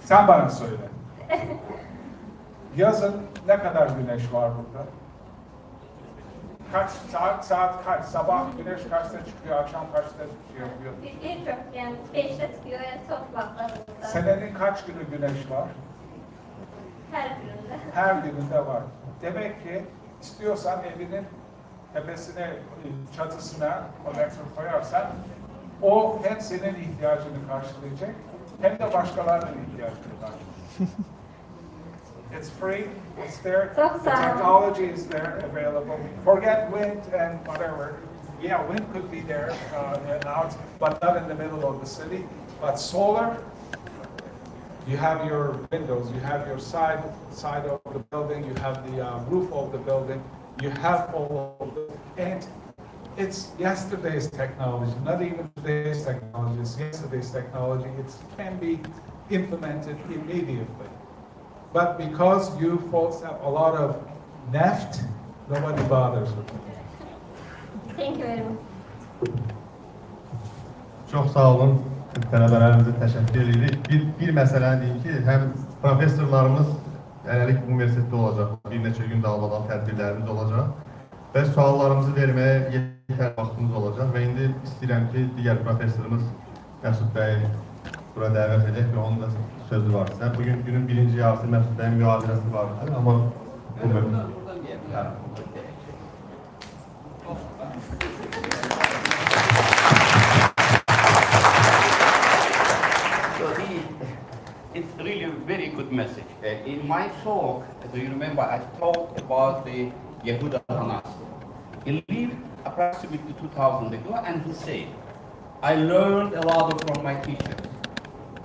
Sen bana söyle. Yazın ne kadar güneş var burada? Kaç saat kaç? Sabah güneş kaçta çıkıyor, akşam kaçta çıkıyor? Birçok, yani 5'te çıkıyor, yani çok vaktlarında. Senenin kaç günü güneş var? Her gününde. Her gününde var. Demek ki istiyorsan evinin tepesine, çatısına kolektör koyarsan o hem senin ihtiyacını karşılayacak hem de başkalarının ihtiyacını karşılayacak. It's free, it's there, the technology is there available. Forget wind and whatever. Yeah, wind could be there and out, but not in the middle of the city. But solar, you have your windows, you have your side of the building, you have the roof of the building, you have all of it. And it's yesterday's technology, not even today's technology, it's yesterday's technology. It can be implemented immediately. But because you folks have a lot of neft, nobody bothers with it. Thank you very much. Çox sağ olun, tələbələrimizə təşəkkür edirik. Bir məsələni deyim ki, həm professorlarımız hələlik universitetdə olacaq, bir neçə gün dalmadan tədbirlərimiz olacaq və suallarımızı verməyə yetər vaxtımız olacaq və indi istəyirəm ki, digər professorumuz Məsud bəyi bura dəvət edək və onun da sözü var. Bugün günün birinci yarısı Məsud bəyin mühadirəsi vardı, amma bu bölüm. It's really a very good message. In my talk, do you remember, I talked about the Yehuda Hanas. He lived approximately 2000 ago, and he said, I learned a lot from my teachers,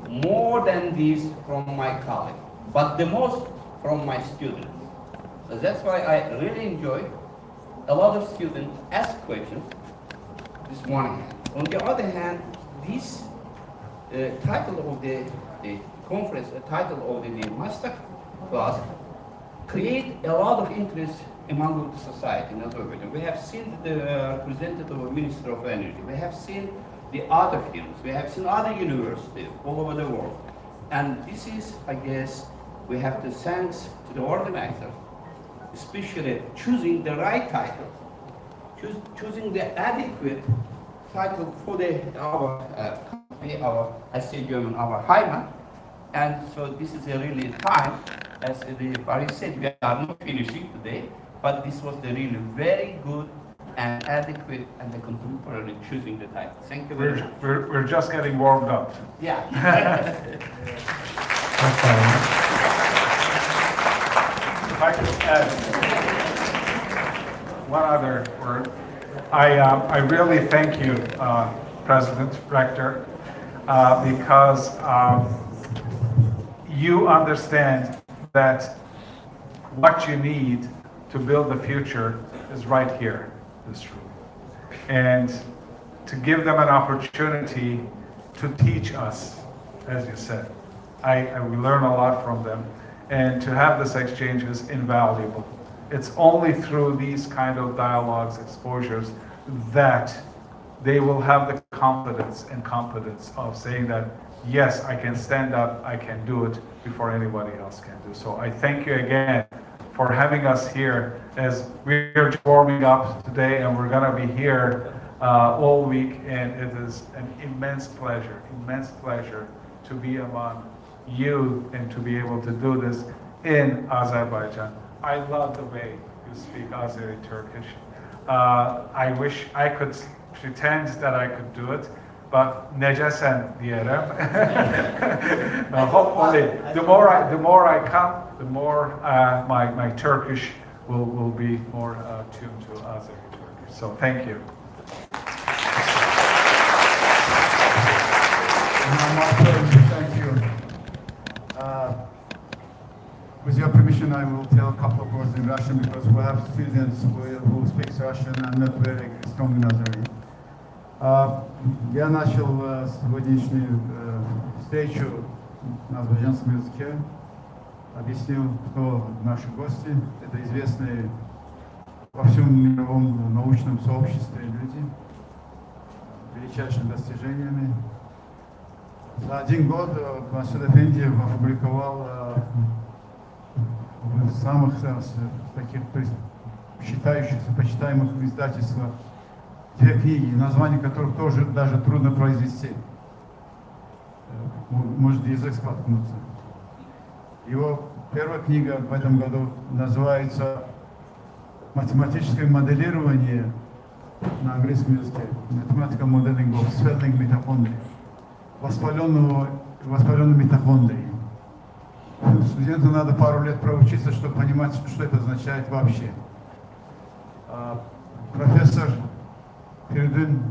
more than this from my colleagues, but the most from my students. So that's why I really enjoyed a lot of students ask questions this morning. On the other hand, this title of the conference, the title of the master class, create a lot of interest among the society in Azerbaijan. We have seen the representative of Minister of Energy. We have seen the other fields. We have seen other universities all over the world. And this is, I guess, we have to thank to the organizers, especially choosing the right title, choosing the adequate title for our company, I say German, our Heimat. And so this is a really time, as the Paris said, we are not finishing today, but this was the really very good and adequate and the contemporary choosing the title. Thank you very much. We're just getting warmed up. Yeah. If I could add one other word. I really thank you, President, Rector, because you understand that what you need to build the future is right here, this room. and to give them an opportunity to teach us, as you said. We learn a lot from them, and to have this exchange is invaluable. It's only through these kind of dialogues, exposures, that they will have the confidence and competence of saying that, yes, I can stand up, I can do it before anybody else can do. So I thank you again for having us here as we're warming up today, and we're gonna be here all week, and it is an immense pleasure to be among you and to be able to do this in Azerbaijan. I love the way you speak Azeri Turkish. I wish I could pretend that I could do it, but necesen diyerem. Hopefully, the more I come, the more my Turkish will be more tuned to Azeri Turkish. So thank you. Thank you. With your permission, I will tell a couple of words in Russian because we have students who speak Russian and not very strong in Azeri. Я начал сегодняшнюю встречу на азербайджанском языке, объяснил, кто наши гости. Это известные во всем мировом научном сообществе люди с величайшими достижениями. За один год Масуд Эфенди опубликовал в самых таких считающихся, почитаемых издательствах 2 книги, названия которых тоже даже трудно произнести. Может язык споткнуться. Его первая книга в этом году называется «Математическое моделирование» на английском языке. Mathematical modeling of swelling mitochondria. Воспаленной митохондрии. Студенту надо пару лет проучиться, чтобы понимать, что это означает вообще. Профессор Феридун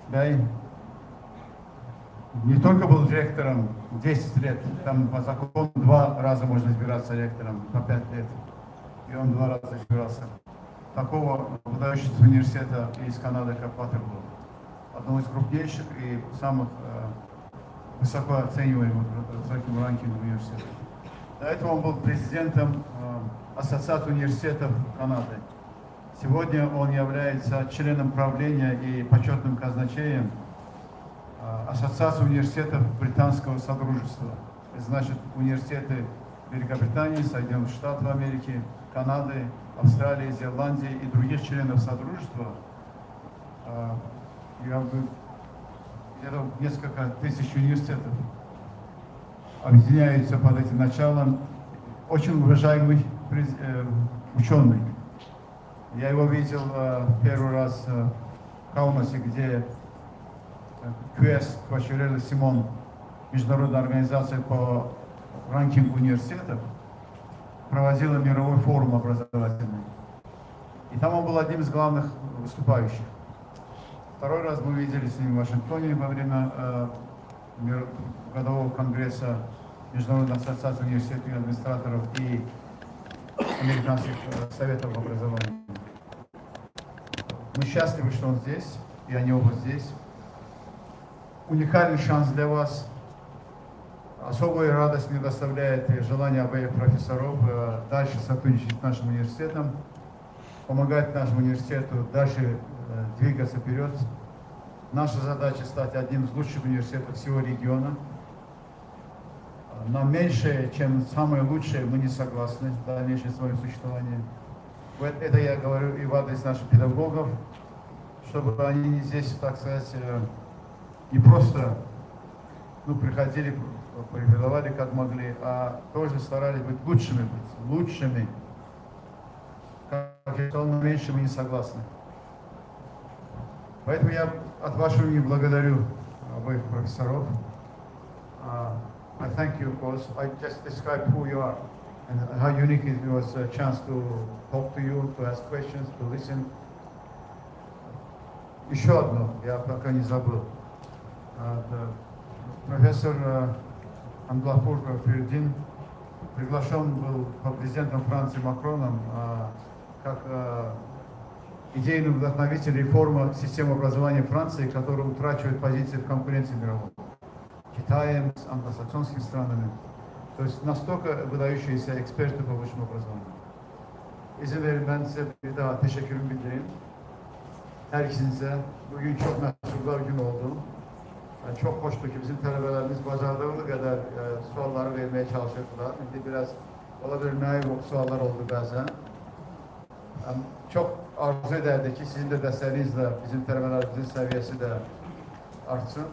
Бей не только был директором 10 лет, там по закону 2 раза можно избираться ректором по 5 лет, и он 2 раза избирался. Такого выдающегося университета из Канады, как Ватерлоо, одного из крупнейших и самых высоко оцениваемых высоким рангом университетов. До этого он был президентом Ассоциации университетов Канады. Сегодня он является членом правления и почетным казначеем Ассоциации университетов Британского Содружества. Это значит университеты Великобритании, Соединенных Штатов Америки, Канады, Австралии, Зеландии и других членов Содружества. Где-то несколько тысяч университетов объединяются под этим началом. Очень уважаемый ученый. Я его видел первый раз в Каунасе, где QS, Квачурелли Симон, международная организация по ранкингу университетов, проводила мировой форум образовательный. И там он был одним из главных выступающих. Второй раз мы виделись с ним в Вашингтоне во время годового конгресса Международной ассоциации университетов и администраторов и американских советов образования. Мы счастливы, что он здесь, и они оба здесь. Уникальный шанс для вас. Особую радость мне доставляет желание обоих профессоров дальше сотрудничать с нашим университетом, помогать нашему университету дальше двигаться вперед. Наша задача стать одним из лучших университетов всего региона. На меньшее, чем самое лучшее, мы не согласны в дальнейшем своем существовании. Это я говорю и в адрес наших педагогов, чтобы они не здесь, так сказать, не просто приходили, преподавали как могли, а тоже старались быть лучшими. Как я сказал, на меньше мы не согласны. Поэтому я от вашего имени благодарю обоих профессоров. I thank you, of course. I just described who you are and how unique it was a chance to talk to you, to ask questions, to listen. Еще одно, я пока не забыл. Профессор Англапур Феридин приглашен был президентом Франции Макроном как идейную вдохновитель реформы системы образования Франции, которая утрачивает позиции в konkurenции мировой. Китаем, с англосаксонскими странами. То есть настолько выдающиеся эксперты по высшему образованию. İzin verin ben size bir daha teşekkürümü bildireyim. Her ikinize bugün çok meşhurlar gün oldu. Yani çok hoştu ki bizim tələbələrimiz bacardığı kadar sualları vermeye çalışırdılar. Şimdi biraz olabilir naif suallar oldu bazen. Yani çok arzu ederdi ki sizin de dəstəyinizlə bizim tələbələrimizin səviyyəsi də artsın.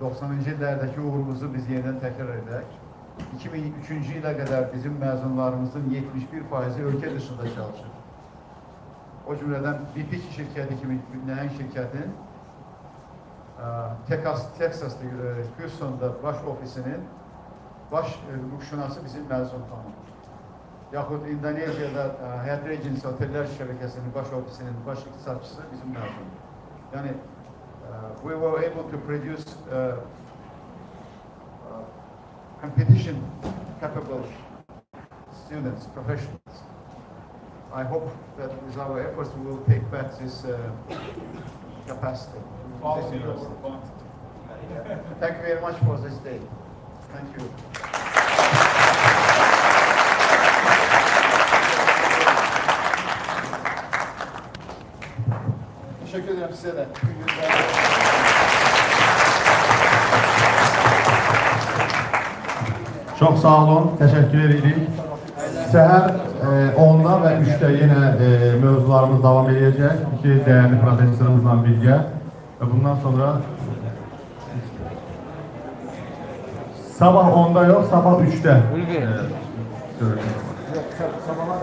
90-cı illərdəki uğurumuzu biz yeniden tekrar edək. 2003-cü ilə qədər bizim məzunlarımızın 71%'i ülke dışında çalışır. O cümleden BP şirketi kimi bilinən şirketin Texas'ta Houston'da baş ofisinin baş hukukşünası bizim mezun tanım. Yaxud İndonezya'da Hyatt Regency Oteller şirketinin baş ofisinin baş iktisatçısı bizim mezun. Yani we were able to produce competition capable students, professionals. I hope that with our efforts we will take back this capacity. Thank you very much for this day. Thank you. Teşekkür ederim size de. Çok sağ olun, teşekkür ederim. Səhər 10'da və 3'də yenə mövzularımız davam edəcək. İki dəyərli professorumuzla birgə. Və bundan sonra sabah 10'da yox, sabah 3'də. Sabaha